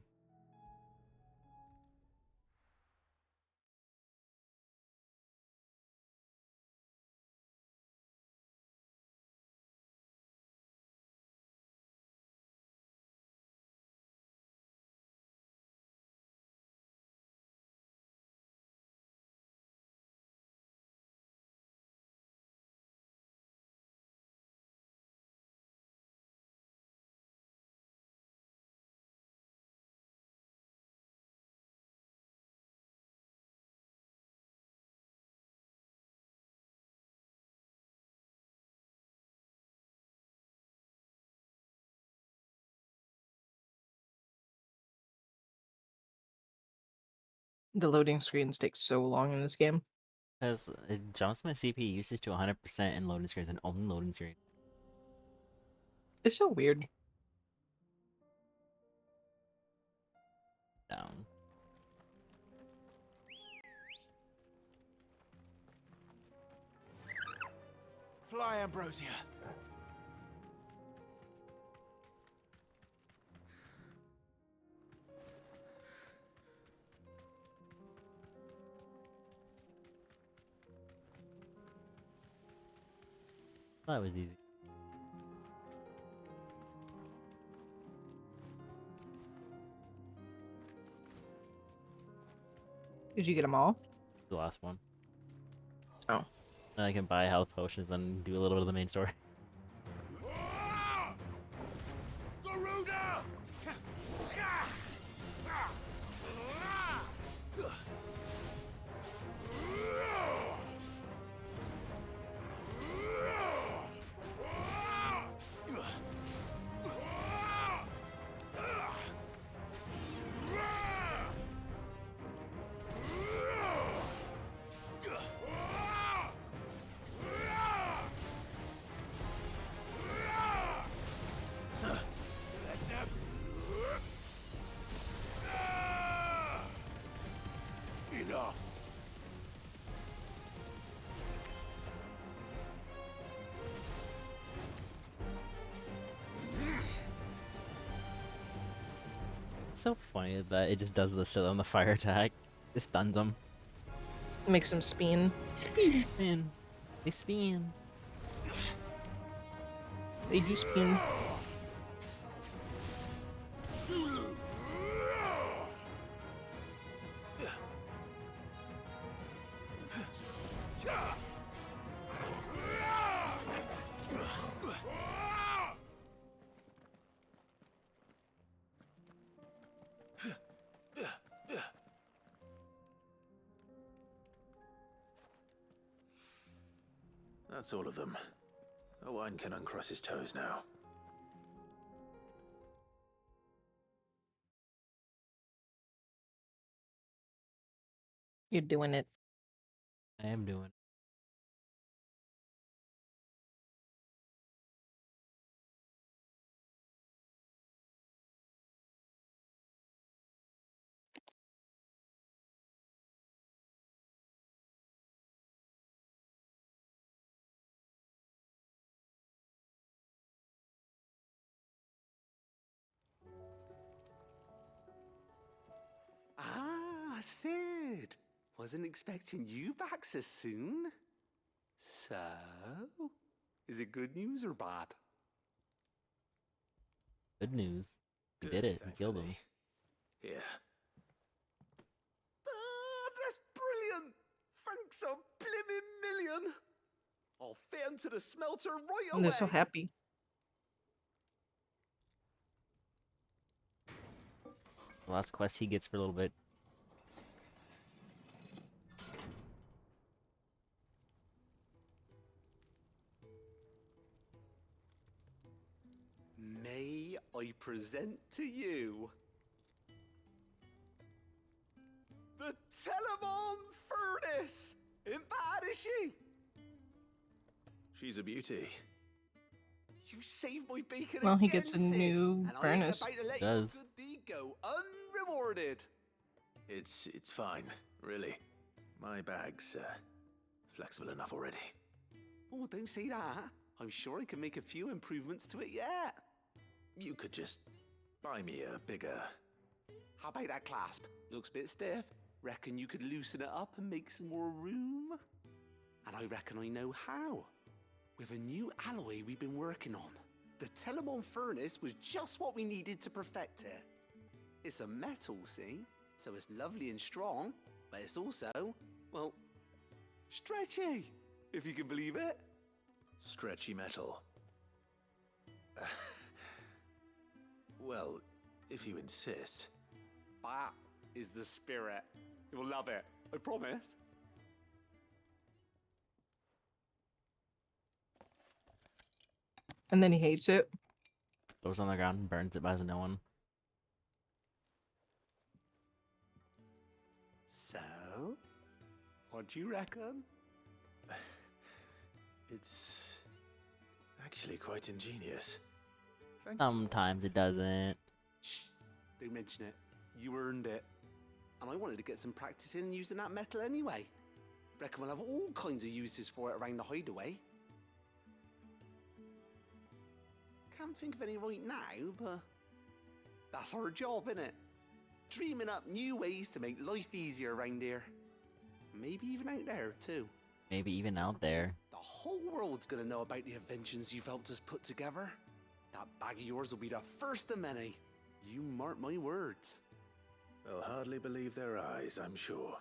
The loading screens take so long in this game. Because it jumps my CPU usage to 100% in loading screens and only loading screen. It's so weird. Down. Fly, Ambrosia. That was easy. Did you get them all? The last one. Oh. Then I can buy health potions and do a little bit of the main story. Garuda! Enough. It's so funny that it just does this to them, the fire attack. It stuns them. Makes them spin. Spin. They spin. They do spin. That's all of them. Owain can uncross his toes now. You're doing it. I am doing. Ah, Sid. Wasn't expecting you back so soon. So, is it good news or bad? Good news. We did it. We killed him. Yeah. Ah, that's brilliant. Thanks a blimmin' million. I'll fit him to the smelter right And away. they're so happy. The last quest he gets for a little bit. May I present to you the Telemon Furnace? Ain't bad, is she? She's a beauty. You saved my bacon Well, again, he gets a Sid, new and I ain't furnace. about to let your Does. good deed go unrewarded. It's fine, really. My bag's flexible enough already. Oh, don't say that. I'm sure I can make a few improvements to it yet. You could just buy me a bigger... How about that clasp? Looks a bit stiff. Reckon you could loosen it up and make some more room? And I reckon I know how. With a new alloy we've been working on. The Telemon furnace was just what we needed to perfect it. It's a metal, see? So it's lovely and strong, but it's also, well, stretchy, if you can believe it. Stretchy metal. Well, if you insist. That is the spirit. You'll love it, I promise. And then he hates it. Throws it on the ground and burns it, buys a new one. So, what do you reckon? It's actually quite ingenious. Sometimes it doesn't. Shh, don't mention it. You earned it. And I wanted to get some practice in using that metal anyway. Reckon we'll have all kinds of uses for it around the hideaway. Can't think of any right now, but that's our job, innit? Dreaming up new ways to make life easier around here. Maybe even out there, too. Maybe even out there. The whole world's gonna know about the inventions you've helped us put together. That bag of yours will be the first of many. You mark my words. They'll hardly believe their eyes, I'm sure.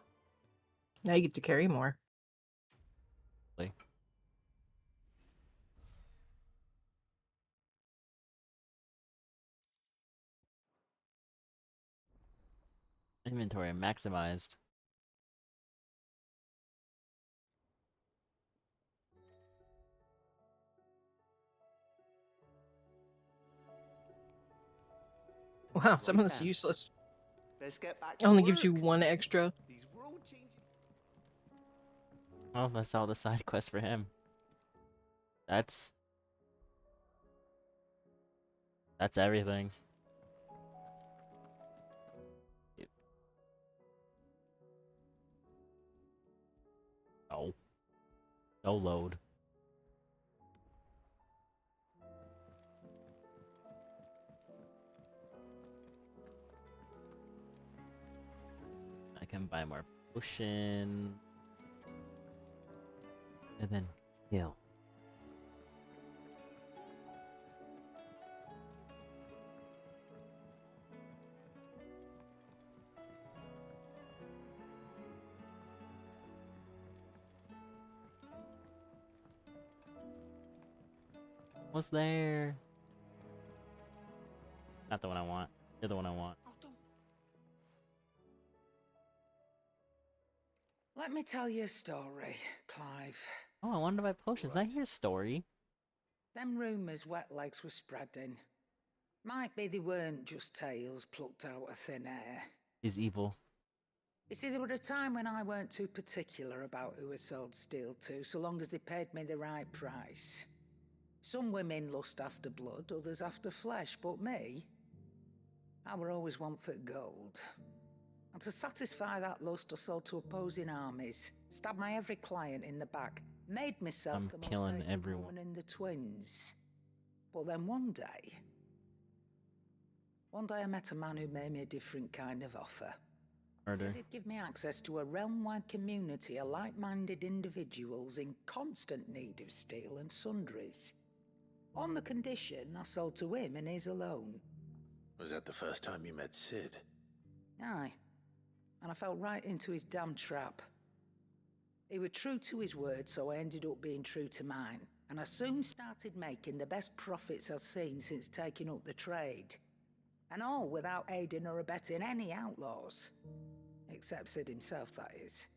Now you get to carry more. Inventory maximized. Wow, some Right of this then. useless. Let's get back It to only work. gives you one extra. These world changing. Oh, that's all the side quests for him. That's everything. Oh. No load. I can buy more potion. And then heal. What's there? Not the one I want. You're the one I want. Let me tell you a story, Clive. Oh, I wanted to buy potions. I hear a story. Them rumours Wetlegs were spreading. Might be they weren't just tales plucked out of thin air. He's evil. You see, there were a time when I weren't too particular about who I sold steel to, so long as they paid me the right price. Some women lust after blood, others after flesh, but me, I were always one for gold. And to satisfy that lust, I sold to opposing armies, stabbed my every client in the back, made myself I'm the most killing hated everyone. woman in the twins. But then one day I met a man who made me a different kind of offer. Murder. Said he'd give me access to a realm-wide community of like-minded individuals in constant need of steel and sundries. On the condition I sold to him and his alone. Was that the first time you met Sid? Aye. And I fell right into his damn trap. He were true to his word, so I ended up being true to mine. And I soon started making the best profits I've seen since taking up the trade. And all without aiding or abetting any outlaws. Except Sid himself, that is.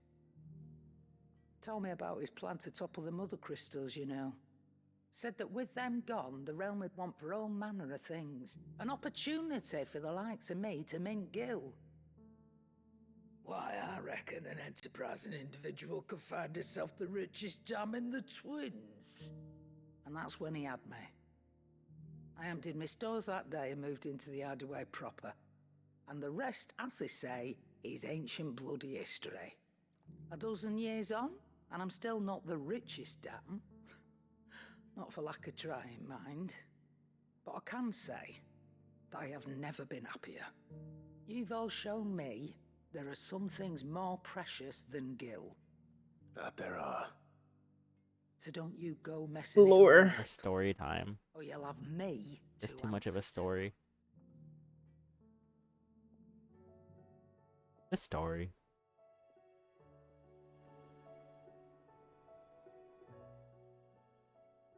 Told me about his plan to topple the mother crystals, you know. Said that with them gone, the realm would want for all manner of things. An opportunity for the likes of me to mint gil. Why, I reckon an enterprising individual could find himself the richest dam in the Twins. And that's when he had me. I emptied my stores that day and moved into the hideaway proper. And the rest, as they say, is ancient bloody history. A dozen years on, and I'm still not the richest dam. Not for lack of trying, mind. But I can say that I have never been happier. You've all shown me there are some things more precious than Gil. That there are. So don't you go messing Lore. Or story time. or you'll have me It's to too much of a answer to. story. The story.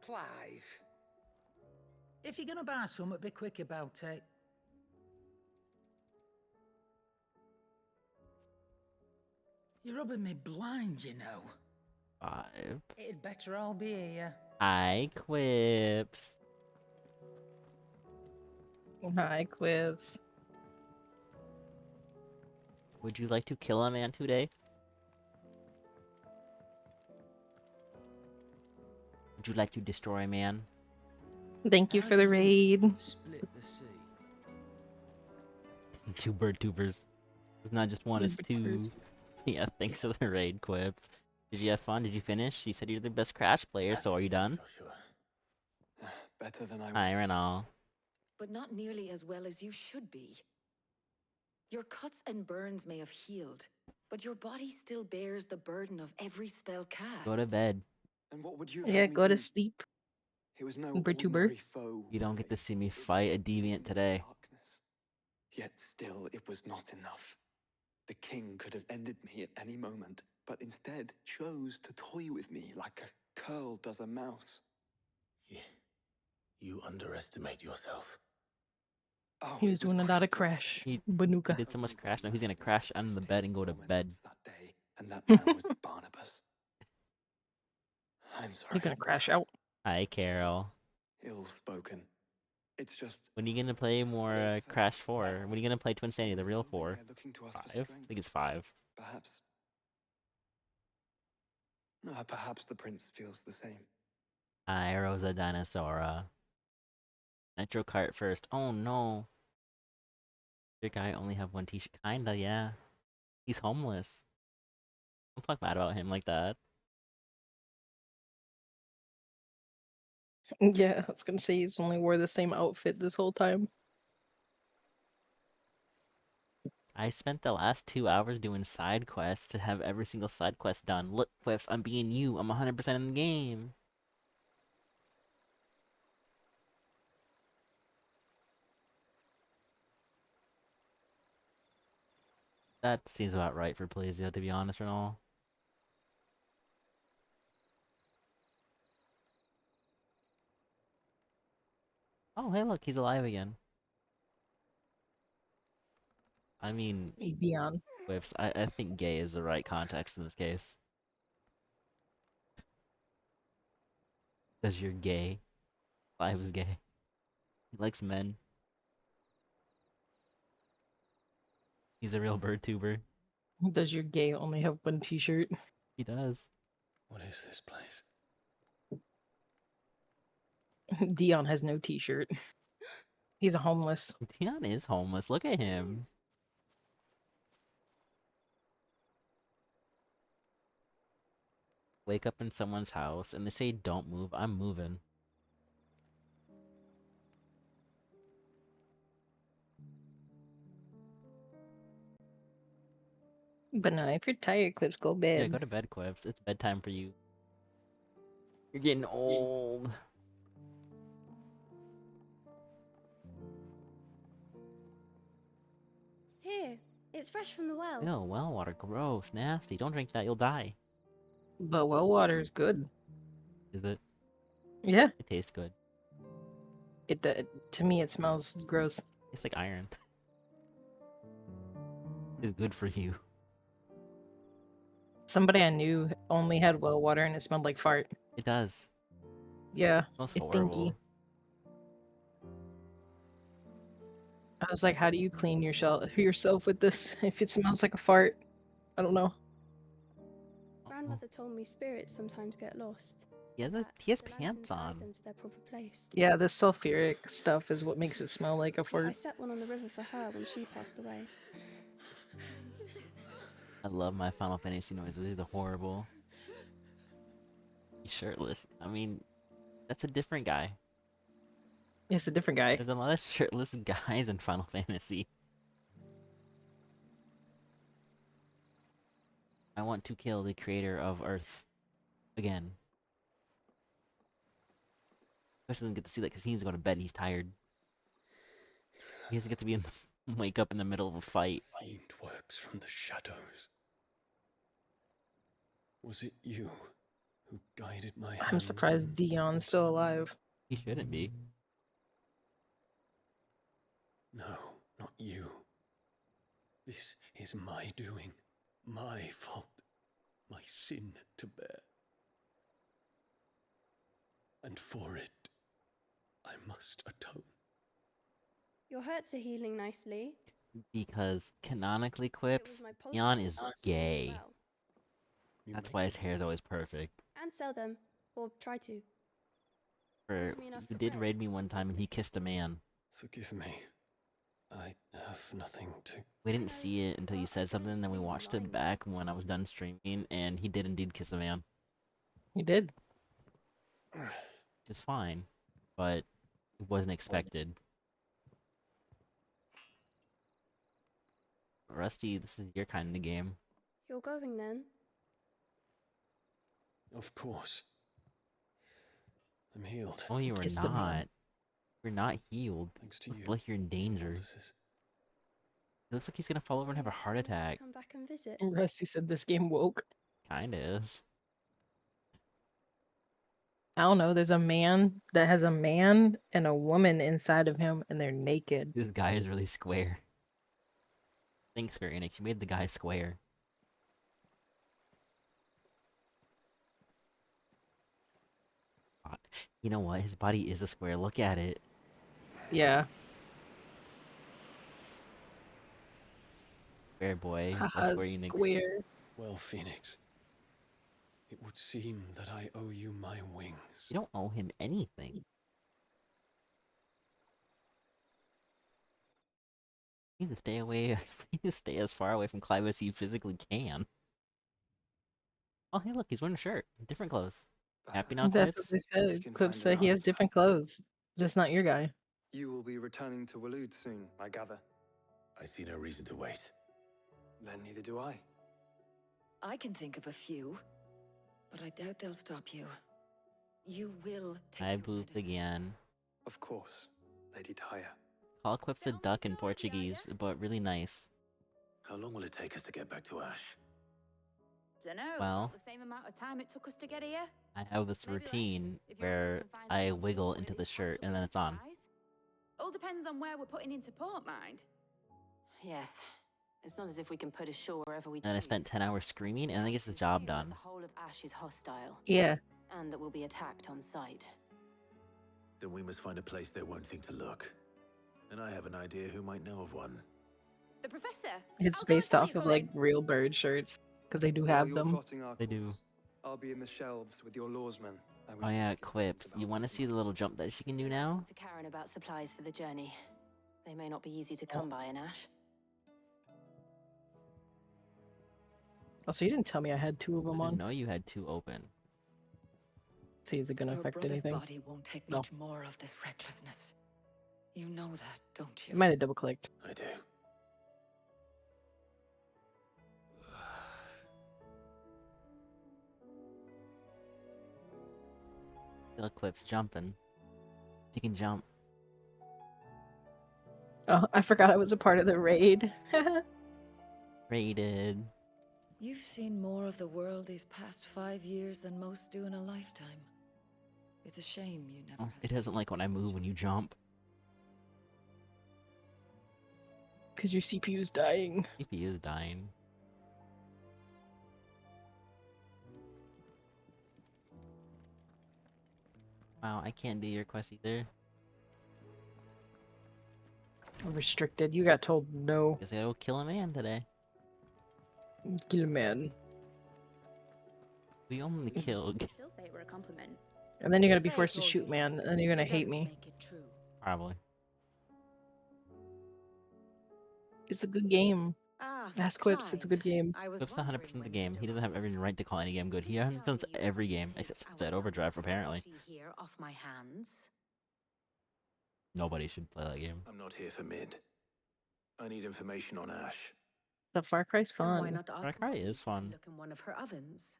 Clive. If you're gonna buy something, be quick about it. You're rubbing me blind, you know. 5. It'd better all be here. Hi, Quips. Hi, Quips. Would you like to kill a man today? Would you like to destroy a man? Thank you for the raid. Split the sea. Two bird tubers. It's not just one, it's two. Yeah, thanks for the raid, Quips. Did you have fun? Did you finish? You said you're the best Crash player, so are you done? Better than I Hi, Renal. But not nearly as well as you should be. Your cuts and burns may have healed, but your body still bears the burden of every spell cast. Go to bed. And what would you Yeah, go to sleep. He was no Bird ordinary foe. You don't get to see me fight a deviant today. Yet still, it was not enough. The king could have ended me at any moment, but instead chose to toy with me like a curl does a mouse. You underestimate yourself. Oh, He was doing it out of Crash. He Banuka. did so much crash, now he's gonna crash on the bed and go to bed. And that man was Barnabas. I'm sorry. You're gonna crash out. Hi, Carol. Ill-spoken. It's just... When are you gonna play more Crash 4? When are you gonna play Twin Sanity, the real 4? looking to us for 5? I strength. think it's 5. Perhaps... perhaps the prince feels the same. Hi, Rosa Dinosaura. Nitro Kart first. Oh no. Your guy only have one t-shirt. Kinda, yeah. He's homeless. Don't talk bad about him like that. Yeah, I was gonna say he's only wore the same outfit this whole time. I spent the last 2 hours doing side quests to have every single side quest done. Look, Quips, I'm being you. I'm 100% in the game. That seems about right for Plazio, to be honest, and all. Oh, hey, look, he's alive again. I mean, Dion. Whiffs, I think gay is the right context in this case. Because you're gay. Clive is gay. He likes men. He's a real bird tuber. Does your gay only have one t-shirt? He does. What is this place? Dion has no t-shirt. He's a homeless. Dion is homeless. Look at him. Wake up in someone's house and they say don't move. I'm moving. But no, if you're tired, Clips, go bed. Yeah, go to bed, Quips. It's bedtime for you. You're getting old. Here, it's fresh from the well. Ew, well water. Gross. Nasty. Don't drink that. You'll die. But well water is good. Is it? Yeah. It tastes good. To me, it smells gross. It's like iron. It's good for you. Somebody I knew only had well water and it smelled like fart. It does. Yeah. It smells It's horrible. stinky. I was like, how do you clean yourself with this if it smells like a fart? I don't know. Grandmother told me spirits sometimes get lost. He has that he has the pants lanterns guide on. them to their proper place. Yeah, this sulfuric stuff is what makes it smell like a I fart. set one on the river for her when she passed away. I love my Final Fantasy noises. These are horrible. He's shirtless. I mean, that's a different guy. It's a different guy. There's a lot of shirtless guys in Final Fantasy. I want to kill the creator of Earth. Again. Chris doesn't get to see that because he needs to go to bed and he's tired. He doesn't get to be in the, wake up in the middle of a fight. Fiend works from the shadows. Was it you who guided my hand? I'm surprised Dion's still alive. He shouldn't be. No, not you. This is my doing, my fault, my sin to bear. And for it, I must atone. Your hurts are healing nicely. Because canonically quips, Dion is gay. That's why his hair is always perfect. And sell them. Or try to. You did raid me one time and he kissed a man. Forgive me. I have nothing to... We didn't see it until you said something, then we watched it back when I was done streaming, and he did indeed kiss a man. He did. Which is fine, but it wasn't expected. Rusty, this is your kind of game. You're going then? Of course. I'm healed. Oh, you are not. You're not healed. Thanks to you. Like you're in danger. It looks like he's gonna fall over and have a heart attack. Come back and visit. Rusty said this game woke. Kinda is. I don't know. There's a man that has a man and a woman inside of him, and they're naked. This guy is really square. Thanks, Square Enix. You made the guy square. You know what? His body is a square. Look at it. Yeah. Square boy. That's Haha, Square Enix. square. Well, Phoenix, it would seem that I owe you my wings. You don't owe him anything. You need to stay away. You need to stay as far away from Clive as you physically can. Oh, hey, look, he's wearing a shirt. Different clothes. Happy now, That's Clips? what they said. Clip said he has different clothes. Just not your guy. You will be returning to Waloed soon, I gather. I see no reason to wait. Then neither do I. I can think of a few, but I doubt they'll stop you. You will take I booped again. Of course, Lady Tyre. Call Quips a duck in Portuguese, but really nice. How long will it take us to get back to Ash? Dunno, Well, the same amount of time it took us to get here. I have this routine where I wiggle into the shirt and then it's on. All depends on where we're putting into port, mind. Yes. It's not as if we can put ashore wherever we And then I spent 10 hours screaming and I gets the job done. The whole of Ash is hostile. Yeah. And that we'll be attacked on sight. Then we must find a place they won't think to look. And I have an idea who might know of one. The professor. It's based off of like real bird shirts because they do have them. They do. I'll be in the shelves with your lawsmen. Oh yeah, Quips. You want to see the little jump that she can do now? To Karen about supplies for the journey. They may not be easy to come by in Ash. Also, you didn't tell me I had two of them I on. didn't know you had two open. See, is it gonna Your affect brother's anything? body won't take No. much more of this recklessness. You know that, don't you? You might have double clicked. I do. Still Quips jumping. She can jump. Oh, I forgot I was a part of the raid. Rated. You've seen more of the world these past 5 years than most do in a lifetime. It's a shame you never Oh, it doesn't like when I move when you jump. Because your CPU's dying. CPU is dying. Wow, I can't do your quest either. Restricted. You got told no. Guess I gotta go kill a man today. Kill man. We only killed. Still say it were a compliment. And then you're gonna be Say it forced to all shoot you man, want. and then you're gonna It hate doesn't me. make it true. Probably. It's a good game. Ah, Ask Quips, it's a good game. I was Clip's wondering 100% the when game. you'd He doesn't have every right to call any game good. He influenced every game except Sunset Overdrive, apparently. Here off my hands. Nobody should play that game. I'm not here for mid. I need information on Ash. The Far Cry's Then why fun. not ask Far Cry Molly is if you can fun. look in one of her ovens?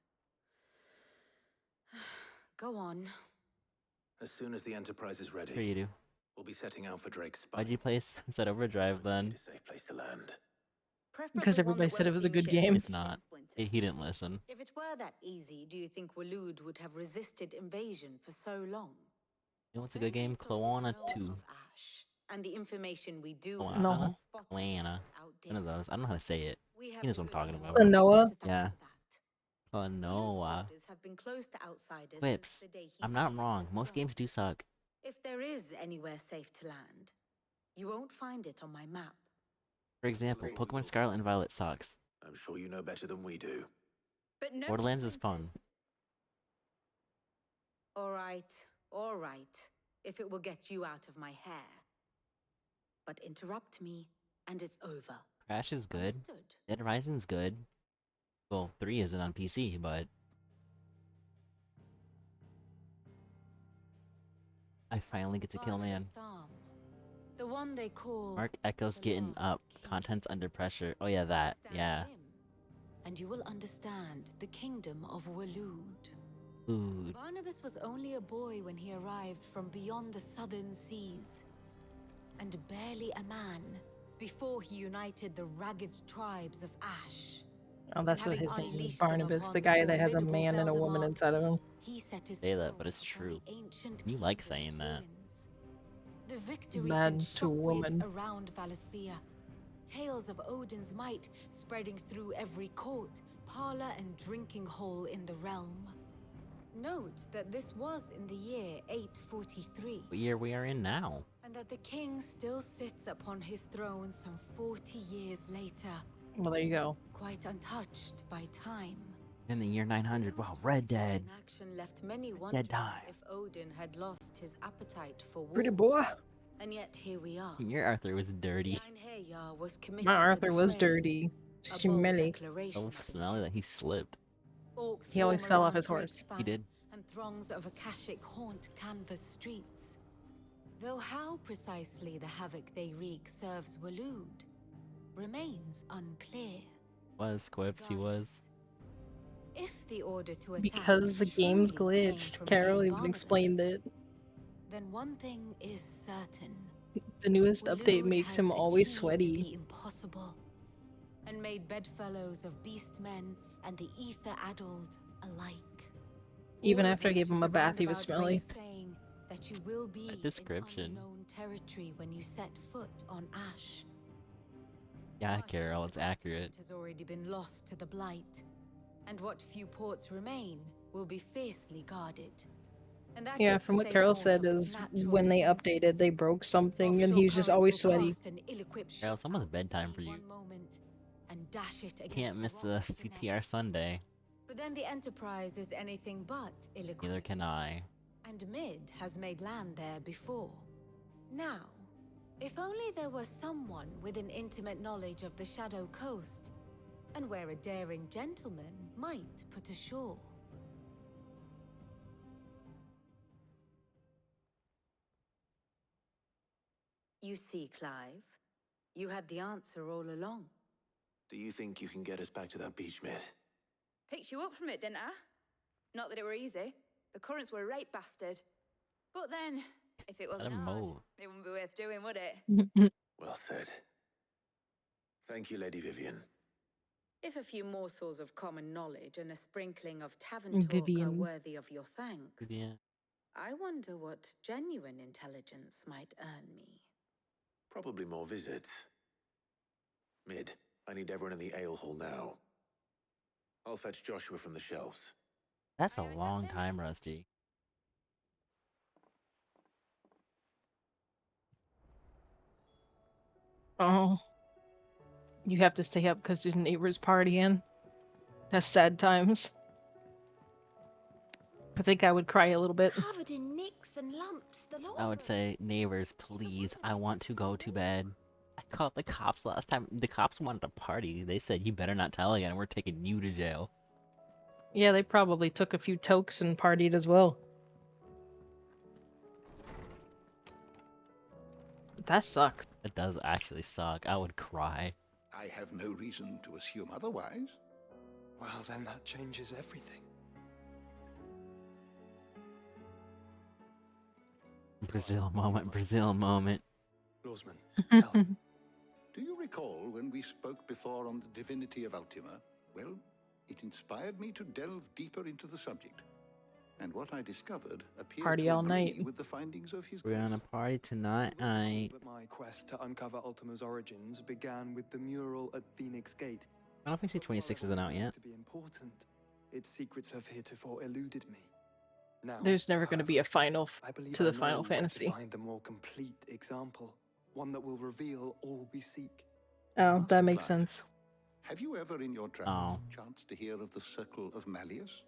Go on. As soon as the Enterprise is ready, Sure you do. we'll be setting out for Drake's spot. Why'd you play Sunset Overdrive then? Safe place to land. Because everybody said it was a good game. It's not. He didn't listen. If it were that easy, do you think Waloed would have resisted invasion for so long? You know what's a good game? Cloana 2. And the information we do Cloana? have No. is spotty, Cloana. One of those. I don't know how to say it. We have He knows a what I'm good talking deal about. of Noah? evidence to thank Yeah. for that. Cloanoa. Borders have been closed to outsiders Quips. since the day he I'm not seized wrong. the Most throne. games do suck. If there is anywhere safe to land, you won't find it on my map. For example, Pokemon Scarlet and Violet sucks. I'm sure you know better than we do. But no. Borderlands is fun. All right, if it will get you out of my hair. But interrupt me, and it's over. Crash is good. Understood. Dead Rising's good. Well, 3 isn't on PC, but... I finally get to kill man. The one they call. Mark Echo's getting up. Contents under pressure. Oh yeah, that. Yeah. And you will understand the kingdom of Waloed. Food. Barnabas was only a boy when he arrived from beyond the southern seas, and barely a man before he united the ragged tribes of Ash. Oh, that's what Having his name is. unleashed them Barnabas, upon the the guy that has a formidable man and a woman Veldemar, inside of him. he set his Say that, throne but it's upon true. the ancient You like kingdom's saying that. ruins. The victory Man sent to shockwaves woman. around Valisthea. Tales of Odin's might spreading through every court, parlor, and drinking hole in the realm. Note that this was in the year 843, What year we are in now? and that the king still sits upon his throne some 40 years later, Well, there you go. quite untouched by time. In the year 900. Wow, Red Dead. In action left many Dead wondering time. if Odin had lost his appetite for war. Pretty boy. And yet here we are. Your Arthur was dirty. Einherjar was committed My to Arthur the was fray. dirty. A bold Smelly. declaration So of smelly that he slipped. Orcs He always swarm fell off around his Drake's horse. He Fang, did. And throngs of Akashic haunt canvas streets. Though how precisely the havoc they wreak serves Waloed remains unclear. Was Quips, he was. If the order to attack Because the game's truly came glitched. from Carol King even Barnabas, explained it. then one thing is certain. The newest update Waloed makes has him always achieved sweaty. the impossible, and made bedfellows of beastmen and the ether-addled alike. Even All of after I gave which him is a bath, he was roundabout smelly. way of saying that you will be That description. in unknown territory when you set foot on Ash. Yeah, Much Carol, of it's the accurate. continent has already been lost to the Blight, and what few ports remain will be fiercely guarded. And that Yeah, is from to what say Carol naught said of its is natural when they defenses. updated, they broke something and he was just Offshore always currents will sweaty. cast an ill-equipped Carol, ship someone's out to bedtime sea for you. one moment and dash it against Can't miss the rocks the next. CTR Sunday. But then the Enterprise is anything but ill-equipped. Neither can I. And Mid has made land there before. Now, if only there were someone with an intimate knowledge of the Shadow Coast, and where a daring gentleman might put ashore. You see, Clive, you had the answer all along. Do you think you can get us back to that beach, Mid? Picked you up from it, didn't I? Not that it were easy. The currents were a right bastard. But then, if it wasn't him hard, move. it wouldn't be worth doing, would it? Well said. Thank you, Lady Vivian. If a few morsels of common knowledge and a sprinkling of tavern talk are Vivian. worthy of your thanks, Yeah. I wonder what genuine intelligence might earn me. Probably more visits. Mid, I need everyone in the ale hall now. I'll fetch Joshua from the shelves. That's a long time, Rusty. Oh. You have to stay up because your neighbor's partying. Has sad times. I think I would cry a little bit. Covered in nicks and lumps, the lot I of would them. say, neighbors, please, I want to go to bed. I called the cops last time. The cops wanted to party. They said, you better not tell again, we're taking you to jail. Yeah, they probably took a few tokes and partied as well. That sucks. It does actually suck. I would cry. I have no reason to assume otherwise. Well, then that changes everything. Brazil moment, Brazil moment. Lawsman, Do you recall when we spoke before on the divinity of Ultima? Well, it inspired me to delve deeper into the subject. And what I discovered appears Party to all agree night. with the findings of his We're gonna party tonight. that my quest to uncover Ultima's origins began with the mural at Phoenix Gate. I don't think C26 isn't out yet. To be important, its secrets have heretofore eluded me. Now, There's never going to be a final I believe to I the know Final where to Fantasy. find the more complete example, one that will reveal all we seek. Oh, that makes sense. Have you ever in your travels chanced to hear of the Circle of Malleus?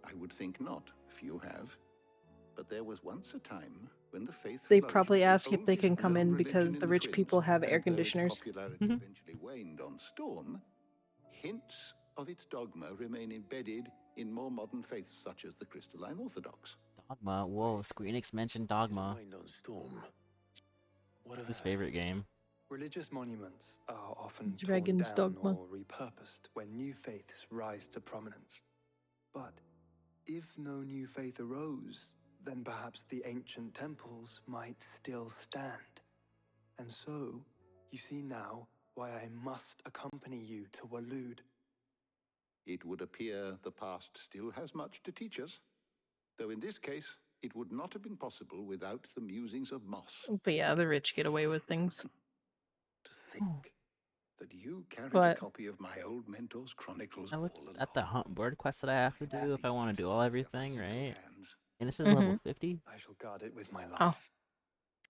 I would think not, if you have. But there was once a time when the faith They flourished probably the ask if they oldest can come known in religion because in the rich twins, people have and air though its conditioners. popularity eventually waned on Storm, hints of its dogma remain embedded in more modern faiths such as the Crystalline Orthodox. Dogma. Whoa, Square Enix mentioned Dogma. On Storm. What of His that? favorite game. Religious monuments are often Dragon's torn down Dogma. or repurposed when new faiths rise to prominence. But if no new faith arose, then perhaps the ancient temples might still stand. And so, you see now why I must accompany you to Waloed. It would appear the past still has much to teach us, though in this case, it would not have been possible without the musings of Moss. But yeah, the rich get away with things. That you carried a But copy of my old mentor's chronicles I would, all along. at the hunt bird quest that I have to do if I want to do all everything, right? And this is Mhm. level 50? I shall guard it with my life. Oh.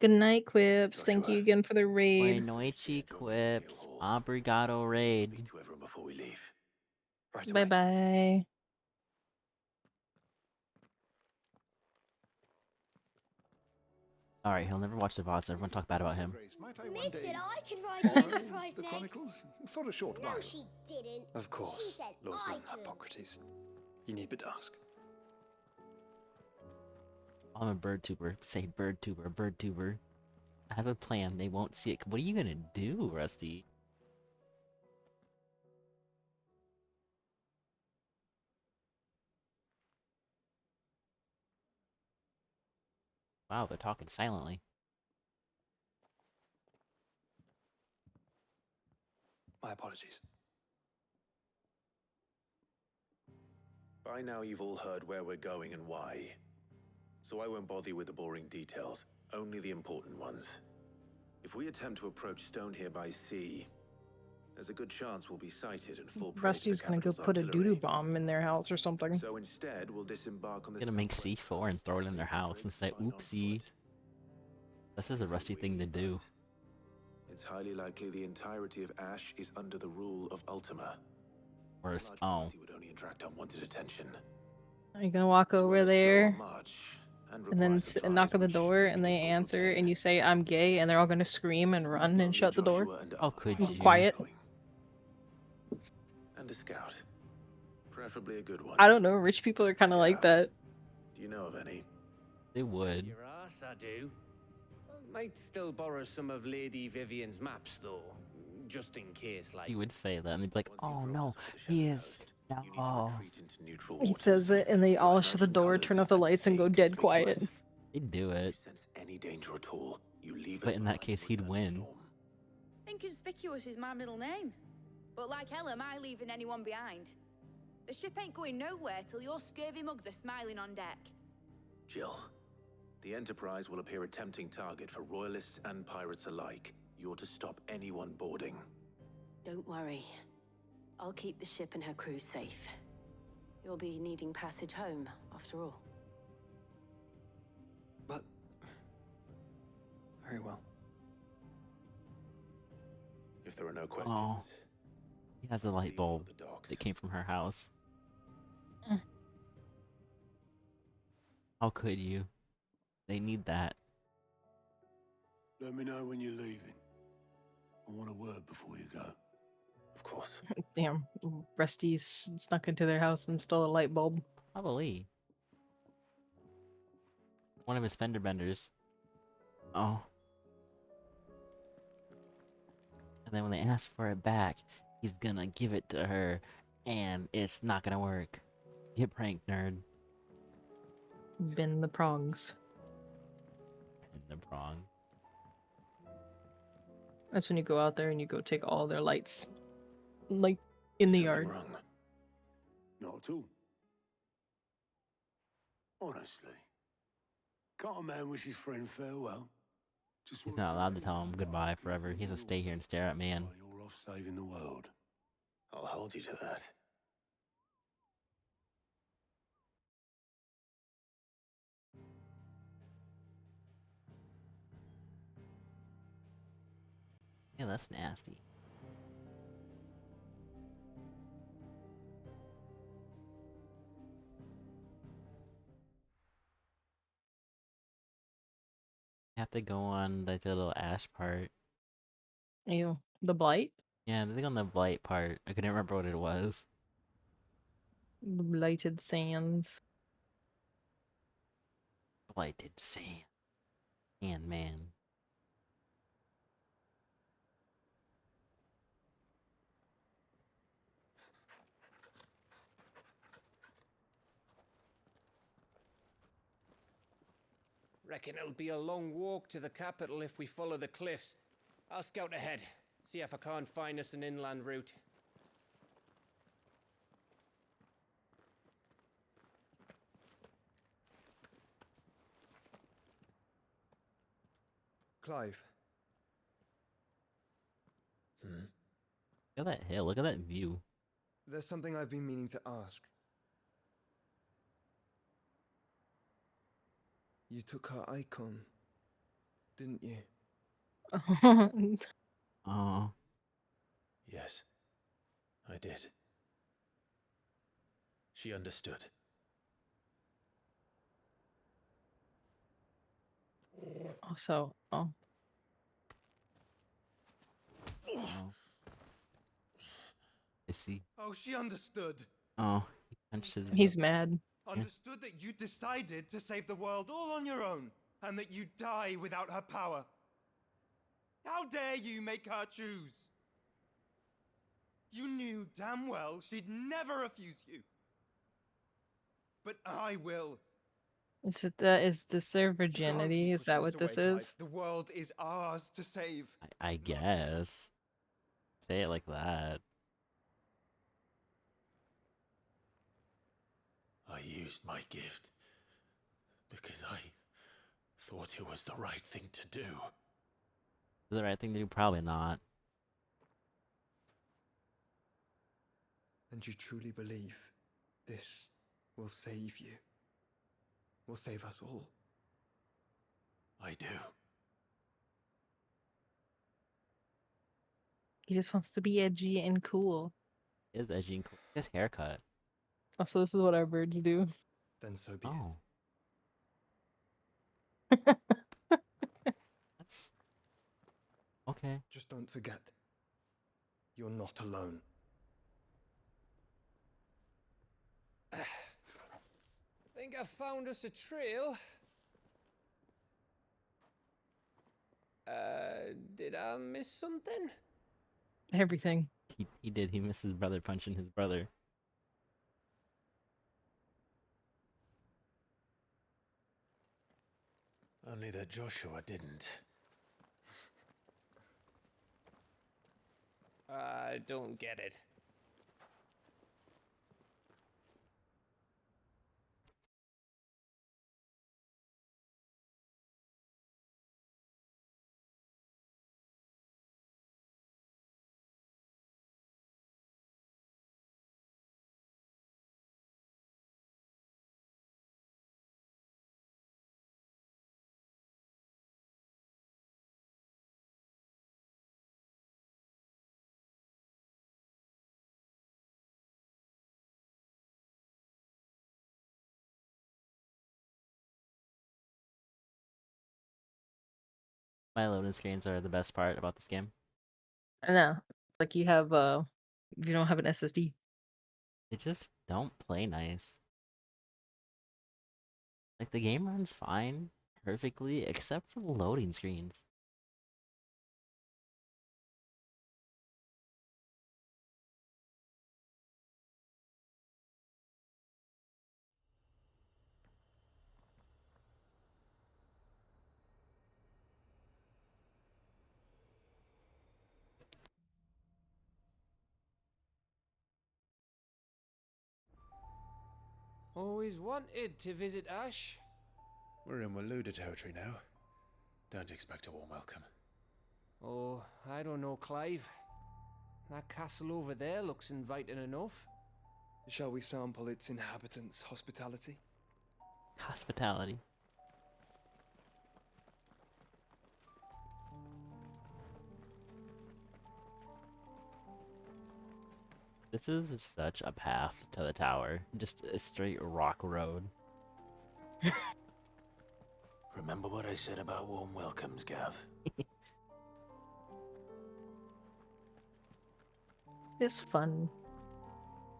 Good night, Quips. Thank you again for the raid. Buenoichi Quips. Obrigado raid. To everyone before we leave. Bye bye. Alright, he'll never watch the VOD, so everyone talk bad about him. Admit it, I can ride the Enterprise The next. chronicles for a short No, while. she didn't. Of She course, said I Lawsman could. Hippocrates. You need but ask. I'm a bird tuber. Say bird tuber, bird tuber. I have a plan. They won't see it. What are you gonna do, Rusty? Wow, they're talking silently. My apologies. By now you've all heard where we're going and why. So I won't bother you with the boring details, only the important ones. If we attempt to approach Stone here by sea, there's a good chance we'll be sighted and full prey to the Rusty's gonna go capital's put a artillery. doo-doo bomb in their house or something. So instead, we'll disembark on the I'm gonna make C4 and throw it in their house and say, oopsie. This is a Rusty thing to do. It's highly likely the entirety of Ash is under the rule of Ultima. Or oh. He would only attract unwanted attention. Are you gonna walk over there And and then knock on the door and they answer and you say I'm gay and they're all gonna scream and run and shut the door? Oh, could And you? be quiet. And a scout. Preferably a good one. I don't know. Rich people are kind of like that. Do you know of any? They would. Your ass, I do. Might still borrow some of Lady Vivian's maps, though, just in case, like... He would say that and they'd be like, oh no, he is. No. He says it and they all shut the door, turn off the lights, and go dead quiet. He'd do it. Any danger at all, you leave But in that case, he'd win. Inconspicuous is my middle name. But like hell am I leaving anyone behind. The ship ain't going nowhere till your scurvy mugs are smiling on deck. Jill, the Enterprise will appear a tempting target for royalists and pirates alike. You're to stop anyone boarding. Don't worry. I'll keep the ship and her crew safe. You'll be needing passage home, after all. But... Very well. If there are no questions, He has a light bulb that came from her house. How could you? They need that. Let me know when you're leaving. I want a word before you go. Of course. Damn, Rusty snuck into their house and stole a light bulb. Probably. One of his fender benders. Oh. And then when they ask for it back, he's gonna give it to her, and it's not gonna work. Get pranked, nerd. Bend the prongs. And the prong. That's when you go out there and you go take all their lights, like, in the yard. Wrong. Not at all. Honestly. Can't a man wish his friend farewell? Just He's not allowed to tell him goodbye forever. He has to stay here and stare at man. you're off saving the world. I'll hold you to that. Yeah, that's nasty. Have to go on like the little ash part. Ew. The blight? Yeah, I think on the blight part. I couldn't remember what it was. The blighted sands. Blighted sand. And man. Reckon it'll be a long walk to the capital if we follow the cliffs. I'll scout ahead, see if I can't find us an inland route. Clive. Look at that hill, look at that view. There's something I've been meaning to ask. You took her icon, didn't you? Oh. Yes, I did. She understood. Also, oh. Oh. I see. Oh, she understood. Oh, he punched his He's mad. Understood that you decided to save the world all on your own, and that you'd die without her power. How dare you make her choose? You knew damn well she'd never refuse you. But I will. Is this their virginity? Is that what this is? The world is ours to save. I guess. Say it like that. I used my gift because I thought it was the right thing to do. The right thing to do? Probably not. And you truly believe this will save you? Will save us all? I do. He just wants to be edgy and cool. He is edgy and cool. His haircut. Also, this is what our birds do. Then so be Oh. That's... Okay. Just don't forget, you're not alone. Think I found us a trail. Did I miss something? Everything. He did. He missed his brother punching his brother. Only that Joshua didn't. I don't get it. My loading screens are the best part about this game. I know. Like you have you don't have an SSD. They just don't play nice. Like the game runs fine, perfectly, except for the loading screens. Always wanted to visit Ash. We're in Waluda territory now. Don't expect a warm welcome. Oh, I don't know, Clive. That castle over there looks inviting enough. Shall we sample its inhabitants' hospitality? Hospitality. This is such a path to the tower. Just a straight rock road. Remember what I said about warm welcomes, Gav? It's fun.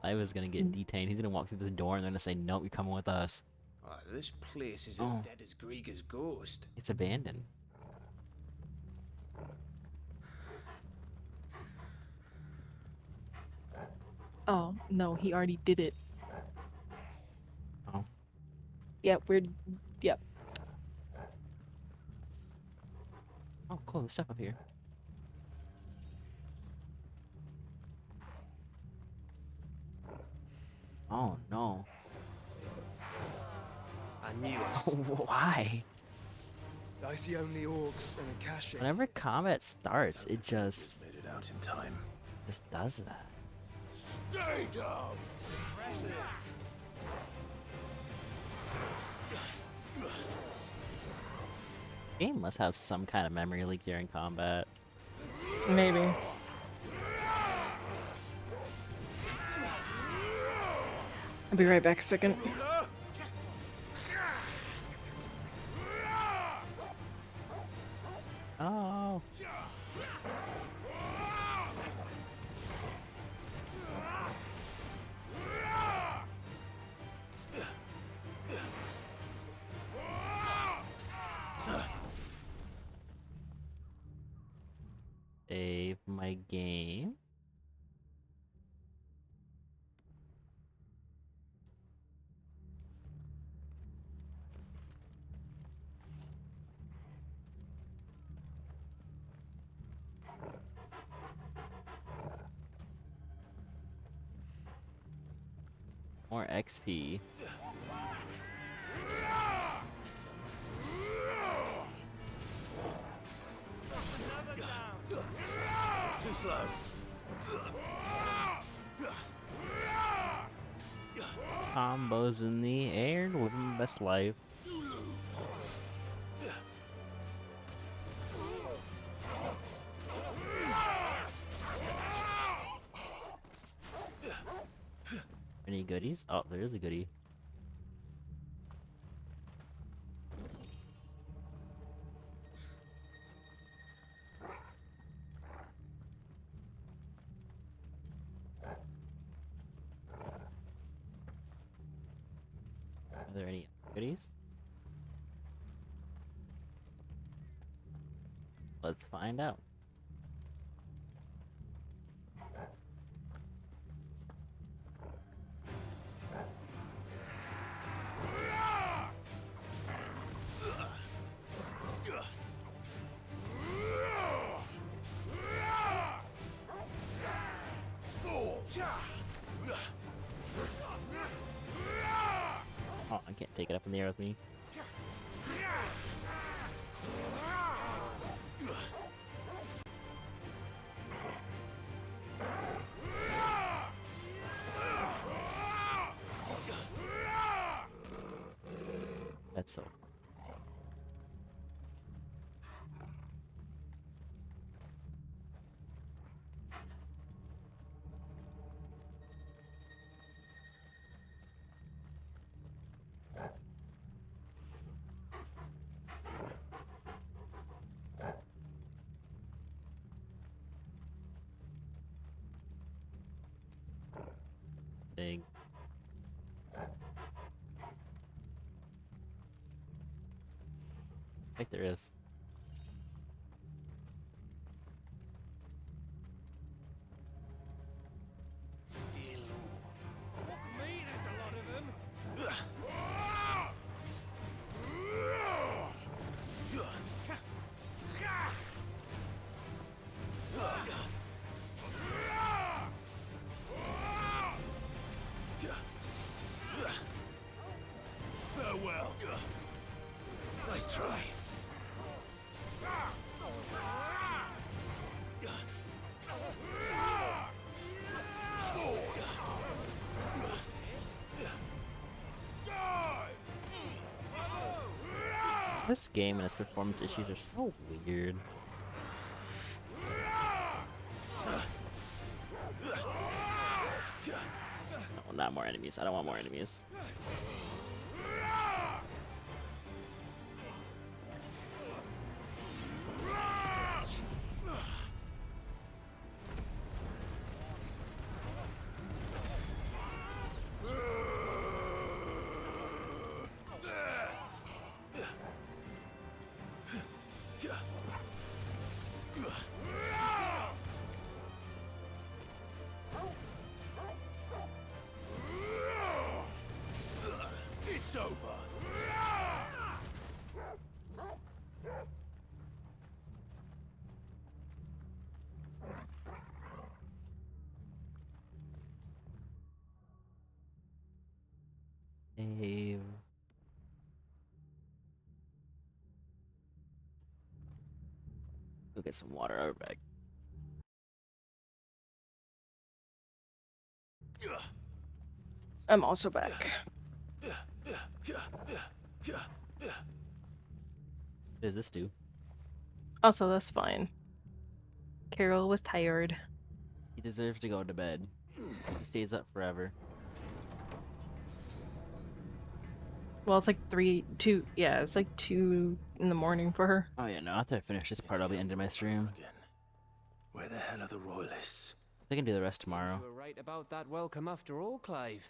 I was gonna get detained. He's gonna walk through the door and they're gonna say, nope, you're coming with us. Oh, this place is Oh. as dead as Griega's ghost. It's abandoned. Oh, no, he already did it. Oh. Yep, yep. Oh, cool, there's stuff up here. Oh, no. I knew it. Why? I see only orcs and a cache. Whenever combat starts, it just made it out in time. Just does that. Stay down! Game must have some kind of memory leak during combat. Maybe. I'll be right back a second. Oh. Save my game. More XP. Too slow. Combos in the air, living the best life. Any goodies? Oh, there is a goodie. Are there any goodies? Let's find out. Oh, I can't take it up in the air with me. That's so. think there is. Still. Fuck me, there's a lot of them. Farewell. Nice try. This game and its performance issues are so weird. No, not more enemies. I don't want more enemies. It's over. Save. Go get some water. I'll be back. I'm also back. What does this do? Also, that's fine. Carol was tired. He deserves to go to bed. He stays up forever. Well, it's like 2, yeah, it's like 2 in the morning for her. Oh yeah, no, after I finish this part, I'll be ending my stream. Where the hell are the royalists? I can do the rest tomorrow. You were right about that welcome after all, Clive.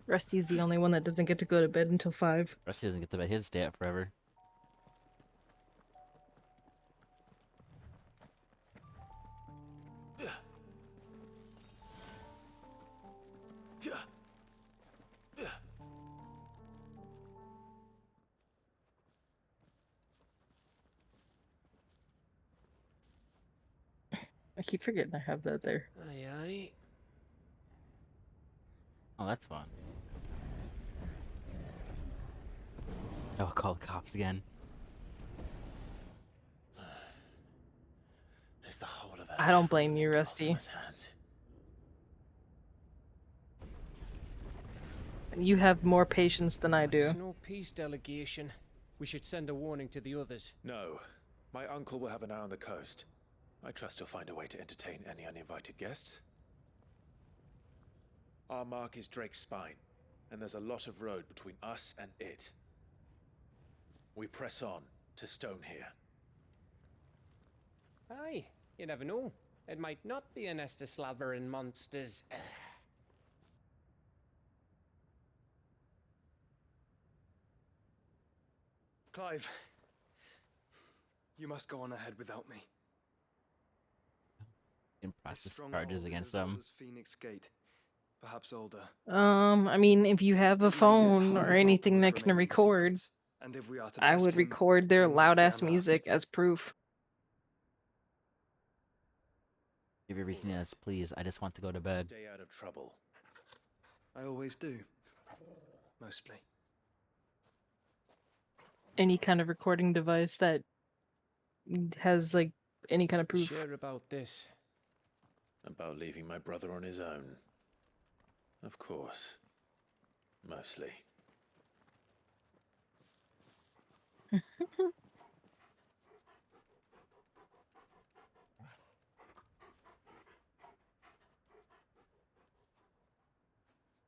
Rusty's the only one that doesn't get to go to bed until 5. Rusty doesn't get to bed. He has to stay up forever. I keep forgetting I have that there. Aye, aye. Oh, that's fun. I'll call the cops again. Is the whole of I don't blame you, Rusty. You have more patience than I do. That's no peace delegation. We should send a warning to the others. No. My uncle will have an eye on the coast. I trust he'll find a way to entertain any uninvited guests. Our mark is Drake's Spine, and there's a lot of road between us and it. We press on to Stone here. Aye, you never know. It might not be a nest of slavering monsters. Clive, you must go on ahead without me. You can process charges against them. Phoenix Gate, perhaps older. I mean, if you have a phone or anything that can record, And if we are to I best would him, record their they must be loud-ass unmasked. music as proof. Give your reason yes, please. I just want to go to bed. Stay out of trouble. I always do. Mostly. Any kind of recording device that has, like, any kind of proof. Sure about this. About leaving my brother on his own. Of course. Mostly.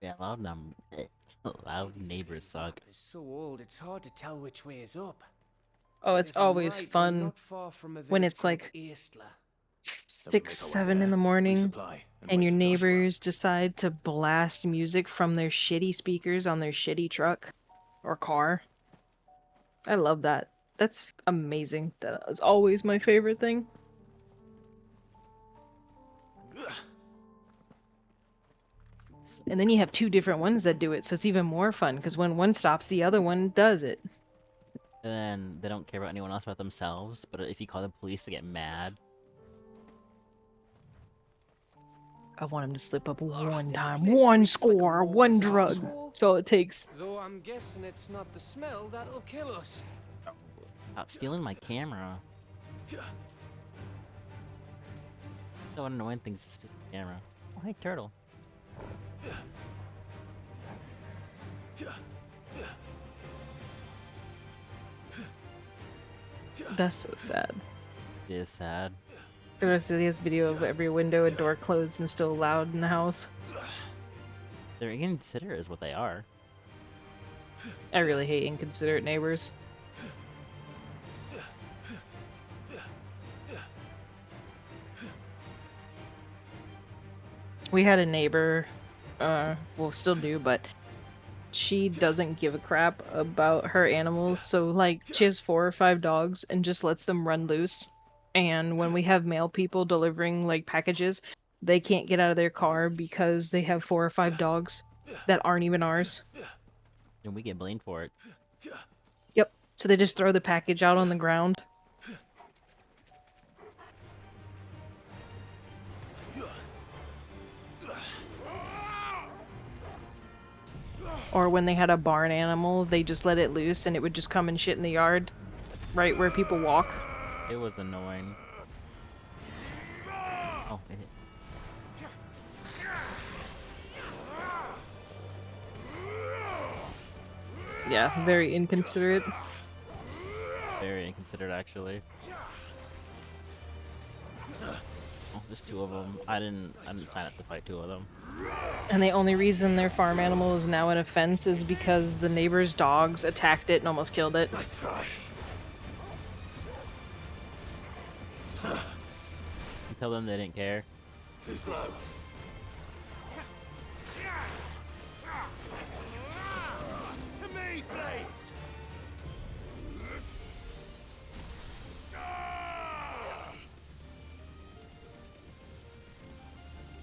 Yeah, loud neighbors suck. It's so old, it's hard to tell which way is up. Oh, it's If I'm always right, we're fun not far from a when village it's like called Eastla. 6, 7 in the morning. Resupply. And wait your for Joshua. neighbors decide to blast music from their shitty speakers on their shitty truck or car. I love that. That's amazing. That is always my favorite thing. And then you have two different ones that do it, so it's even more fun, because when one stops, the other one does it. And then they don't care about anyone else but themselves, but if you call the police, they get mad. I want him to slip up one This time. place One reeks like a score, one mauler's drug. arsehole. So it takes. Though I'm guessing it's not the smell that'll kill us. Stop stealing my camera. So annoying things to steal the camera. Oh, hey, turtle. That's so sad. It is sad. There's this video of every window and door closed and still loud in the house. They're inconsiderate is what they are. I really hate inconsiderate neighbors. We had a neighbor, well, still do, but she doesn't give a crap about her animals, so, like, she has 4 or 5 dogs and just lets them run loose. And when we have mail people delivering, like, packages, they can't get out of their car because they have 4 or 5 dogs that aren't even ours. And we get blamed for it. Yep, so they just throw the package out on the ground. Or when they had a barn animal, they just let it loose and it would just come and shit in the yard, right where people walk. It was annoying. Oh, it hit. Yeah, very inconsiderate. Very inconsiderate, actually. Oh, there's 2 of them. I didn't sign up to fight 2 of them. And the only reason their farm animal is now in a fence is because the neighbor's dogs attacked it and almost killed it. Nice try. Tell them they didn't care. Too slow. To me, flames!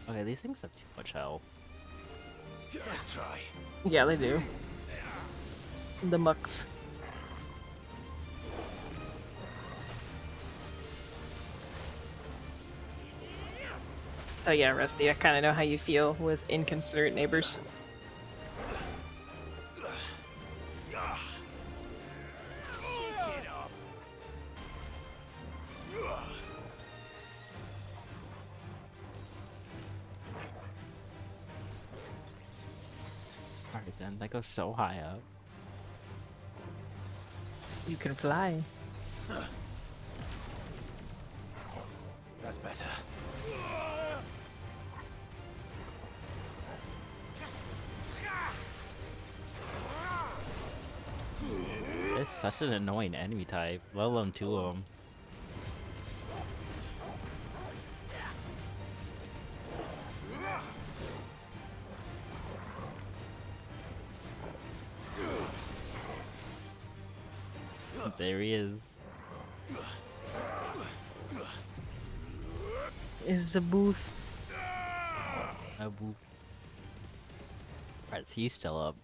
Okay, these things have too much health. Let's try. Yeah, they do. The mucks. Oh yeah, Rusty, I kind of know how you feel with inconsiderate neighbors. Alright then, that goes so high up. You can fly. That's better. It's such an annoying enemy type, let alone 2 of them. There he is. Is the booth. A booth. Alright, so he's still up.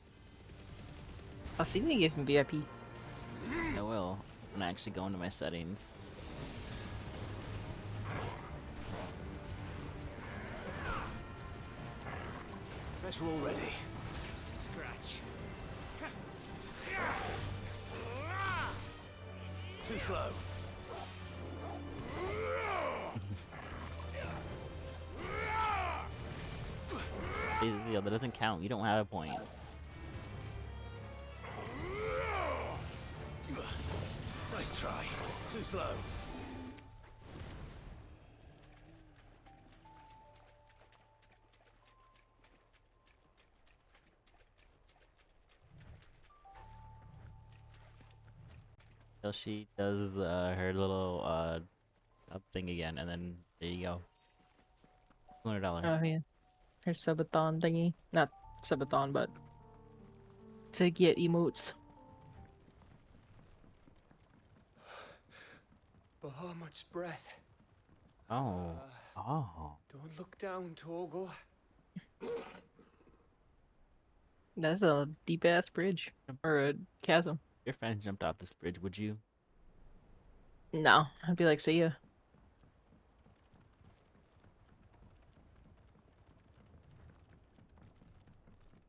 Oh, so you need to give him VIP. I will. I'm gonna actually go into my settings. Better already. Just a scratch. Too slow. Yeah, that doesn't count. You don't have a point. Nice try. Too slow. Till she does her little up thing again, and then there you go. $200. Oh yeah, her subathon thingy. Not subathon, but to get emotes. Bahamut's breath. Oh. Oh. Don't look down, Torgal. That's a deep ass bridge or a chasm. Your friend jumped off this bridge, would you? No, I'd be like, see ya.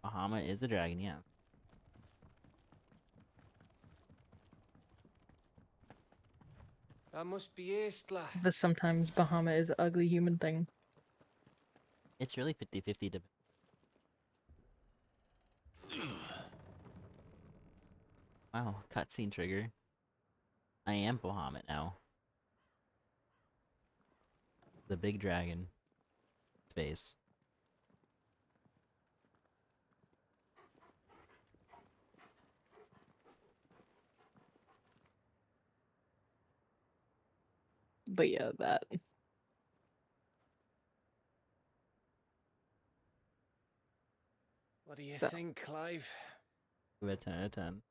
Bahamut is a dragon, yeah. That must be Istla. But sometimes Bahamut is an ugly human thing. It's really 50-50 to... Wow, cutscene trigger. I am Bahamut now. The big dragon. Space. But yeah, that. What do you So- think, Clive? Give it 10 out of 10.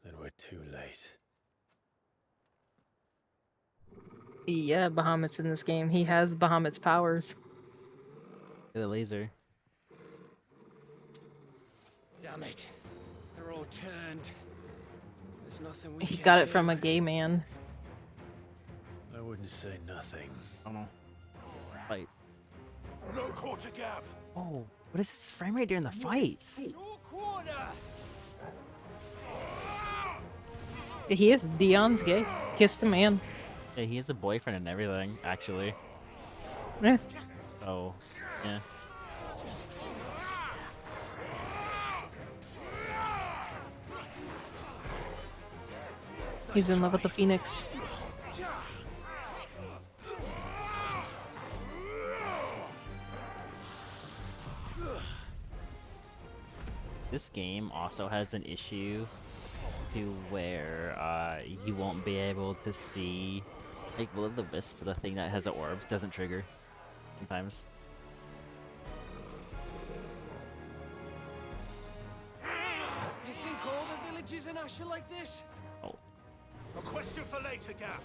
Then we're too late. Yeah, Bahamut's in this game. He has Bahamut's powers. The laser. Damn it. They're all turned. There's nothing we He can got do. it from a gay man. I wouldn't say nothing. Oh no. Fight. No quarter gav. Oh, what is this frame rate during the fights? He is Dion's gay. Kissed a man. Yeah, he has a boyfriend and everything, actually. Yeah. So, yeah. He's in love with the Phoenix. This game also has an issue to where you won't be able to see, like, Will of the Wisp, the thing that has the orbs doesn't trigger sometimes. You think all the villages in Ash are like this? Oh. A question for later, Gav.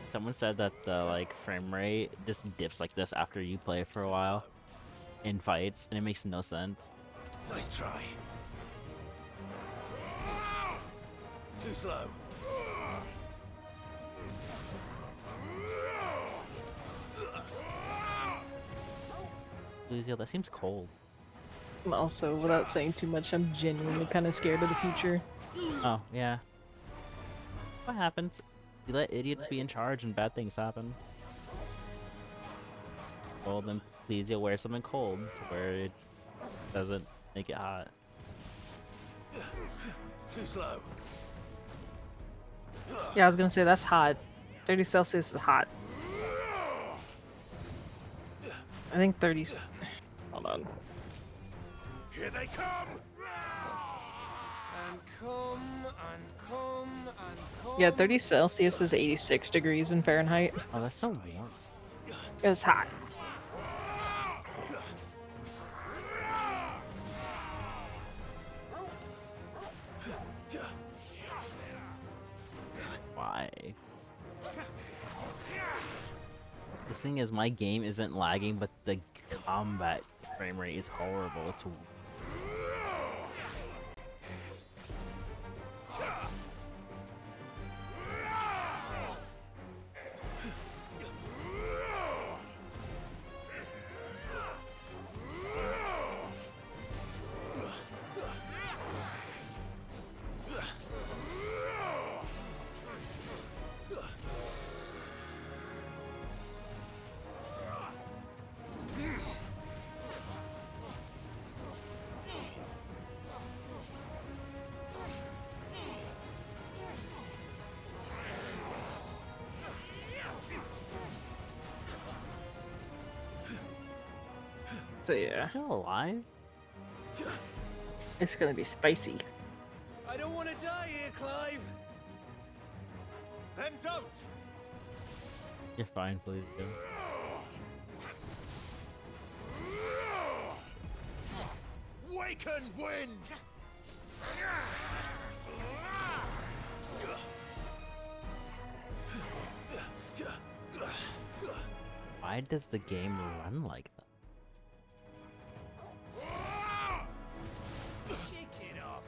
Someone said that the, like, frame rate just dips like this after you play for a while in fights, and it makes no sense. Nice try. Too slow. Lucio, that seems cold. Also, without saying too much, I'm genuinely kind of scared of the future. Oh, yeah. What happens? You let idiots be in charge and bad things happen. Well, then please you'll wear something cold where it doesn't make it hot. Too slow. Yeah, I was gonna say that's hot. 30 Celsius is hot. I think 30. Hold on. Here they come. And come, and come, and come. Yeah, 30 Celsius is 86 degrees in Fahrenheit. Oh, that's so warm. It's hot. Why? The thing is, my game isn't lagging, but the combat frame rate is horrible. It's So yeah, still alive? it's gonna be spicy. I don't want to die here, Clive. Then don't. You're fine, please. Do. Waken wind! Why does the game run like that? Shake it off!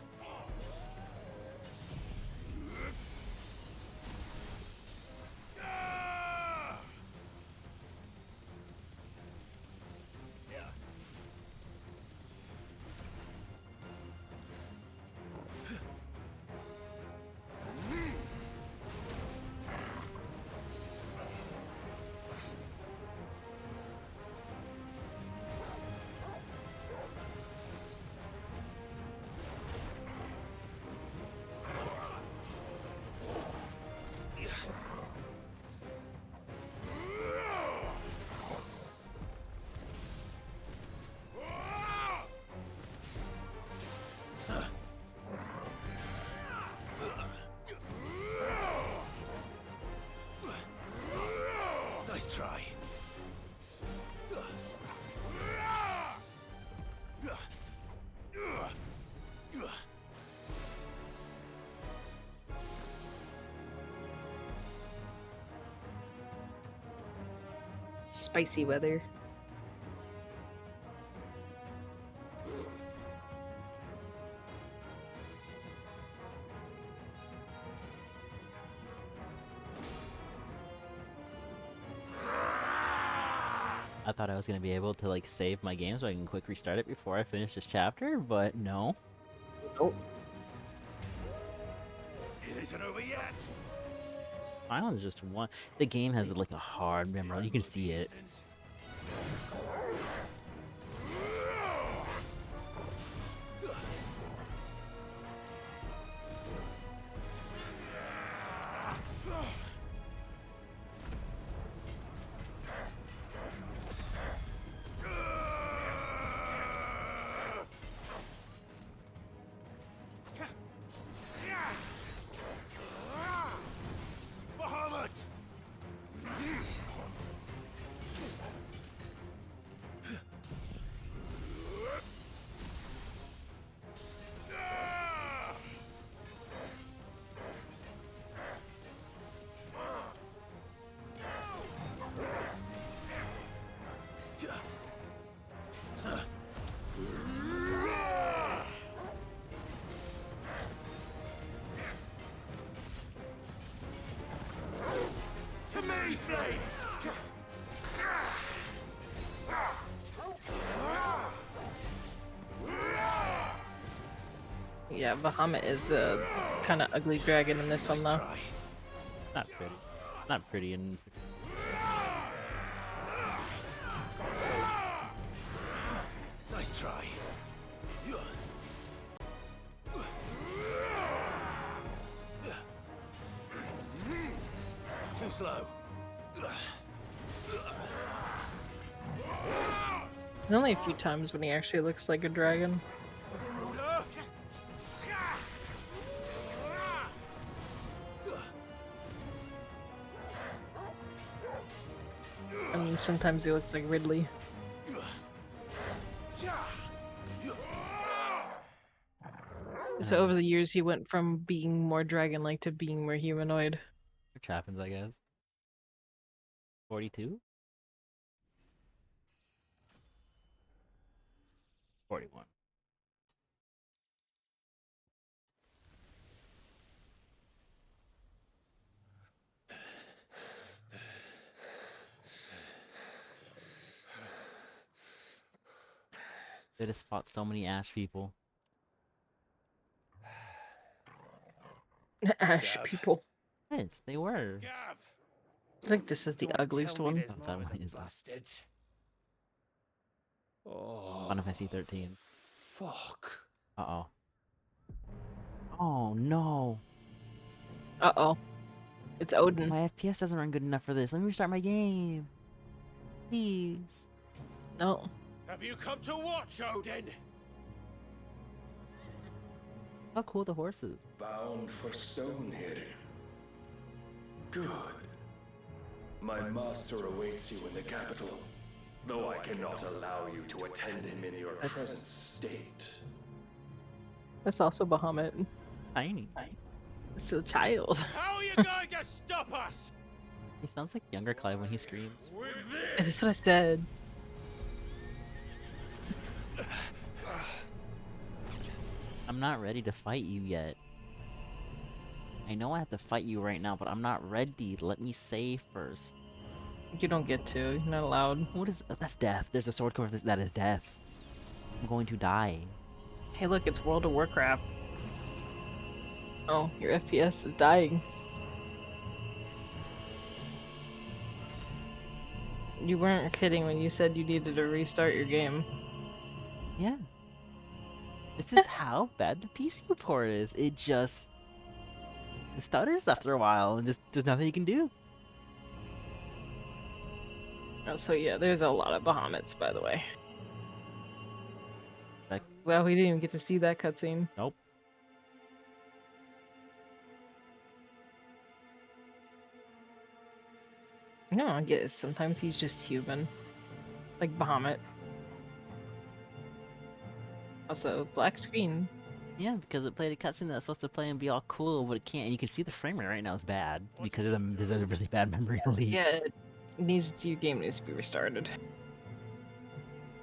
Nice try. Spicy weather. I thought I was gonna be able to like save my game so I can quick restart it before I finish this chapter, but no. Nope. It isn't over yet. Island's just one. The game has like a hard memory. You can see it. To me, flames! Yeah, Bahamut is a kind of ugly dragon in this one, though. Not pretty. Not pretty and. Nice try. Too slow. There's only a few times when he actually looks like a dragon. And sometimes he looks like Ridley. So over the years, he went from being more dragon-like to being more humanoid. Which happens, I guess. 42? 41. They just fought so many Ash people. Ash people. Yes, they were. I think this is the ugliest one. That one is bastards. Final Fantasy 13. Fuck. Uh-oh. Oh, no. Uh-oh. It's Odin. My FPS doesn't run good enough for this. Let me restart my game. Please. No. Have you come to watch, Odin? How cool the horses. Bound for Stonehill. Good. My master awaits you in the capital, though I cannot allow you to attend him in your present state. That's also Bahamut. Tiny. Still a child. How are you going to stop us? He sounds like younger Clive when he screams. That's what I said. I'm not ready to fight you yet. I know I have to fight you right now, but I'm not ready. Let me save first. You don't get to. You're not allowed. What is... That's death. There's a sword cover that is death. I'm going to die. Hey, look, it's World of Warcraft. Oh, your FPS is dying. You weren't kidding when you said you needed to restart your game. Yeah. This is how bad the PC port is. It just stutters after a while and just there's nothing you can do. Oh, so yeah, there's a lot of Bahamuts, by the way. Like, well, we didn't even get to see that cutscene. Nope. No, I guess sometimes he's just human. Like Bahamut. Also, black screen. Yeah, because it played a cutscene that's supposed to play and be all cool, but it can't. And you can see the frame rate right now is bad because there's a really bad memory leak. Yeah, your game needs to be restarted.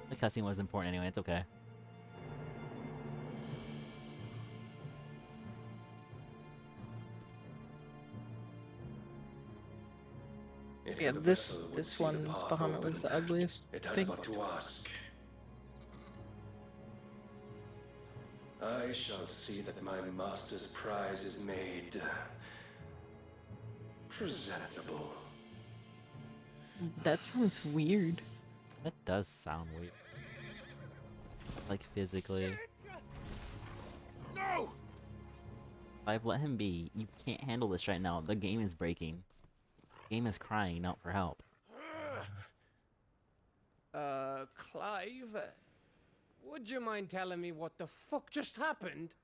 This cutscene was important anyway. It's okay. Yeah, this one's Bahamut was the ugliest It thing. has but to ask. I shall see that my master's prize is made presentable. That sounds weird. That does sound weird. Like physically. No! I've let him be. You can't handle this right now. The game is breaking. The game is crying out for help. Clive, would you mind telling me what the fuck just happened?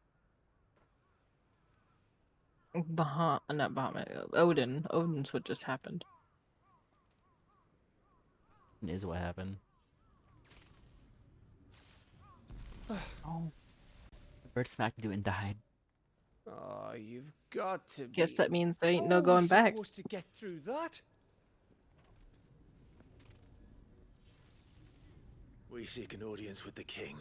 Not Bahamut. Odin. Odin's what just happened. It is what happened. Oh. The bird smacked into it and died. Oh, you've got to be... Guess that means there ain't How no are we going back. supposed to get through that? We seek an audience with the king.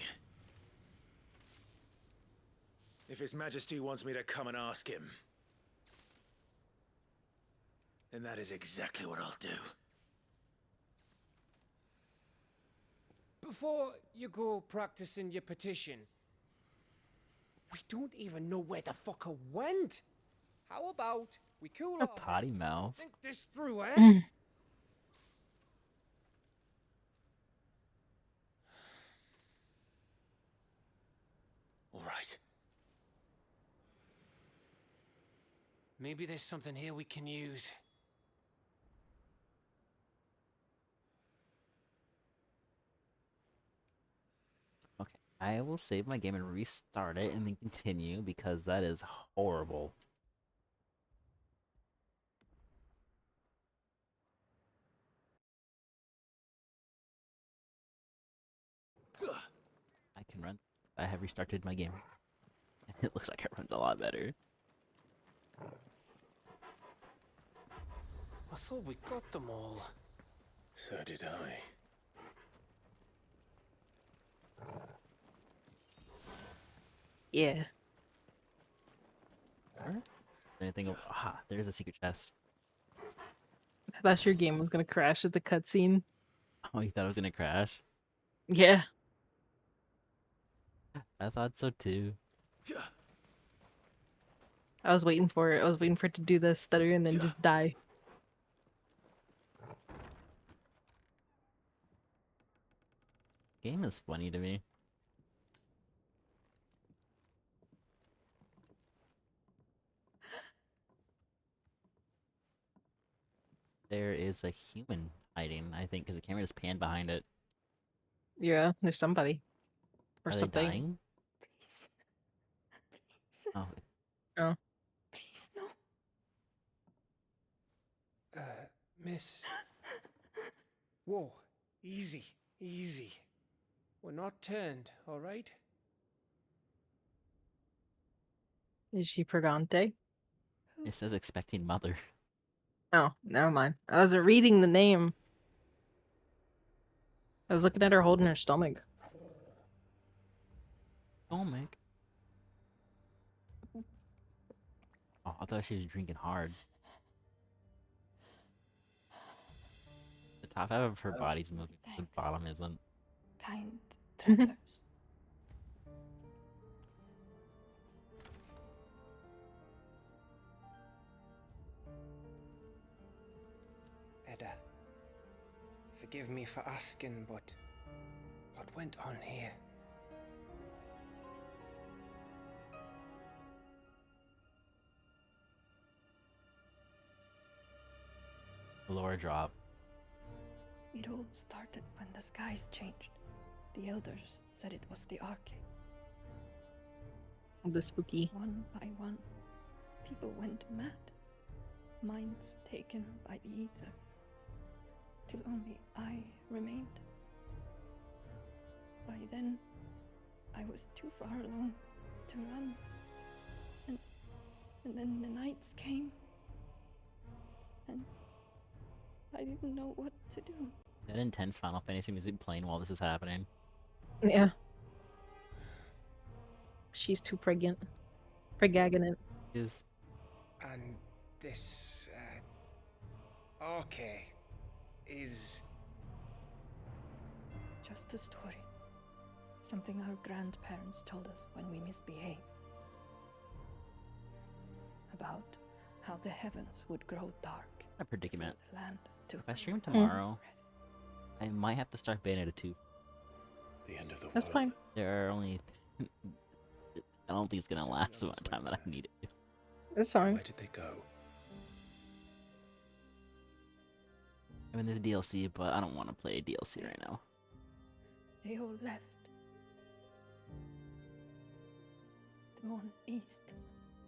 If His Majesty wants me to come and ask him, then that is exactly what I'll do. Before you go practicing your petition, we don't even know where the fucker went. How about we cool A our potty heads, mouth. think this through, eh? All right. Maybe there's something here we can use. Okay, I will save my game and restart it and then continue because that is horrible. I can run. I have restarted my game. It looks like it runs a lot better. I thought we got them all. So did I. Yeah. Anything? Ah, there's a secret chest. I thought your game was gonna crash at the cutscene. Oh, you thought it was gonna crash? Yeah. I thought so too. I was waiting for it. I was waiting for it to do the stutter and then just die. Game is funny to me. There is a human hiding, I think, because the camera just panned behind it. Yeah, there's somebody. Or Are they something. dying? Please. Please. Oh. Please, no. Miss. Whoa. Easy. Easy. We're not turned, alright? Is she Pregante? It says expecting mother. Oh, never mind. I wasn't reading the name. I was looking at her holding her stomach. Stomach. Oh, I thought she was drinking hard. The top half of her body's moving, the bottom isn't. Kind travelers. Edda, forgive me for asking, but what went on here? Lower drop. It all started when the skies changed. The elders said it was the arcade. The spooky. One by one, people went mad. Minds taken by the ether. Till only I remained. By then, I was too far along to run. And then the nights came. And I didn't know what to do. That intense Final Fantasy music playing while this is happening. Yeah. She's too pregnant. Pregaginant. Is. And this, arcade is... Just a story. Something our grandparents told us when we misbehaved. About how the heavens would grow dark. A predicament. The land If I stream tomorrow, I might have to start Bayonetta 2. The end of the That's world. fine. There are only... I don't think it's gonna last the amount of time that I need it. It's fine. Where did they go? I mean, there's DLC, but I don't want to play a DLC right now. They all left. Drawn east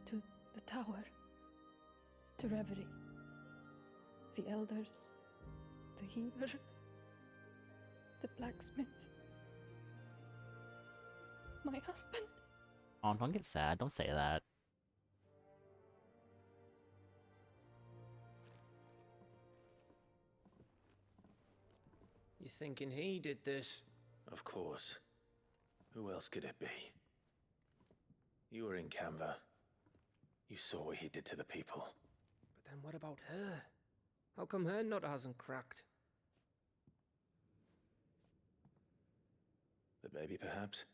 to the tower. To Reverie. The elders. The healer. The blacksmith. My husband. Oh, don't get sad. Don't say that. You thinking he did this? Of course. Who else could it be? You were in Canva. You saw what he did to the people. But then what about her? How come her nut hasn't cracked? The baby, perhaps?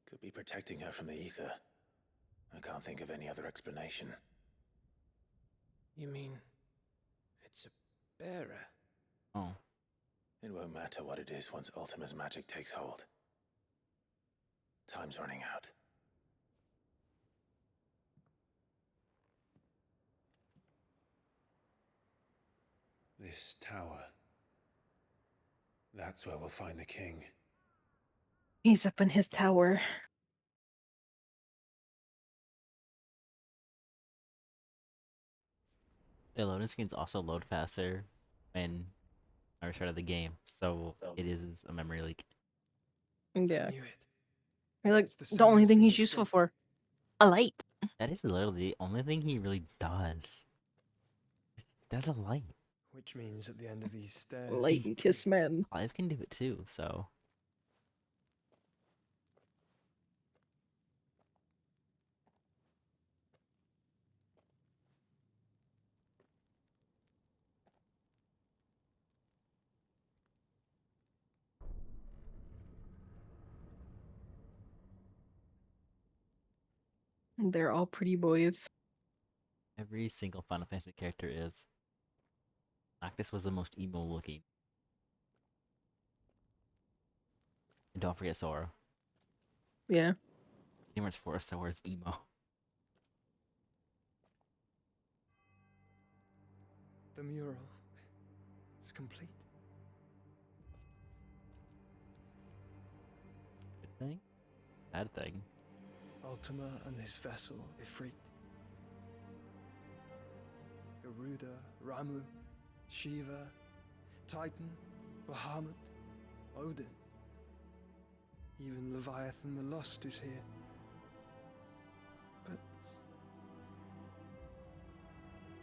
Could be protecting her from the ether. I can't think of any other explanation. You mean... it's a bearer? Oh. It won't matter what it is once Ultima's magic takes hold. Time's running out. This tower. That's where we'll find the king. He's up in his tower. The loading screens also load faster when I restarted the game, so it is a memory leak. Yeah. knew it. You're like, the the only same thing as he's the useful shape. for. A light. That is literally the only thing he really does. He does a light. Which means at the end of these stairs... Light and kiss men. Clive can do it too, so... They're all pretty boys. Every single Final Fantasy character is. Noctis was the most emo looking. And don't forget Sora. Yeah. Kingdom Hearts 4, Sora's emo. The mural is complete. Good thing? Bad thing. Ultima and his vessel, Ifrit. Garuda, Ramu, Shiva, Titan, Bahamut, Odin. Even Leviathan the Lost is here. But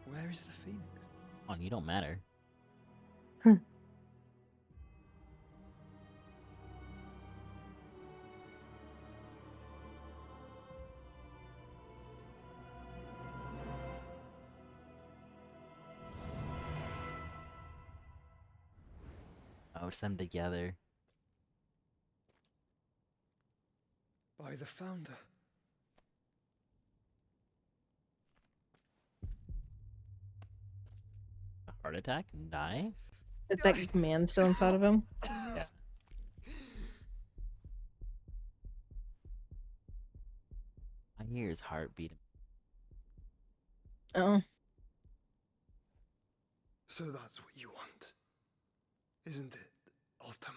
where is the Phoenix? Come on, you don't matter. Oh, it's them together. By the Founder. A heart attack? Die? Get that command stone inside of him. Yeah. I hear his heart beating. Oh. So that's what you want, isn't it, Ultima?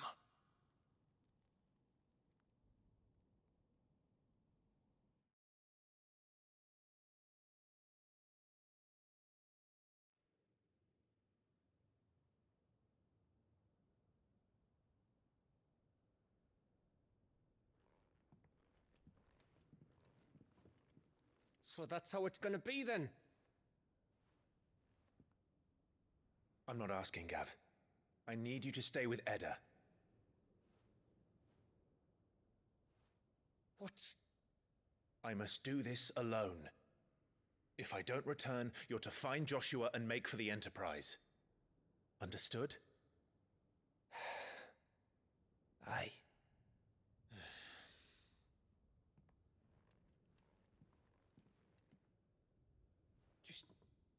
So that's how it's gonna be then? I'm not asking, Gav. I need you to stay with Edda. What? I must do this alone. If I don't return, you're to find Joshua and make for the Enterprise. Understood? Aye. Just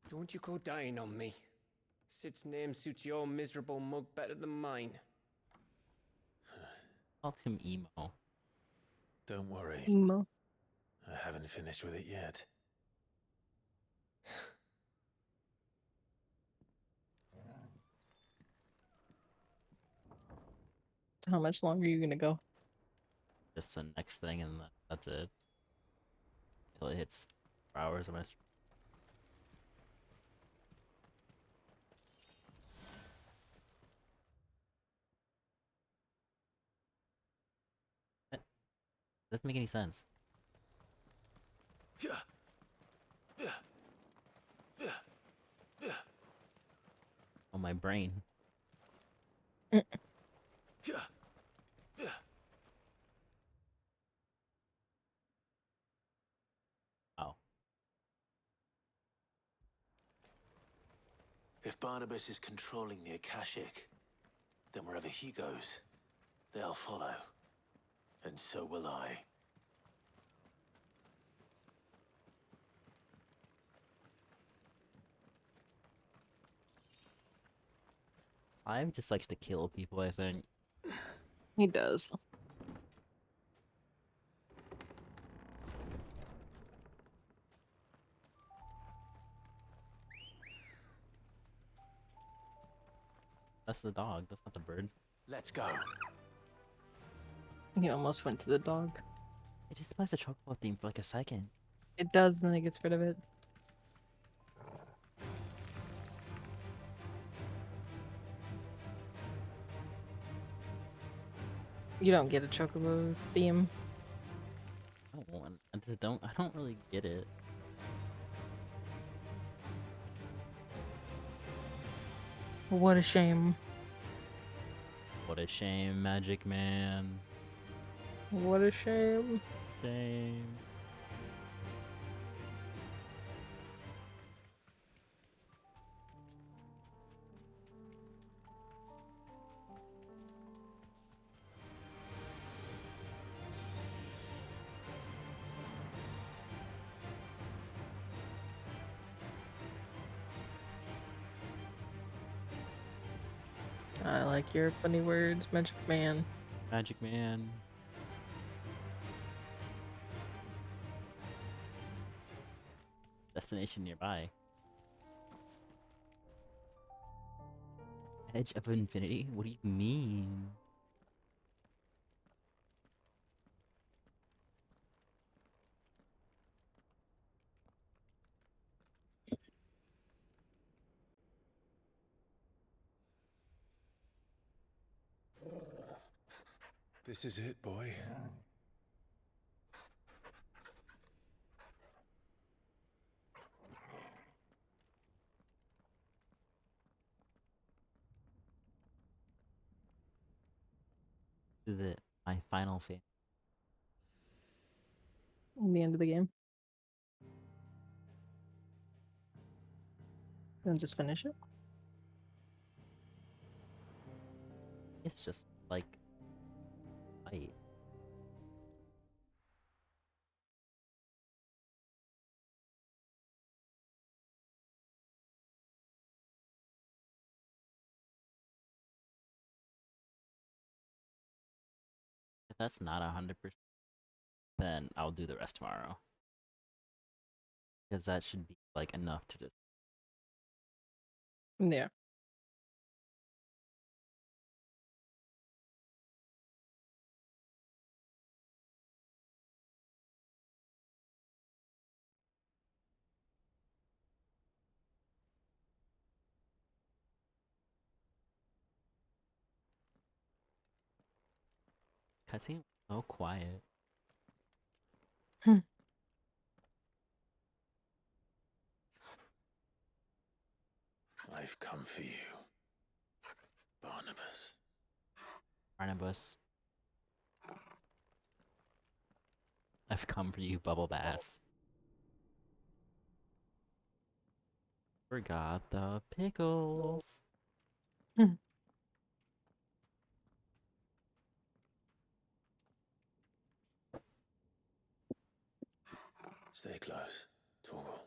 don't you go dying on me. Sid's name suits your miserable mug better than mine. Call him emo. Don't worry. Emo. I haven't finished with it yet. How much longer are you gonna go? Just the next thing, and that's it. Until it hits 4 hours of my stream. Doesn't make any sense. On my brain. Oh. If Barnabas is controlling the Akashic, then wherever he goes, they'll follow. And so will I. Clive just likes to kill people, I think. He does. That's the dog, that's not the bird. Let's go. He almost went to the dog. It just plays the chocobo theme for like a second. It does, then it gets rid of it. You don't get a chocobo theme. I don't really get it. What a shame. What a shame, Magic Man. What a shame. Shame. I like your funny words, Magic Man. Magic Man. Destination nearby. Edge of Infinity? What do you mean? This is it, boy. This is it. My final fate. In the end of the game. And just finish it. It's just like fight. If that's not 100%, then I'll do the rest tomorrow. Because that should be like enough to just. Yeah. Cutscene so quiet. I've come for you, Barnabas. Barnabas. I've come for you, Bubble Bass. Forgot the pickles. Stay close, Torgal.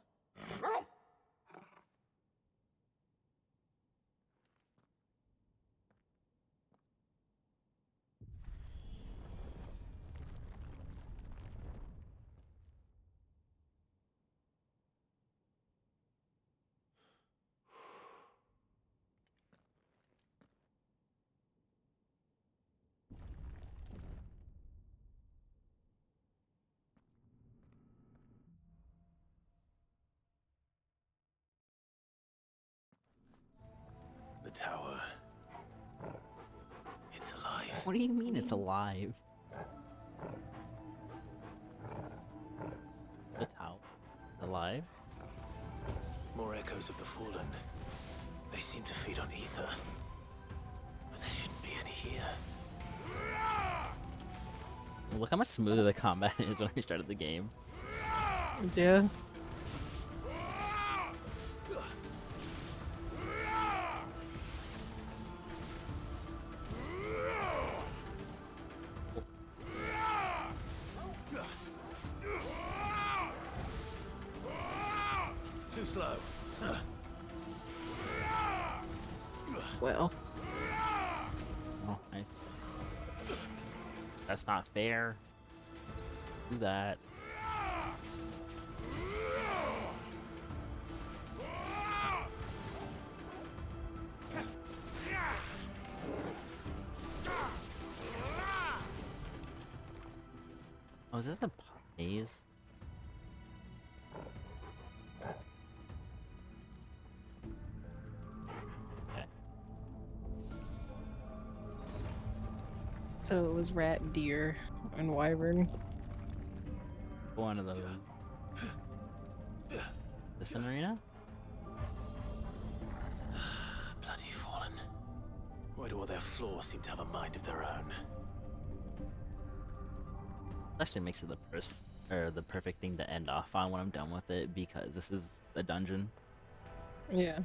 The tower. It's alive. What do you mean it's alive? The tower. Alive? More echoes of the fallen. They seem to feed on ether. But there shouldn't be any here. Look how much smoother the combat is when we started the game. Yeah. Too slow. Well. Oh, nice. That's not fair. Do that. Oh, is this a maze? Okay. So it was rat, deer, and wyvern. One of those. This an arena? Bloody fallen. Why do all their floors seem to have a mind of their own? Actually makes it the perfect thing to end off on when I'm done with it, because this is the dungeon. Yeah.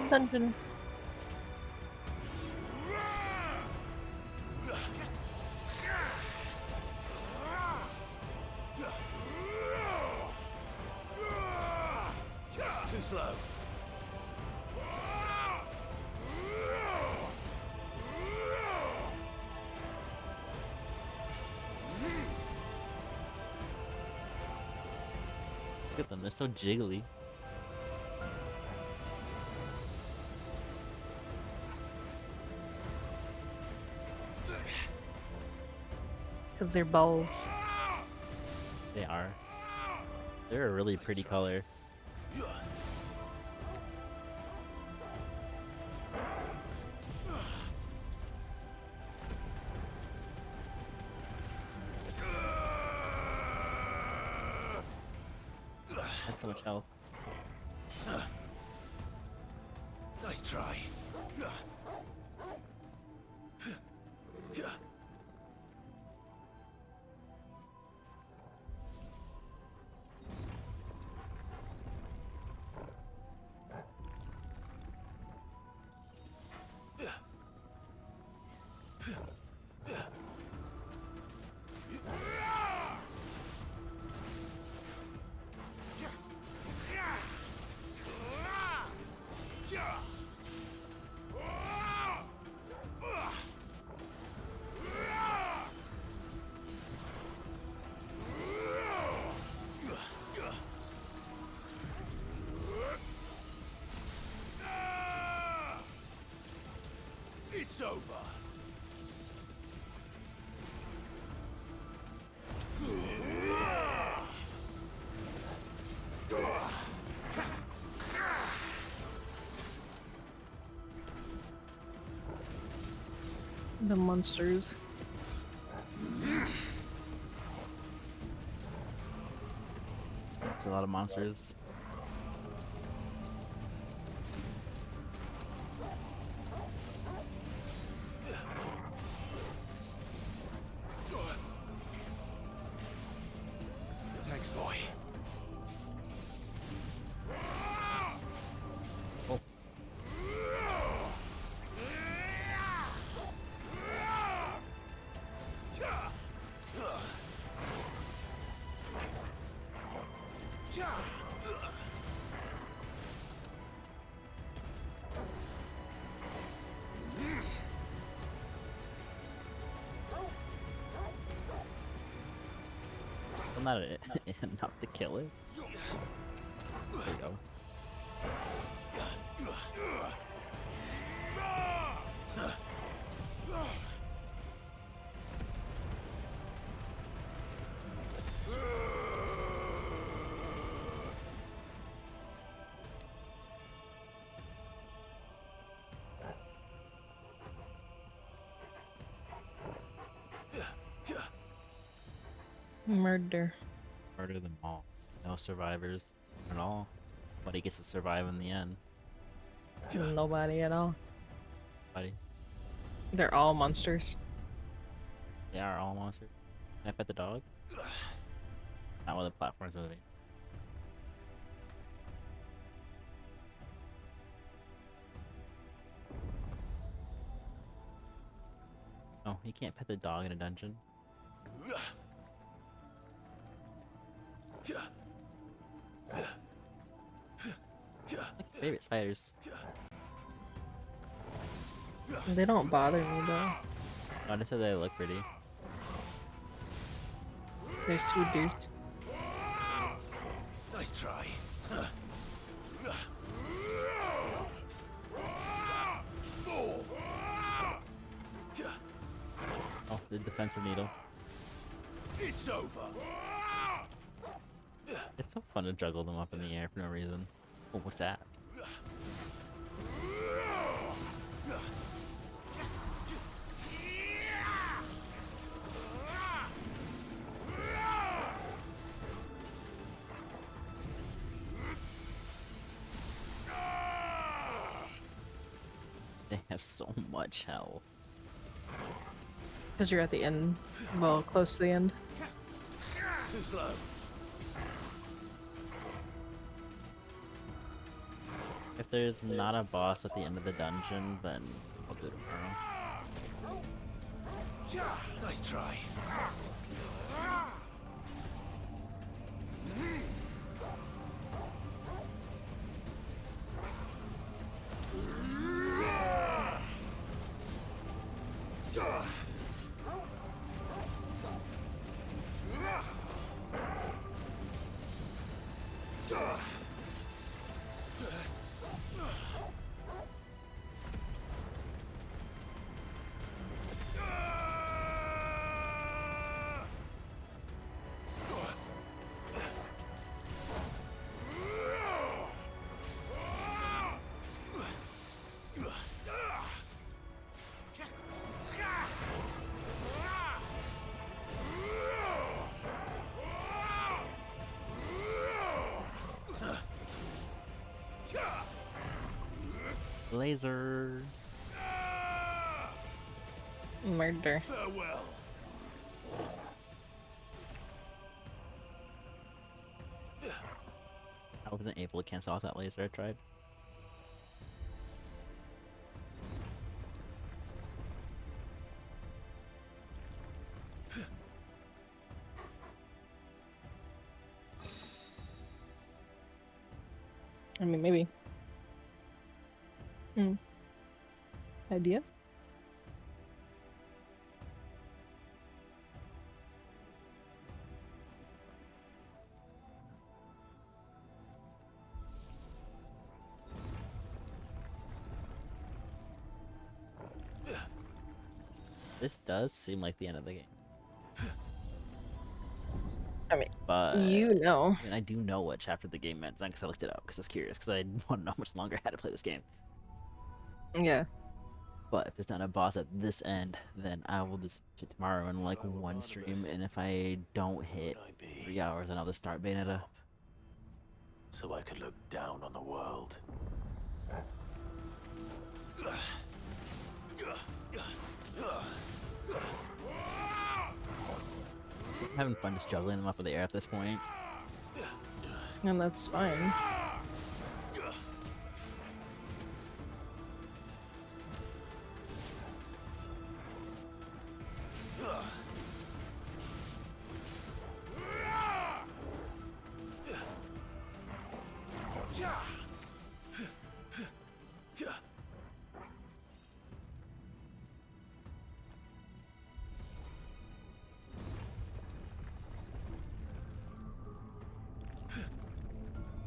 Dungeon. Too slow. Look at them, they're so jiggly. Because they're balls. They are. They're a really pretty color. That's so much health. Nice try. It's over. The monsters. It's a lot of monsters. Thanks, boy. Oh. Well, not enough to kill it. There you go. Murder. Murder them all. No survivors at all. Nobody gets to survive in the end. Nobody at all. Nobody. They're all monsters. They are all monsters. Can I pet the dog? Not while the platform's moving. Oh, you can't pet the dog in a dungeon. Like favorite spiders. They don't bother me though. I just said they look pretty. They're sweet dudes. Nice try. Oh, the defensive needle. It's over. It's so fun to juggle them up in the air for no reason. Oh, what's that? They have so much health. Because you're at the end. Well, close to the end. Too slow. If there's not a boss at the end of the dungeon, then I'll do it tomorrow. Nice try. laser. Murder. Farewell. I wasn't able to cancel out that laser. I tried. I mean, maybe. Idea? This does seem like the end of the game. I mean, But you know. I mean, I do know what chapter the game ends on because I looked it up because I was curious because I want to know how much longer I had to play this game. Yeah. But if there's not a boss at this end, then I will just finish it tomorrow in like one stream. And if I don't hit 3 hours, then I'll just start Bayonetta. So I could look down on the world. I'm having fun just juggling them up in the air at this point. And that's fine.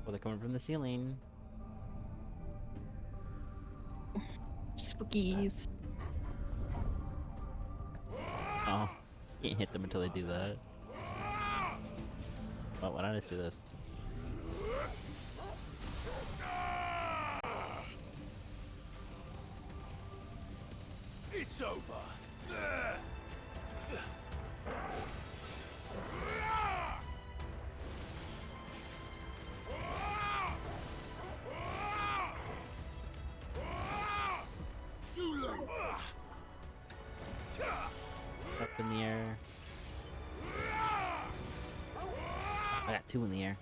Well, they're coming from the ceiling. Spookies. Oh, can't hit them until they do that. Well, why don't I just do this? It's over. Up in the air. I got 2 in the air.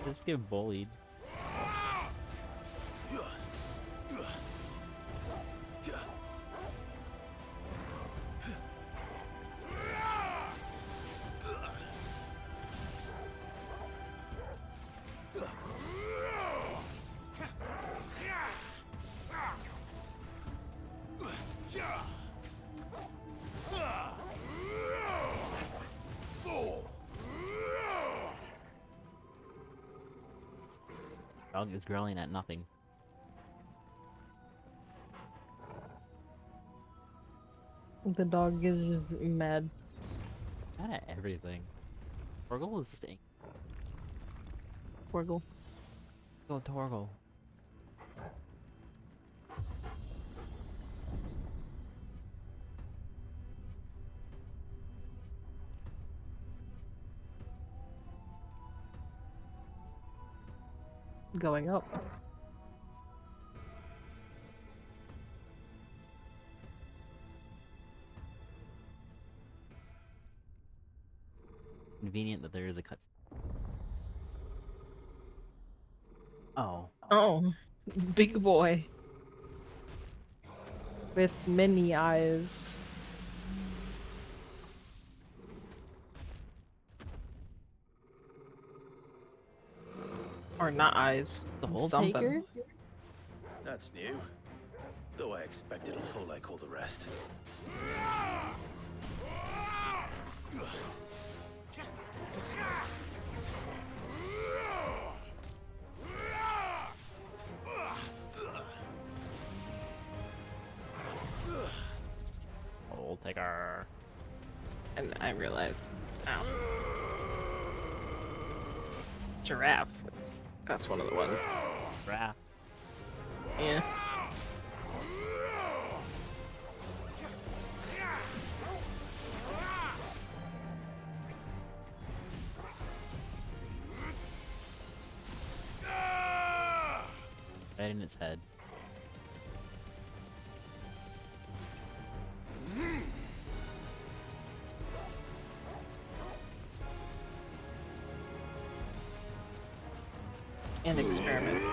Let's get bullied. Dog is growling at nothing. The dog is just mad. Mad at everything. Torgle is just angry. Torgle. Go Torgle. Going up. Convenient that there is a cut. Oh. Oh, big boy. With many eyes. Or not eyes. The whole something. taker? That's new. Though I expect it'll fall like all the rest. Stagger. And I realized, ow. Giraffe. That's one of the ones. Giraffe. Yeah. Right in its head. And experiment.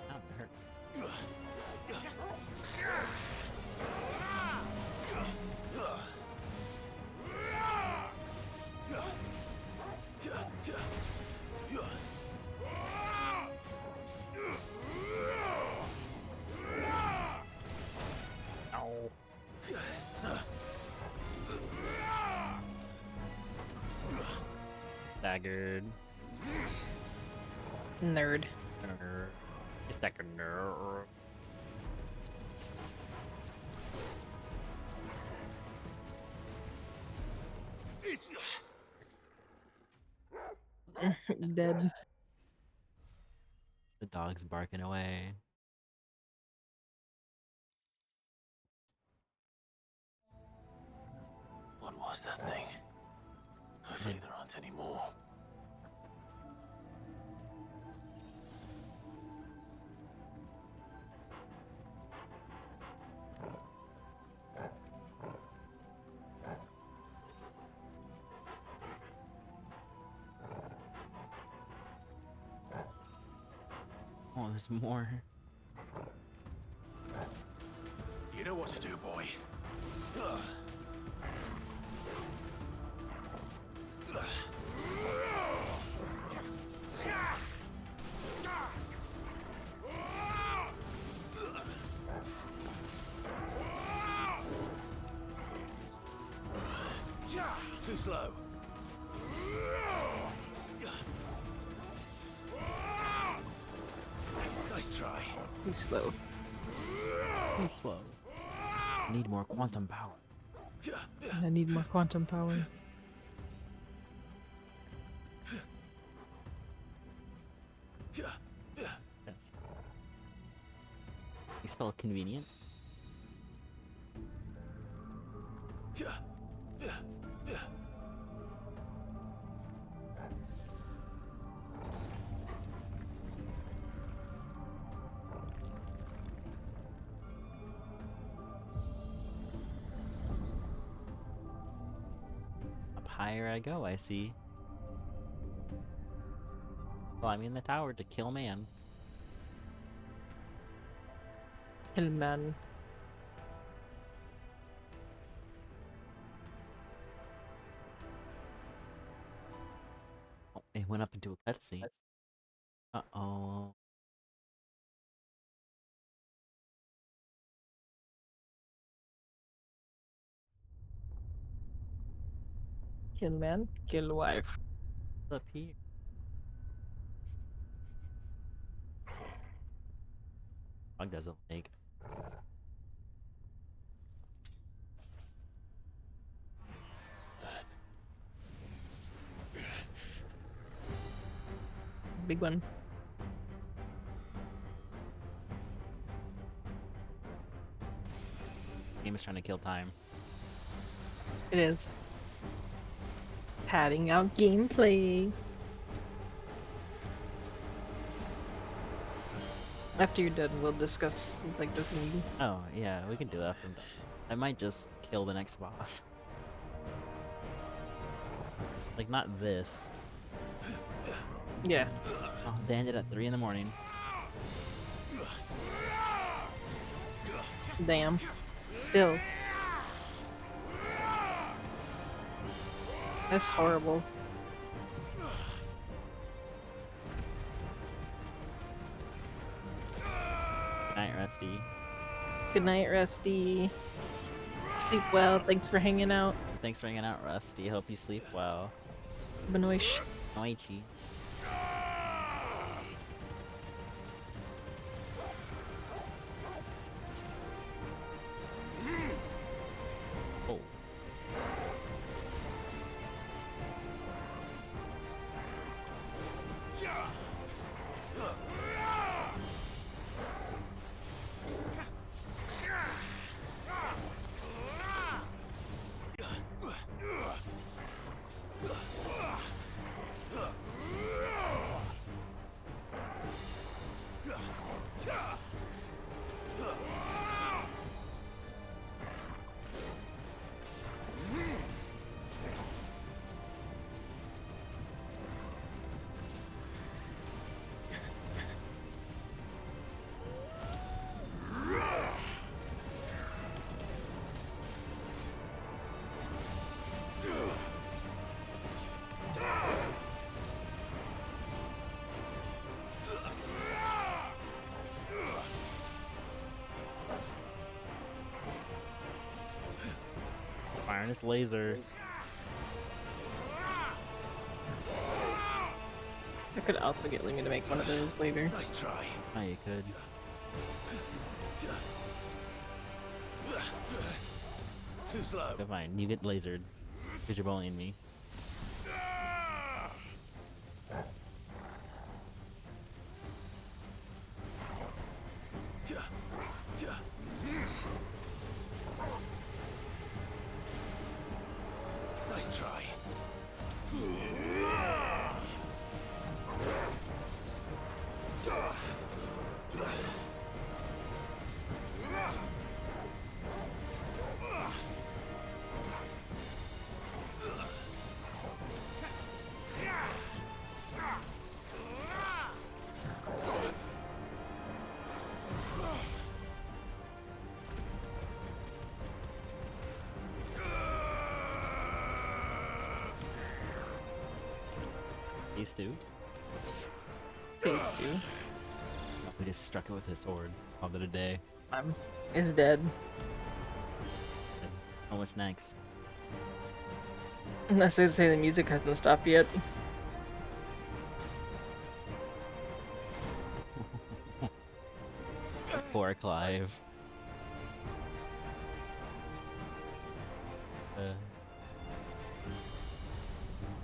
Ow, it hurt. Ow. Staggered. Nerd. Nerd. Staggered nerd. Dead. The dog's barking away. What was that thing? Hopefully there aren't any more. Oh, there's more. You know what to do, boy. Too slow. Nice try. Too slow. Too slow. Need more quantum power. I need more quantum power. Yes. You spell convenient? Up higher I go, I see. Climbing the tower to kill man. Kill man. Oh, it went up into a cutscene. Uh-oh. Kill man. Kill wife. What's up here? Dog doesn't like. Big one. Game is trying to kill time. It is. Padding out gameplay. After you're done, we'll discuss like the thing. Oh, yeah, we can do that. I might just kill the next boss. Like, not this. Yeah. Oh, they ended at 3 in the morning. Damn. Still. That's horrible. Good night, Rusty. Good night, Rusty. Sleep well. Thanks for hanging out. thanks for hanging out, Rusty. Hope you sleep well. Benoish. Noichi. Oh. Firing his laser. I could also get Lumi to make one of those later. Nice try. Oh, you could. Too slow. Okay, fine. You get lasered. Because you're bullying me. Nice try. Phase 2? Phase 2. We just struck it with his sword. Called it a day. Is dead. Oh, what's next? Unless I say the music hasn't stopped yet. Poor Clive.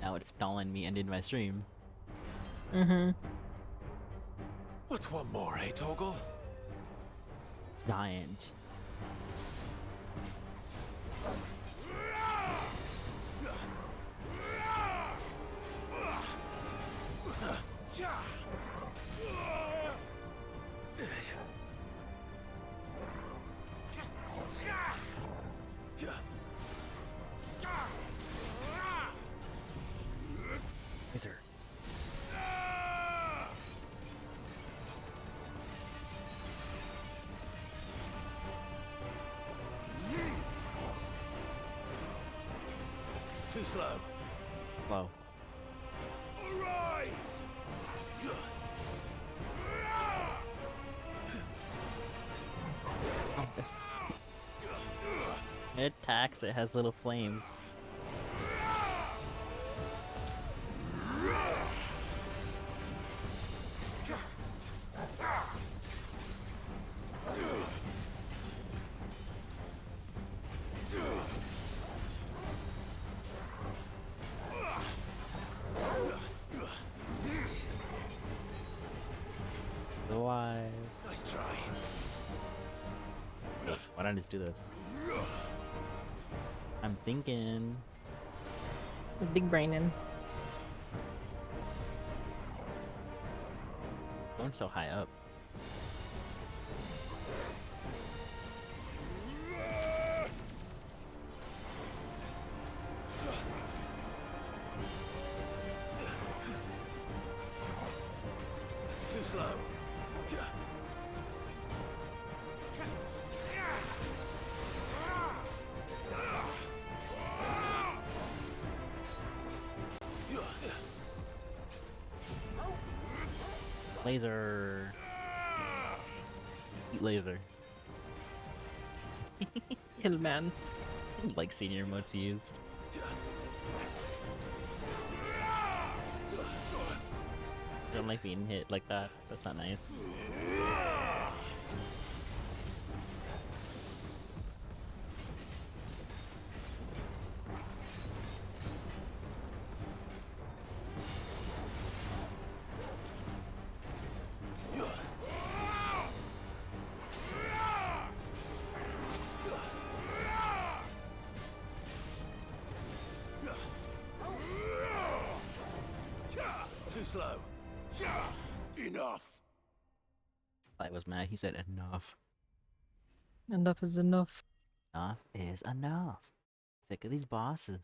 Now it's stalling me ending my stream. Mm-hmm. What's one more, eh, Torgal? Giant. Laser. Too slow. Slow. Arise! It attacks, it has little flames. Alive. Nice try. Why don't I just do this? I'm thinking. Big brainin'. Going so high up. Too slow. Laser. Eat laser. Hillman. Like senior modes used. I don't like being hit like that. That's not nice. Too slow. Enough. I was mad. He said enough. Enough is enough. Enough is enough. Sick of these bosses.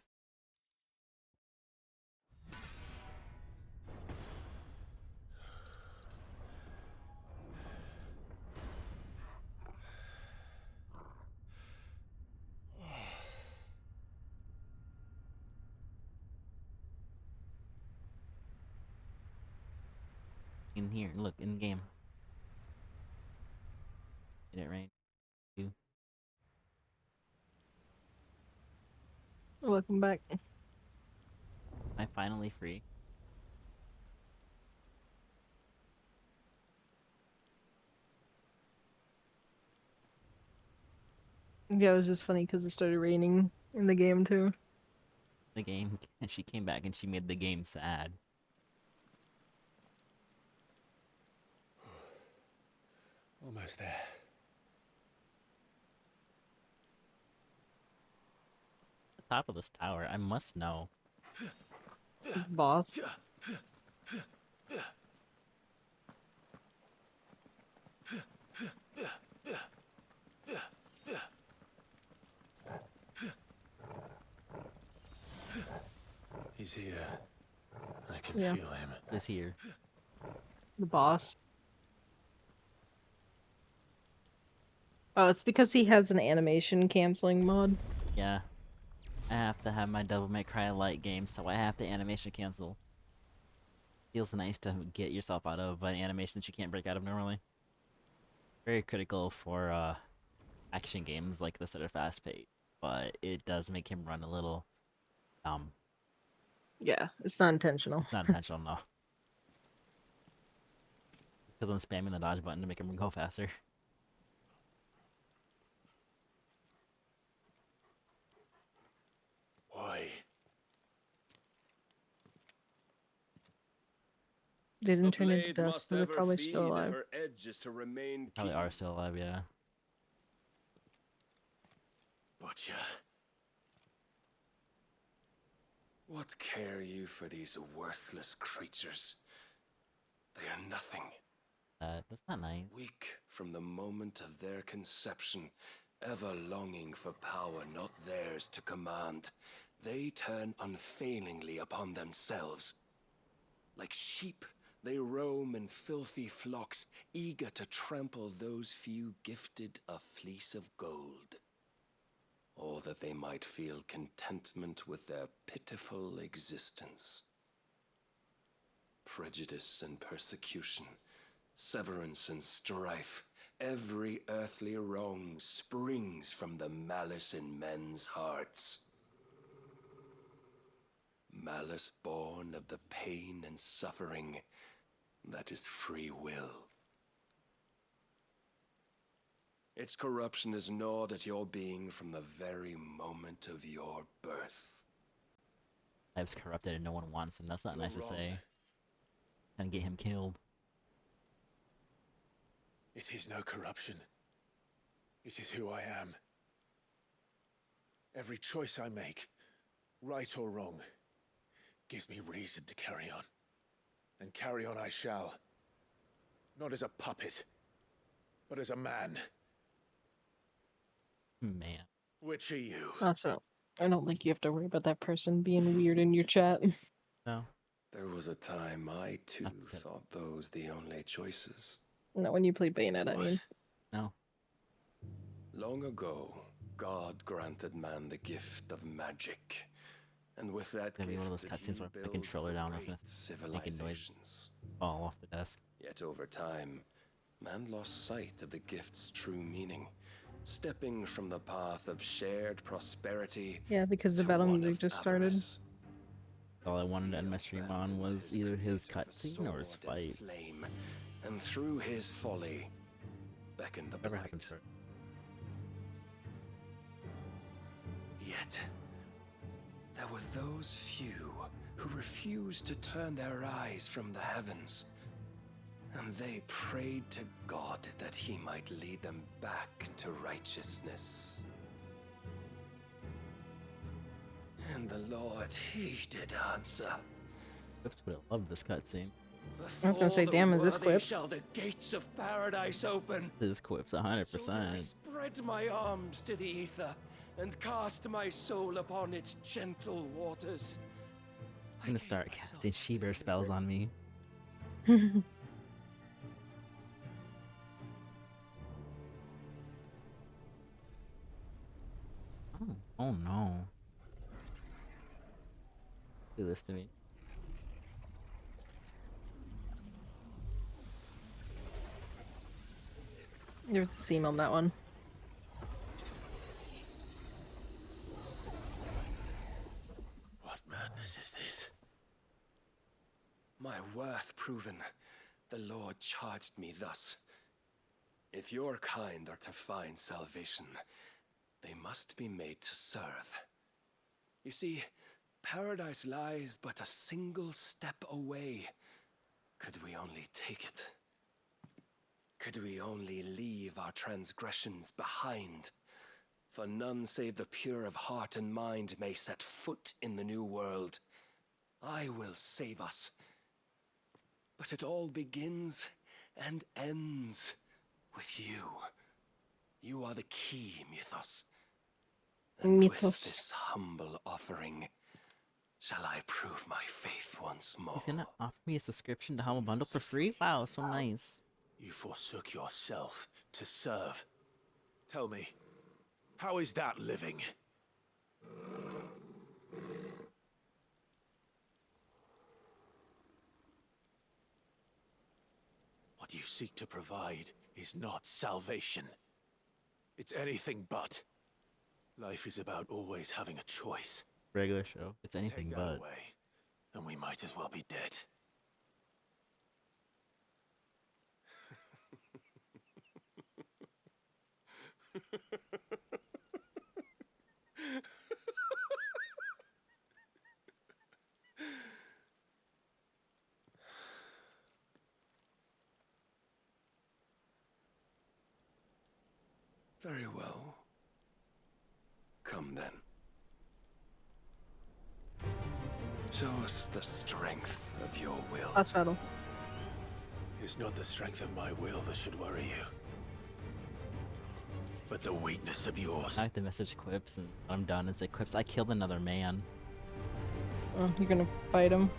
In here, look, in game. Get it right? You. Welcome back. Am I finally free? Yeah, it was just funny because it started raining in the game too. The game, and she came back and she made the game sad. Almost there. The top of this tower, I must know. Boss. He's here. I can Yeah. feel him. He's here. The boss. Oh, it's because he has an animation canceling mod. Yeah. I have to have my Devil May Cry Lite game, so I have to animation cancel. Feels nice to get yourself out of an animation that you can't break out of normally. Very critical for action games like this that are fast paced, but it does make him run a little dumb. Yeah, it's not intentional. It's not intentional, no. It's because I'm spamming the dodge button to make him go faster. Why? They didn't The turn into blade dust, must so they're ever probably feed still if alive. her edge is to remain Probably keen. are still alive, yeah. Butcher. What care you for these worthless creatures? They are nothing. That's not nice. Weak from the moment of their conception, ever longing for power not theirs to command, they turn unfailingly upon themselves. Like sheep, they roam in filthy flocks, eager to trample those few gifted a fleece of gold. Or that they might feel contentment with their pitiful existence. Prejudice and persecution, severance and strife, every earthly wrong springs from the malice in men's hearts. Malice born of the pain and suffering that is free will. Its corruption is gnawed at your being from the very moment of your birth. Life's corrupted and no one wants him. That's not You're nice to wrong. say. And get him killed. It is no corruption. It is who I am. Every choice I make, right or wrong, gives me reason to carry on. And carry on I shall. Not as a puppet, but as a man. Man. Which are you? Also, I don't think you have to worry about that person being weird in your chat. No. There was a time I too thought those the only choices. Not when you play Bayonetta, I mean. No. Long ago, God granted man the gift of magic. And with that Gonna be one of those gift did cutscenes he where my build controller down is great making noise civilizations. fall off the desk. Yet over time, man lost sight of the gift's true meaning, stepping from the path of shared prosperity. Yeah, because the to battle one music of just started. avarice. All I wanted to end my stream on was either his cutscene or his Sword and fight. flame, and through his folly, beckoned the Whatever blight. happens first. Yet, there were those few who refused to turn their eyes from the heavens, and they prayed to God that he might lead them back to righteousness. And the Lord, he did answer. Quips would have loved this cutscene. I was gonna say, damn, is this Worthy Quips? shall the gates of paradise open. This is Quips, So did I 100%. spread my arms to the ether and cast my soul upon its gentle waters. I'm gonna start casting She-Bear spells on me. Oh no. Do this to me. There's the seam on that one. What madness is this? My worth proven, the Lord charged me thus. If your kind are to find salvation, they must be made to serve. You see, paradise lies but a single step away. Could we only take it? Could we only leave our transgressions behind? For none save the pure of heart and mind may set foot in the new world. I will save us. But it all begins and ends with you. You are the key, Mythos. And with this humble offering, shall I prove my faith once more? He's gonna offer me a subscription to Humble Bundle for free? Wow, so nice. You forsook yourself to serve. Tell me, how is that living? What you seek to provide is not salvation. It's anything but. Life is about always having a choice. Regular show. It's anything Take but. that away, and we might as well be dead. Very well. Come then. Show us the strength of your will. Boss battle. It's not the strength of my will that should worry you, but the weakness of yours. I like to message Quips and I'm done and say, Quips, I killed another man. Oh, you're gonna fight him.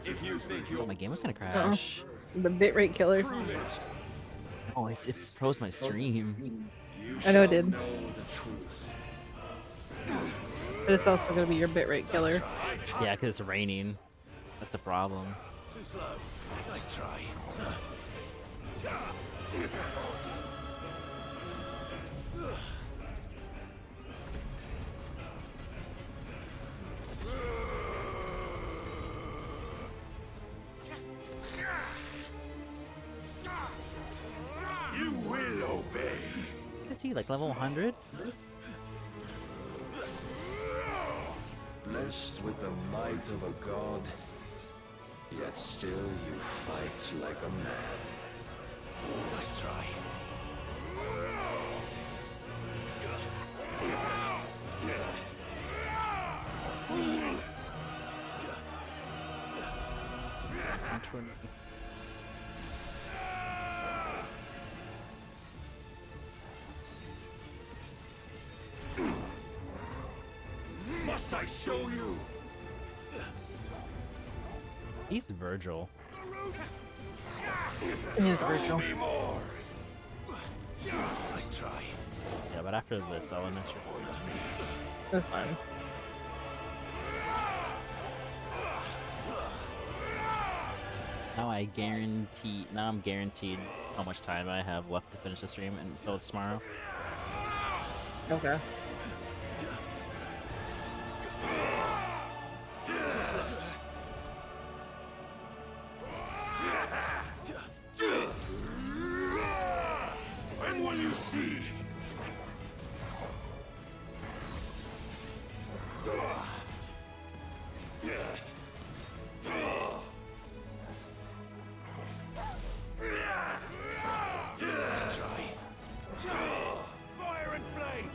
If you think Oh, my game was gonna crash. The bitrate killer. Oh, it froze my stream. I know it did. But it's also gonna be your bitrate killer. Yeah, because it's raining. That's the problem. Too slow. Nice try. You will obey. Is he like level 100? Blessed with the might of a god, yet still you fight like a man. Nice try. Must I show you? He's Virgil. He's Virgil. Nice try. Yeah, but after this elementary. That's fine. Now I'm guaranteed how much time I have left to finish the stream until it's tomorrow. Okay. When will you see? Let's try. Fire and flame.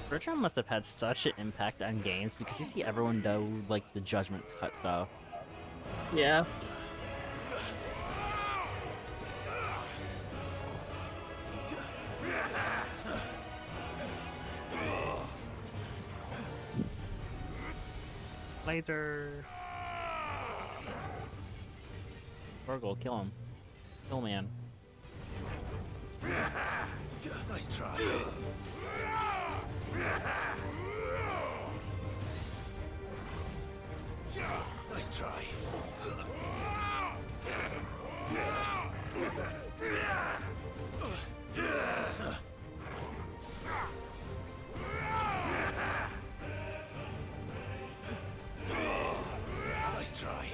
Bertram must have had such an impact on games because you see everyone do like the judgment cut stuff. Yeah. Laser. Virgil, kill him. Kill man. Nice try. Nice try. Nice try.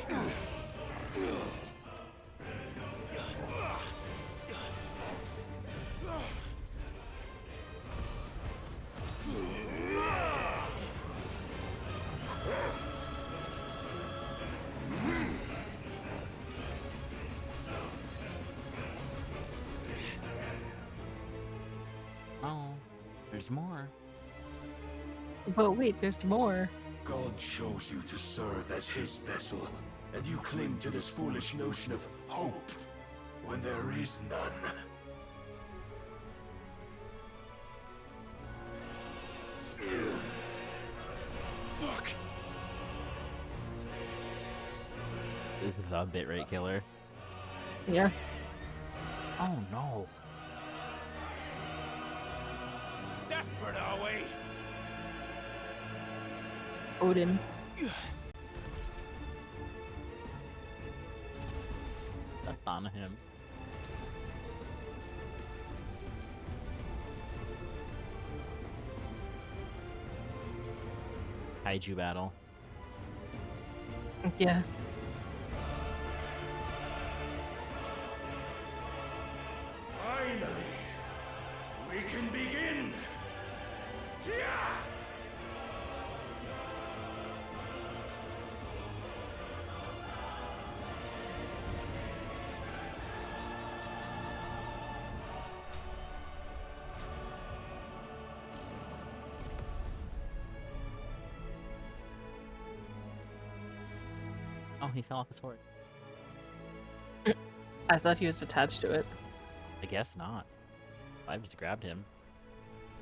Oh, there's more. But wait, there's more. God chose you to serve as his vessel, and you cling to this foolish notion of hope when there is none. Fuck! This is a bitrate killer. Yeah. Oh no. Desperate, are we? Odin. Stepped on him. Kaiju battle. Yeah. Finally, we can begin. Yeah. Oh, he fell off his horse. I thought he was attached to it. I guess not. I just grabbed him.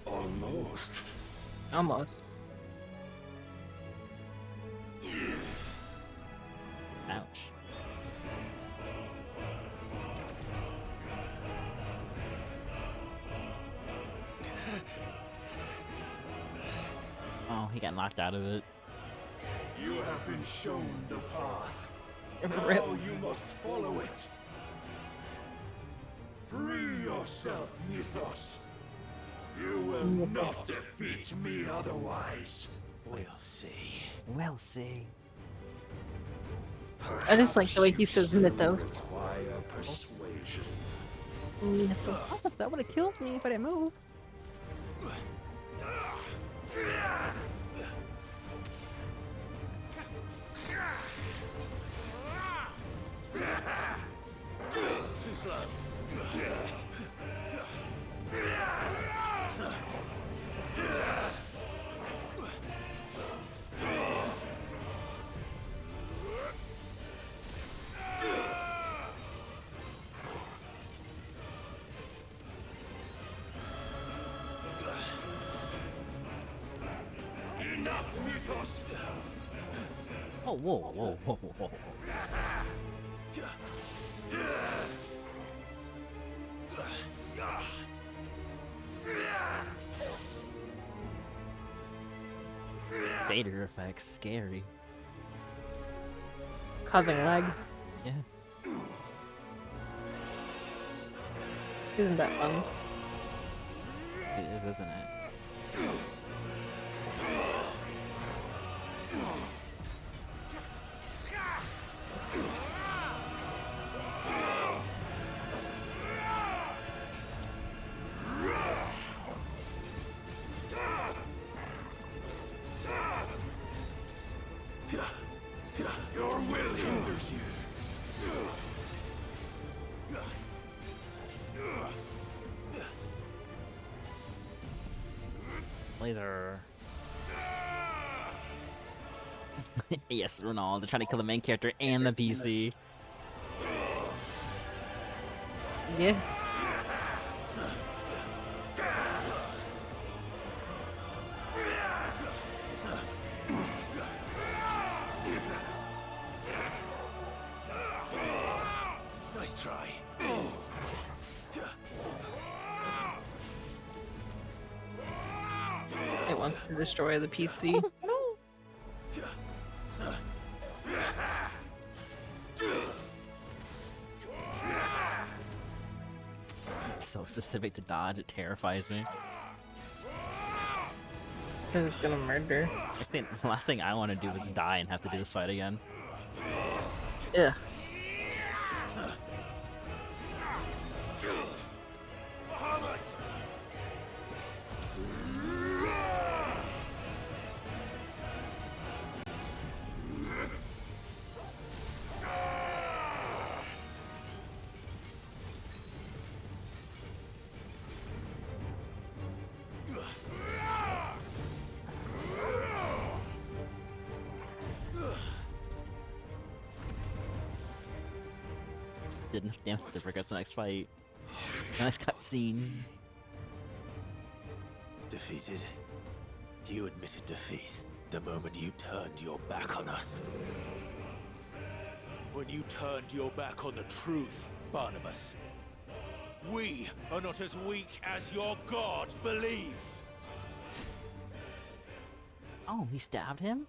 Almost. Almost. Ouch. Oh, he got knocked out of it. You have been shown the path. Rip. Now you must follow it. Free yourself, Mythos. You will not defeat me otherwise. We'll see. We'll see. I just like the way he says mythos. Require persuasion. Mythos. That would have killed me if I didn't move. Too slow. Enough, Mythos! Oh, whoa, whoa, whoa, whoa, whoa. Vader effects, scary. Causing lag. Yeah. Isn't that fun? It is, isn't it? Your will hinders you. Laser. Yes, Ronald. They're trying to kill the main character and the PC. Yeah. Nice try. It wants to destroy the PC. It's so specific to dodge, it terrifies me. It's gonna murder. The last thing I want to do is die and have to do this fight again. Yeah. Did enough damage to progress the next fight. Nice cutscene. Defeated? You admitted defeat the moment you turned your back on us. When you turned your back on the truth, Barnabas. We are not as weak as your god believes. Oh, he stabbed him?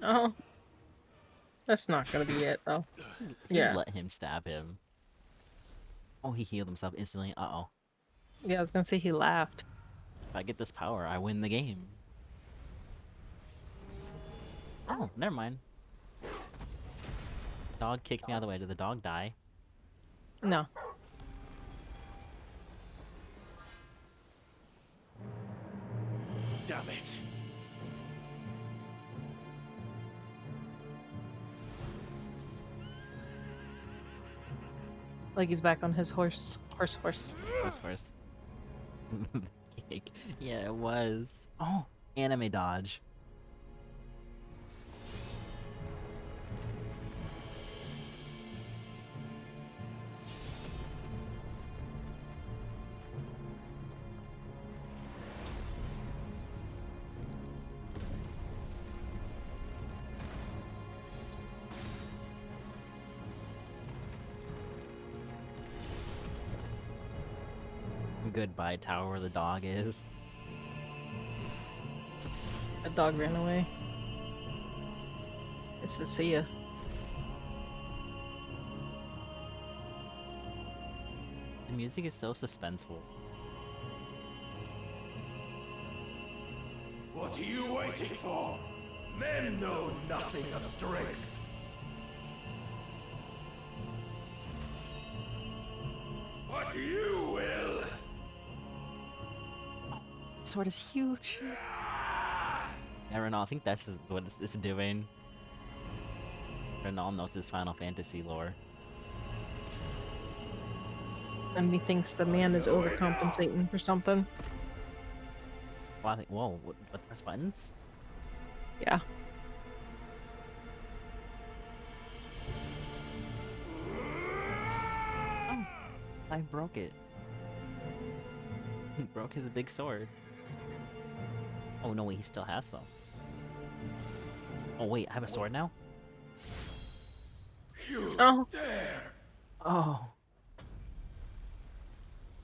Oh. That's not gonna be it, though. Yeah. Let him stab him. Oh, he healed himself instantly. Uh-oh. Yeah, I was gonna say he laughed. If I get this power, I win the game. Oh, never mind. Dog kicked me out of the way. Did the dog die? No. Damn it. Like he's back on his horse. Horse. Horse. Kick. Yeah, it was. Oh, anime dodge. Goodbye, tower where the dog is. The dog ran away. It's to see ya. The music is so suspenseful. What are you waiting for? Men know nothing of strength. But you will. Sword is huge. Yeah, Renal, I think that's what it's doing. Renal knows his Final Fantasy lore. And he thinks the man is overcompensating for something. Well, I think, whoa, what press buttons? Yeah. Oh, I broke it. He broke his big sword. Oh no, wait, he still has some. Oh wait, I have a sword now? Oh. Dare. Oh.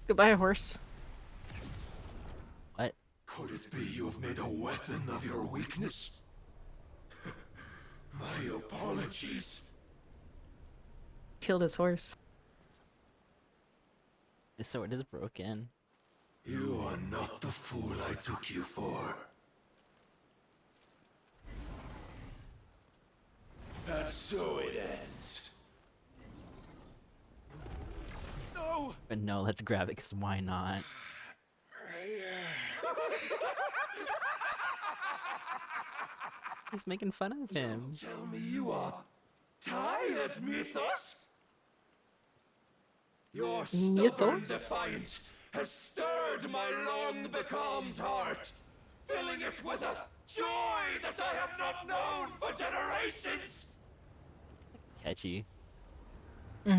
Goodbye, horse. What? Could it be you have made a weapon of your weakness? My apologies. Killed his horse. His sword is broken. You are not the fool I took you for. And so it ends. No! But no, let's grab it, because why not? He's making fun of him. Tell me you are tired, Mythos? Your stubborn defiance has stirred my long becalmed heart, filling it with a joy that I have not known for generations. Catchy. I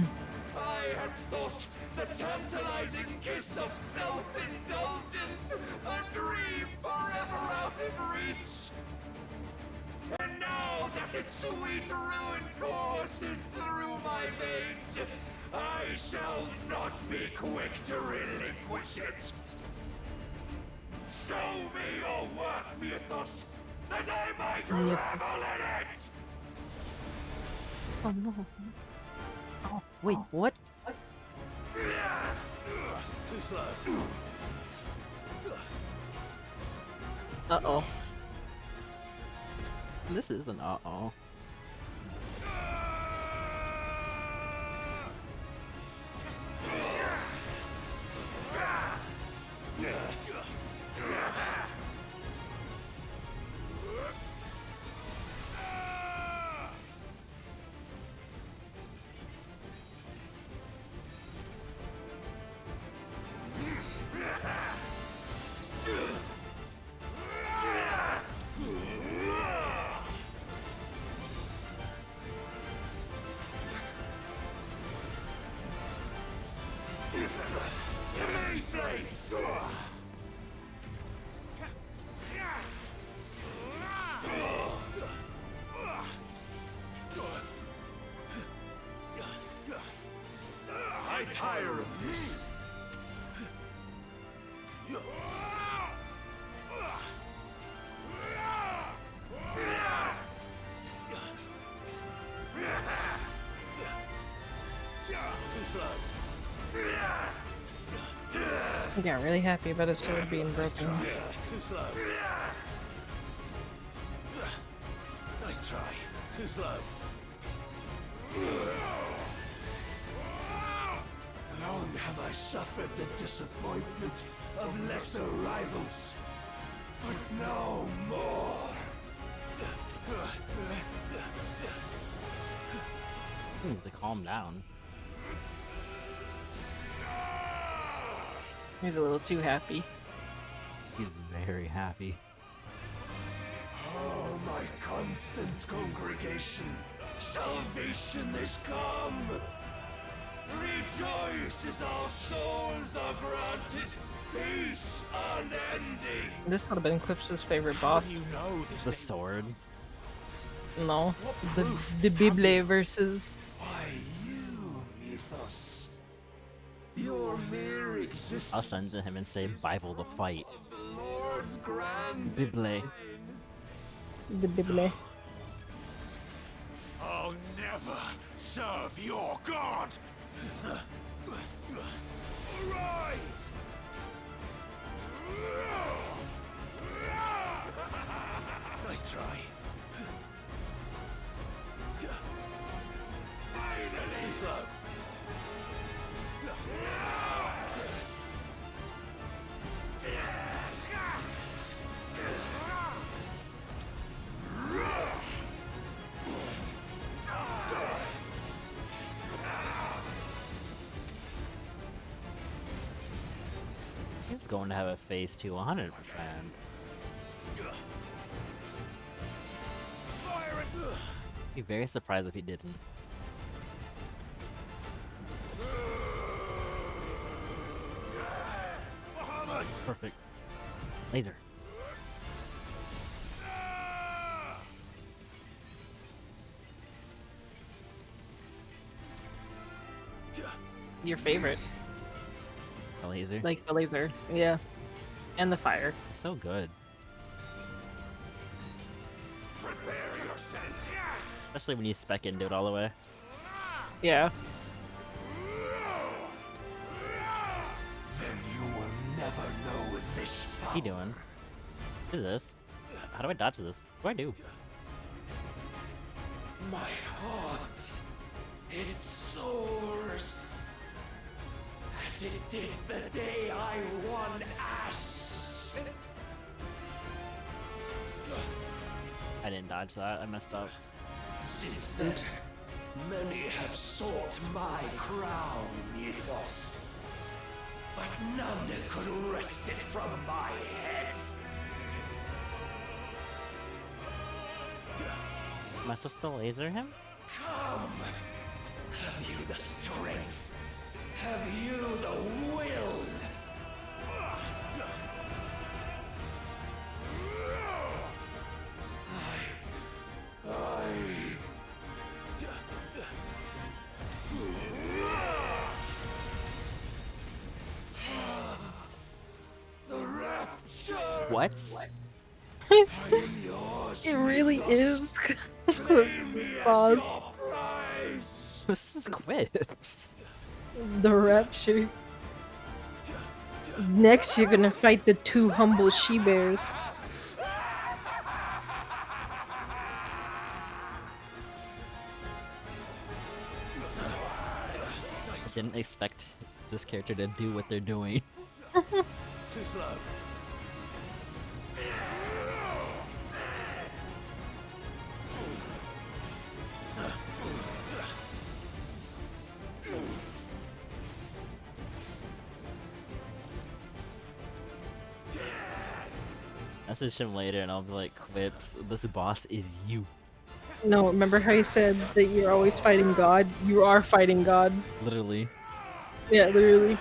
had thought the tantalizing kiss of self-indulgence a dream forever out of reach. And now that its sweet ruin courses through my veins, I shall not be quick to relinquish it. Show me your work, Mythos, that I might revel in it! Oh no. Oh, wait, what? Too slow. Uh-oh. This is an uh-oh. I tire of this. Too slow. He got really happy about his sword being broken. Too slow. Nice try. Too slow. Long have I suffered the disappointment of lesser rivals, but no more. He needs to calm down. He's a little too happy. He's very happy. Oh, my constant congregation, salvation is come. Rejoice as our souls are granted peace unending. This would have been Clips's favorite boss. You know this The sword. No, the Bible versus. Why you, Mythos? Your mere existence. I'll send to him and say Bible the fight. The Lord's grand Bible. The Bible. I'll never serve your God. Arise! Nice try. Finally! Too slow. He's going to have a phase 2 100%. Be very surprised if he didn't. Perfect. Laser. Your favorite. The laser. Like the laser, yeah. And the fire. So good. Prepare yourself. Especially when you spec into it all the way. Yeah. Then you will never know this What are you doing? What is this? How do I dodge this? What do I do? My heart, it soars, as it did the day I won Ash. I didn't dodge that. I messed up. Since then, many have sought my crown, Mythos, but none could wrest it from my head. Am I supposed to laser him? Come! Have you the strength? Have you the will? The rapture! What? It really is. Boss. This is Quips. The rapture. Next, you're gonna fight the two humble she-bears. I didn't expect this character to do what they're doing. Too slow. Message him later and I'll be like, Quips, this boss is you. No, remember how you said that you're always fighting God? You are fighting God. Literally. Yeah, literally.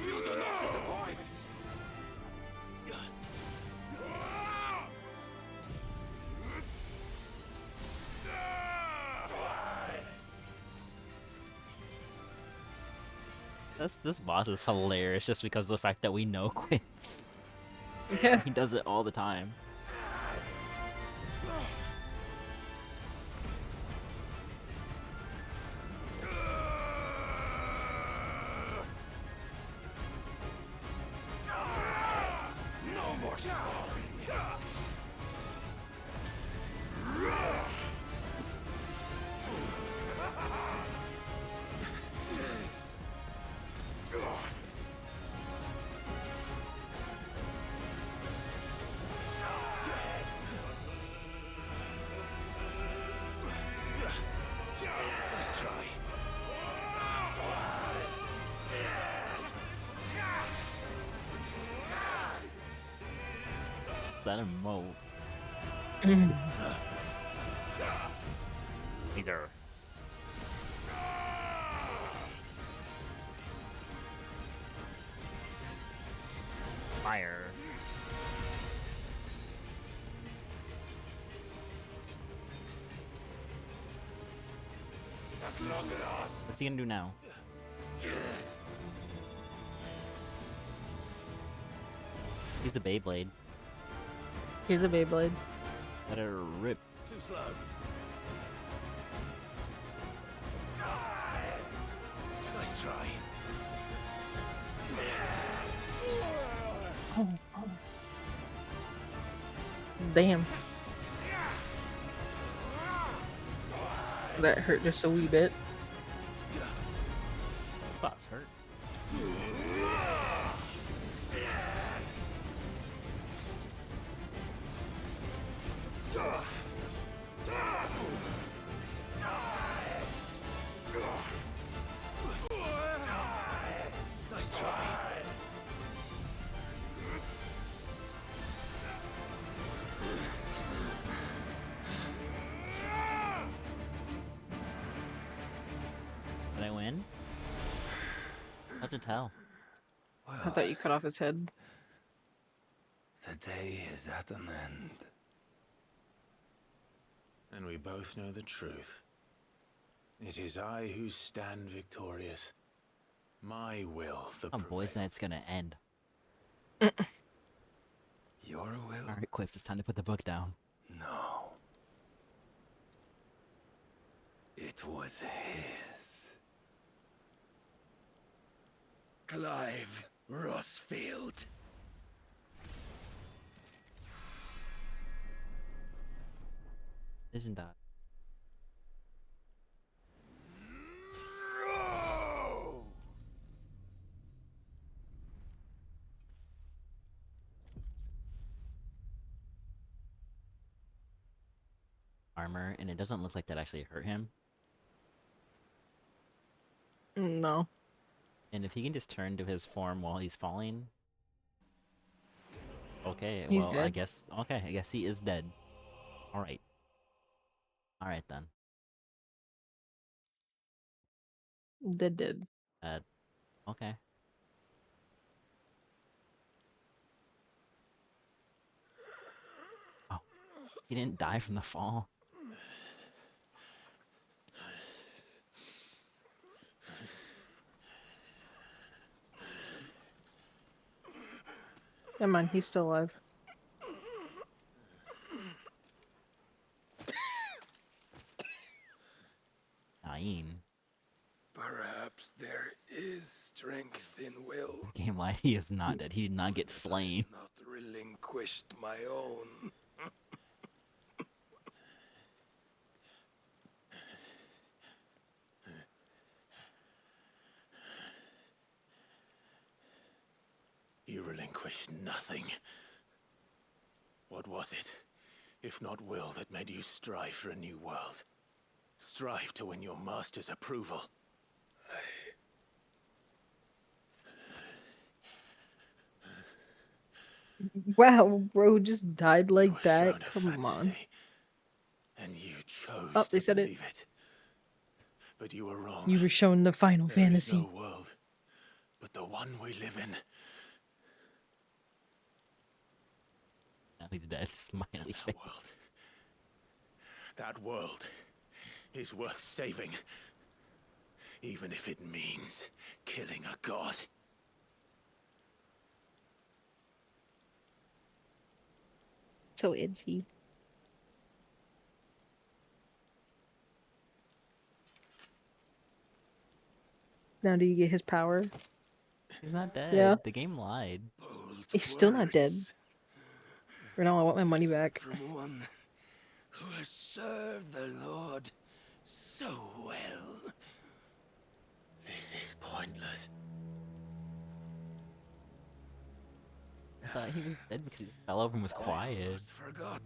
You do not disappoint. This boss is hilarious just because of the fact that we know Quips. Yeah. He does it all the time. No more sorry. Let's try. That emote. Either. Fire. What's he gonna do now? He's a Beyblade. Here's a Beyblade. Let her rip. Too slow. Nice try. Oh. Damn. That hurt just a wee bit. This boss hurt. Nice try. Did I win? Hard to tell. I thought you cut off his head. The day is at an end. And we both know the truth. It is I who stand victorious. My will, the How Boys Night's gonna end. Your will? Alright, Quips, it's time to put the book down. No. It was his. Clive Rossfield. Isn't that? Armor, and it doesn't look like that actually hurt him. No. And if he can just turn to his form while he's falling. Okay, He's well, dead. I guess he is dead. Alright. Alright then. Dead. Okay. Oh, he didn't die from the fall. Never mind, he's still alive. Dying. Perhaps there is strength in will. Game lied, he is not dead. He did not get slain. Not relinquished my own. You relinquished nothing. What was it, if not will, that made you strive for a new world? Strive to win your master's approval? Wow, bro just died like that. Shown a Come on. fantasy, and you chose Oh, they to said it. believe it. But you were wrong. You were shown the final There is fantasy. no world, but the one we live in. Now he's dead. Smiley face. That world is worth saving, even if it means killing a god. So edgy. Now do you get his power? He's not dead. Yeah. The game lied. He's still not dead. Renal, I want my money back. From one who has served the Lord so well. This is pointless. I thought he was dead because he fell over and was quiet. Forgot.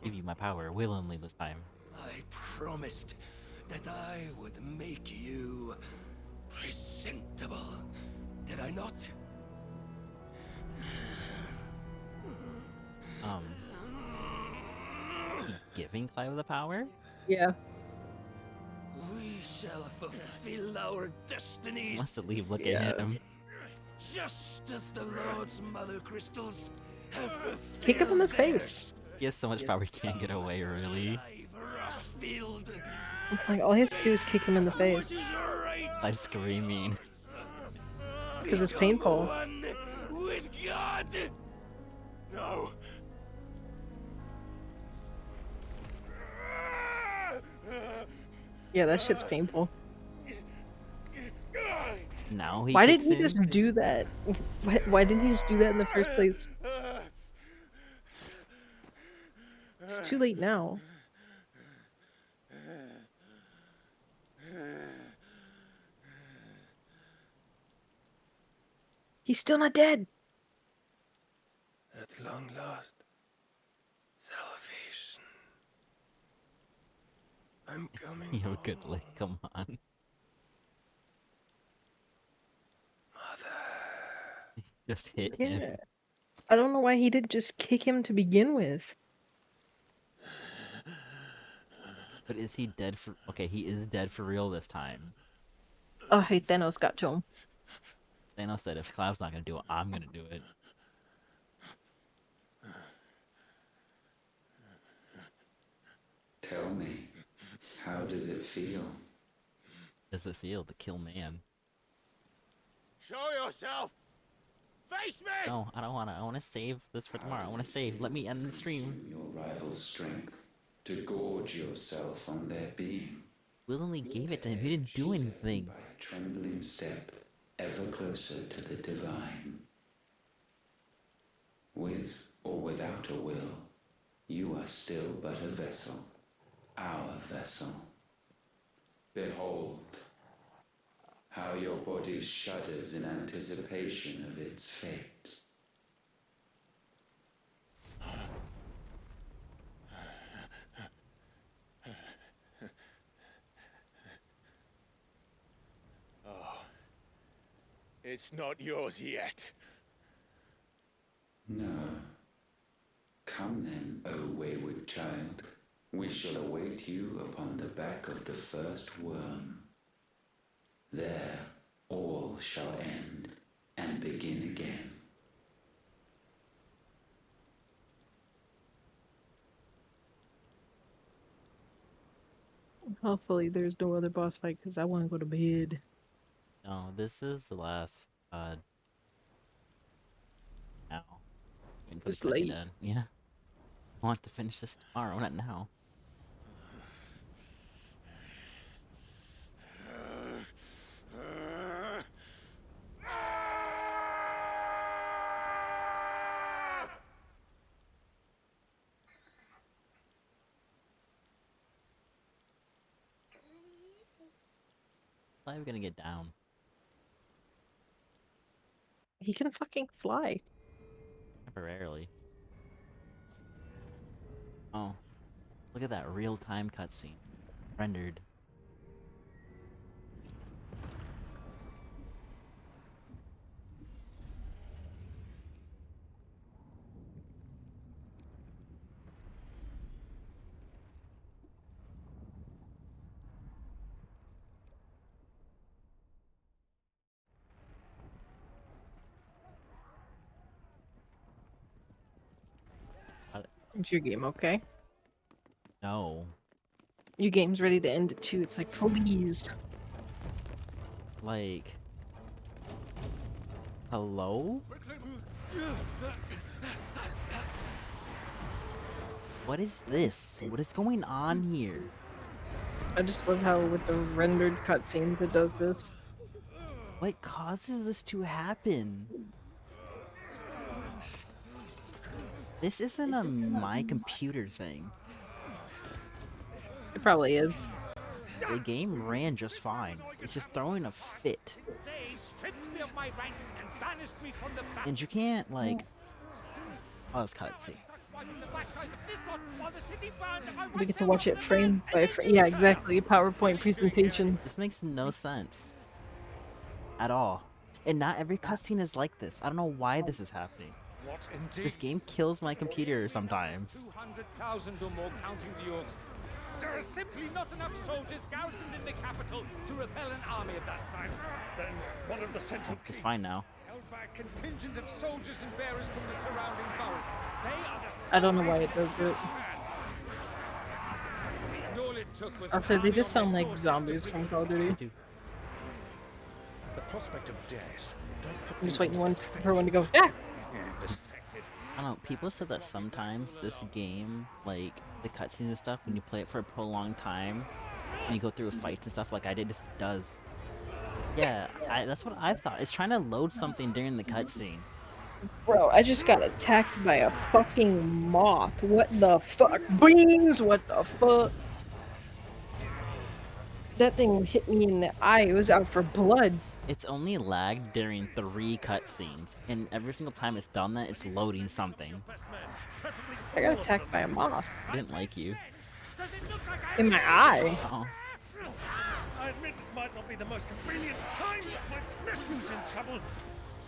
Give you my power willingly this time. I promised that I would make you presentable. Did I not? He giving Clive the power? Yeah. We shall fulfill our destinies. Wants to leave. Look at him. Just as the Lord's mother crystals have fulfilled Kick him in the theirs. face. He has so much power he can't get away, really. It's like all he has to do is kick him in the face. I'm screaming. Because it's painful. With God. No. Yeah, that shit's painful. Now he Why kicks didn't he in. just do that? Why didn't he just do that in the first place? It's too late now. He's still not dead. At long last, salvation. I'm coming. You have a good lick, come on. Just hit him. Yeah. I don't know why he didn't just kick him to begin with. But is he dead for... Okay, he is dead for real this time. Oh, hey, Thanos got to him. Thanos said if Clive's not gonna do it, I'm gonna do it. Tell me, how does it feel? Does it feel to kill man? Show yourself! Face me! No, I don't wanna. I wanna save this for tomorrow. I wanna save. Let me end the stream. Your rival's strength to gorge yourself on their being. Willingly gave it to him. He didn't do anything. By a trembling step, ever closer to the divine. With or without a will, you are still but a vessel, our vessel. Behold, how your body shudders in anticipation of its fate. Oh, it's not yours yet. No. Come then, O wayward child. We shall await you upon the back of the first worm. There all shall end and begin again. Hopefully there's no other boss fight because I want to go to bed. No, this is the last. Now. Waiting for It's the cutscene late. to end. Yeah. I want to finish this tomorrow, not now. How are we gonna get down? He can fucking fly. Temporarily. Oh. Look at that real-time cutscene. Rendered. Is your game okay? No. Your game's ready to end it too. It's like, please. Like... Hello? What is this? What is going on here? I just love how with the rendered cutscenes it does this. What causes this to happen? This isn't a my computer thing. It probably is. The game ran just fine. It's just throwing a fit. They stripped me of my rank and banished me from the And you can't, like... Oh, this cutscene. We get to watch it frame by frame. Yeah, exactly. PowerPoint presentation. This makes no sense. At all. And not every cutscene is like this. I don't know why this is happening. What indeed? This game kills my computer sometimes. 200,000 or more counting the orcs. There are simply not enough soldiers garrisoned in the capital to repel an army of that size. Then one of the central It's fine now. held by a contingent of soldiers and bearers from the surrounding boroughs. They are the I don't know why it does it. And all it took was Also, they just sound like zombies from Call of Duty. the prospect of death does put I'm just things waiting into for one to go, yeah! perspective. I don't know, people said that sometimes this game, like, the cutscenes and stuff, when you play it for a prolonged time, and you go through fights and stuff like I did, this does. Yeah, that's what I thought. It's trying to load something during the cutscene. Bro, I just got attacked by a fucking moth. What the fuck? Beans! What the fuck? That thing hit me in the eye. It was out for blood. It's only lagged during 3 cutscenes, and every single time it's done that, it's loading something. I got attacked by a moth. I didn't like you. In my eye. Uh-oh. I admit this might not be the most convenient time, but my nephew's in trouble,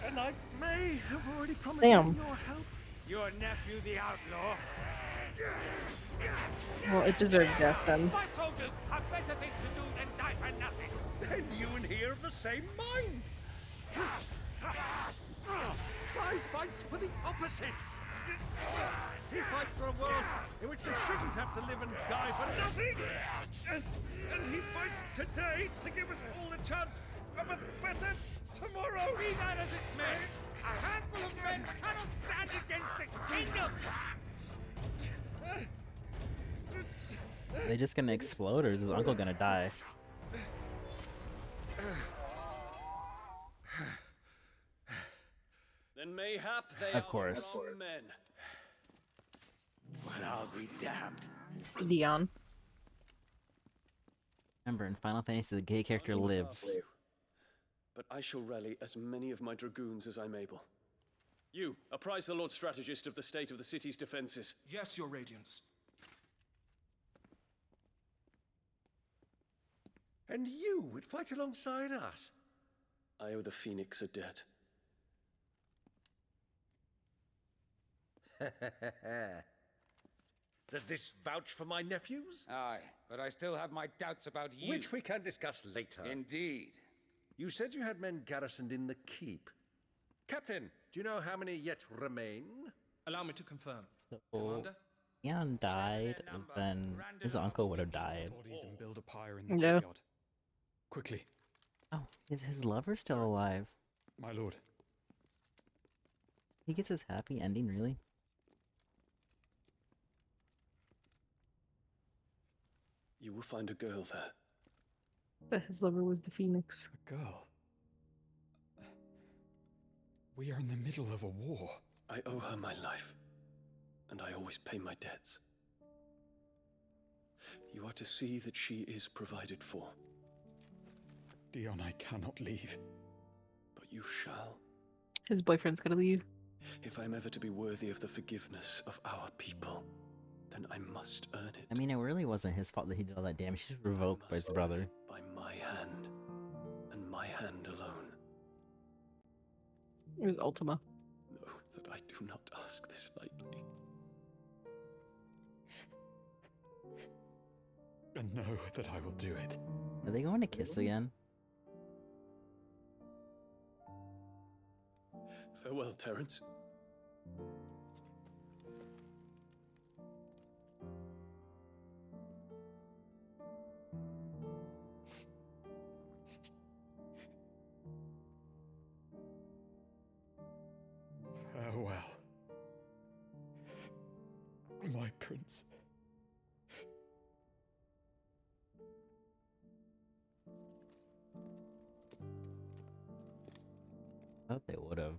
and I may have already promised Damn. him your help. Your nephew, the outlaw. Well, it deserved death then. My soldiers have better things to do than die for nothing. Then you and he are of the same mind. Clive fights for the opposite. He fights for a world in which they shouldn't have to live and die for nothing. And he fights today to give us all a chance of a better tomorrow. Be that as it may, A handful of men cannot stand against a kingdom! Are they just gonna explode, or is his uncle gonna die? Then mayhap they Of are course. the wrong men. Well, I'll be damned. Dion. Remember, in Final Fantasy, the gay character lives. But I shall rally as many of my dragoons as I'm able. You, apprise the Lord Strategist of the state of the city's defenses. Yes, Your Radiance. And you would fight alongside us? I owe the Phoenix a debt. Does this vouch for my nephews? Aye, but I still have my doubts about you. Which we can discuss later. Indeed. You said you had men garrisoned in the keep. Captain, do you know how many yet remain? Allow me to confirm. So, Leon died, then his uncle would have died. Bodies and build a pyre in the Yeah. courtyard. Quickly. Oh, is his lover still alive? My lord. He gets his happy ending, really? You will find a girl there. But his lover was the Phoenix. A girl. We are in the middle of a war. I owe her my life, and I always pay my debts. You are to see that she is provided for. Dion, I cannot leave. But you shall. His boyfriend's gonna leave. If I'm ever to be worthy of the forgiveness of our people, then I must earn it. I mean, it really wasn't his fault that he did all that damage. He was revoked by his brother. By my hand, and my hand alone. It was Ultima. Know that I do not ask this lightly. And know that I will do it. Are they going to kiss again? Farewell, Terence. Farewell. My prince. I thought they would have.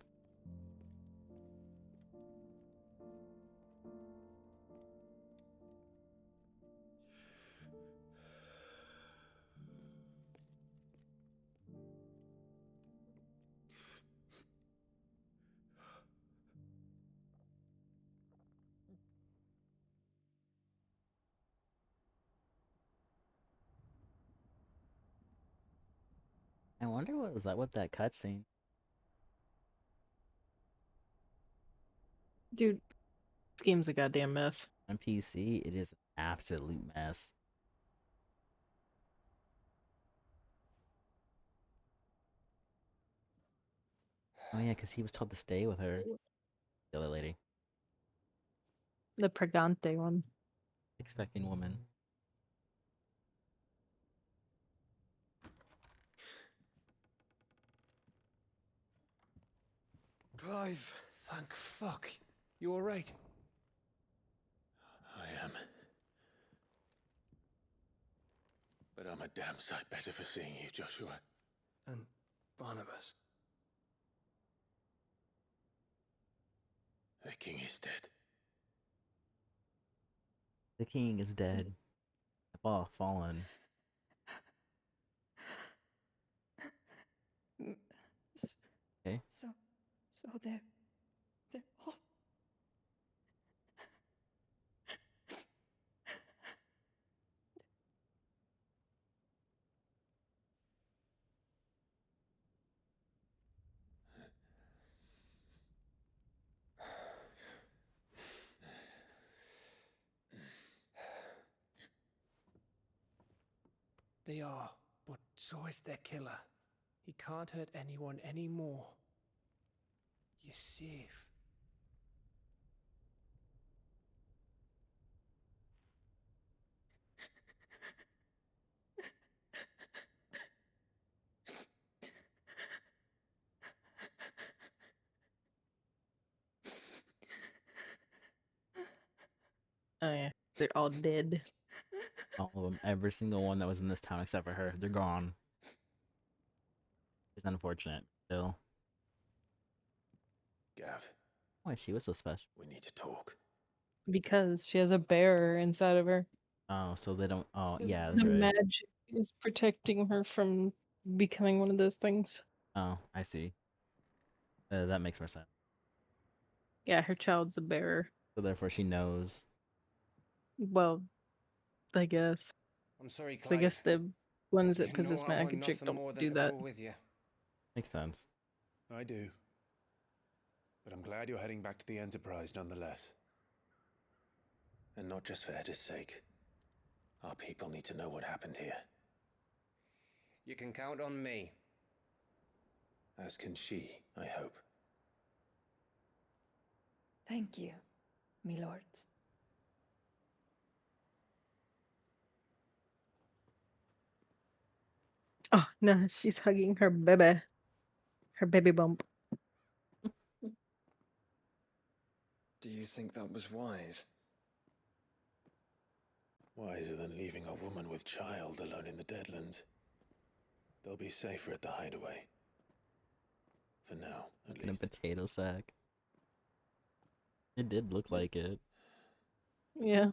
I wonder what was that with that cutscene. Dude, this game's a goddamn mess. On PC, it is an absolute mess. Oh yeah, because he was told to stay with her. The other lady. The Pregante one. Expecting woman. Clive. Thank fuck. You alright? I am. But I'm a damn sight better for seeing you, Joshua. And Barnabas. The king is dead. The king is dead. Oh, fallen. Okay. So they're all. They are, but so is their killer. He can't hurt anyone anymore. You're safe. Oh yeah, they're all dead. All of them. Every single one that was in this town except for her. They're gone. It's unfortunate. Still. Gav, Why she was so special. we need to talk. Because she has a bear inside of her. Oh, so they don't. Oh, yeah, that's The right. magic is protecting her from becoming one of those things. Oh, I see. That makes more sense. Yeah, her child's a bearer. So therefore, she knows. Well, I guess. I'm sorry, So I Clive. guess the ones You that know possess I want magic nothing don't more than do to that. go with you. Makes sense. I do. But I'm glad you're heading back to the Enterprise nonetheless. And not just for Edda's sake. Our people need to know what happened here. You can count on me. As can she, I hope. Thank you, me lords. Oh no, she's hugging her baby. Her baby bump. Do you think that was wise? Wiser than leaving a woman with child alone in the Deadlands. They'll be safer at the hideaway. For now, at In a least. potato sack. It did look like it. Yeah.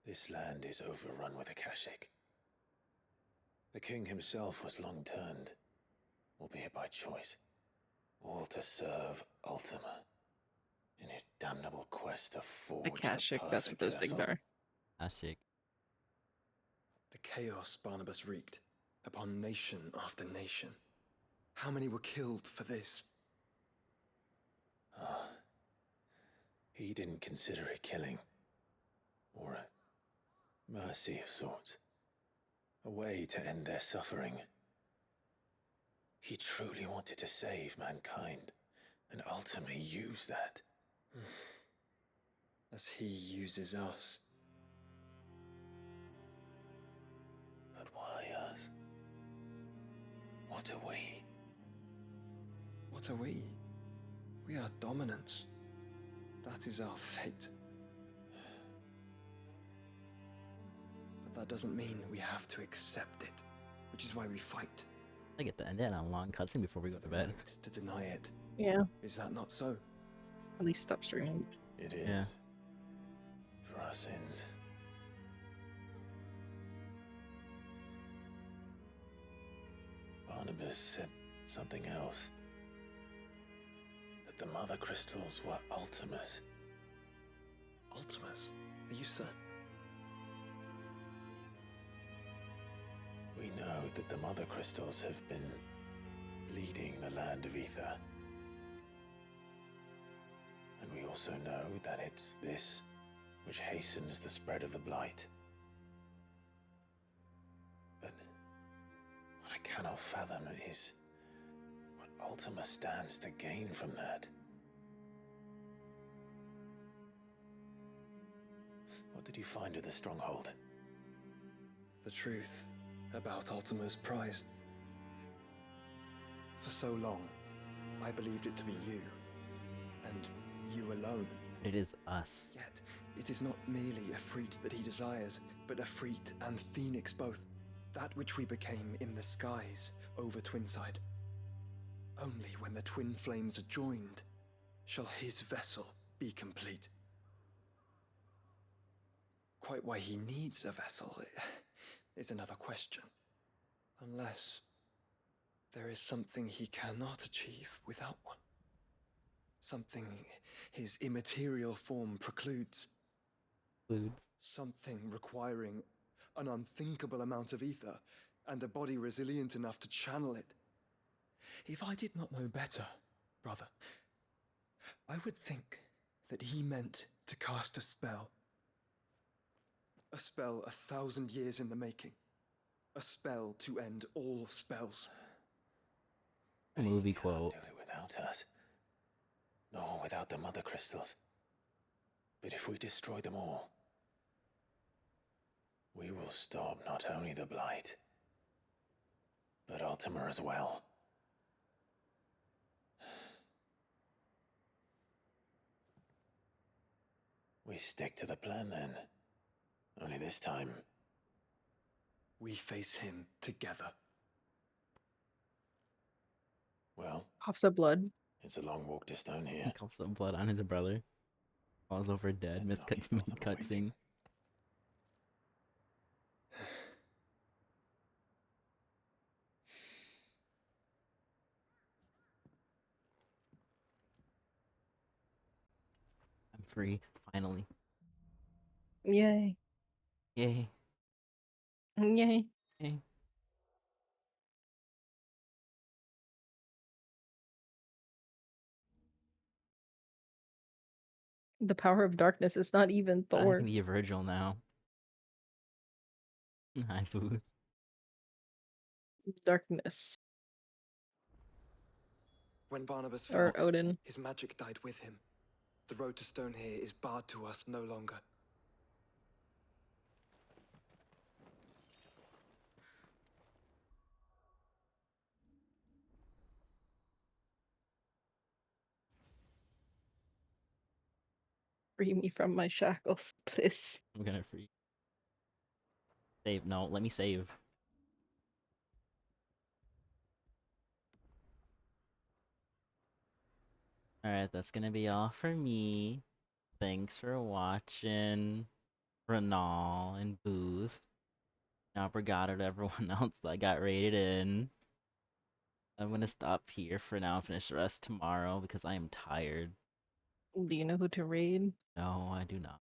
This land is overrun with Akashic. The king himself was long turned, albeit by choice, all to serve Ultima in his damnable quest to forge Akashic, the that's what perfect those things vessel. are. Akashic. The chaos Barnabas wreaked upon nation after nation. How many were killed for this? Ah, he didn't consider it killing, or a mercy of sorts, a way to end their suffering. He truly wanted to save mankind, and ultimately use that. As he uses us. But why us? What are we? What are we? We are dominance. That is our fate. But that doesn't mean we have to accept it, which is why we fight. I get to end it on a long cutscene before we go to bed. To deny it. Yeah. Is that not so? At least stop streaming. It is. Yeah. For our sins. Barnabas said something else. That the mother crystals were Ultimas. Ultimas? Are you certain? We know that the mother crystals have been leading the land of ether. And we also know that it's this which hastens the spread of the blight. But what I cannot fathom is what Ultima stands to gain from that. What did you find at the stronghold? The truth about Ultima's prize. For so long, I believed it to be you, and you alone. It is us. Yet, it is not merely a freat that he desires, but a freat and phoenix both. That which we became in the skies over Twinside. Only when the twin flames are joined shall his vessel be complete. Quite why he needs a vessel is another question. Unless there is something he cannot achieve without one. Something his immaterial form precludes. Something requiring an unthinkable amount of ether and a body resilient enough to channel it. If I did not know better, brother, I would think that he meant to cast a spell. A spell 1,000 years in the making. A spell to end all spells. A movie quote. Do it without us. Nor without the mother crystals. But if we destroy them all, we will stop not only the blight, but Ultima as well. We stick to the plan then. Only this time. We face him together. Well, Coughs up blood. it's a long walk to Stone here. He coughs up blood on his brother. Falls over dead. Mid-cutscene. I'm free, finally. Yay. Yay. Yay. Yay. The power of darkness is not even I Thor. can be Virgil now. Hi, Boo. Darkness. When Barnabas Or fell, Odin. his magic died with him. The road to Stone here is barred to us no longer. Free me from my shackles, please. I'm gonna free. Save. No, let me save. Alright, that's gonna be all for me. Thanks for watching, Renal and Booth. Now obrigado to everyone else that got rated in. I'm gonna stop here for now and finish the rest tomorrow because I am tired. Do you know who to raid? No, I do not.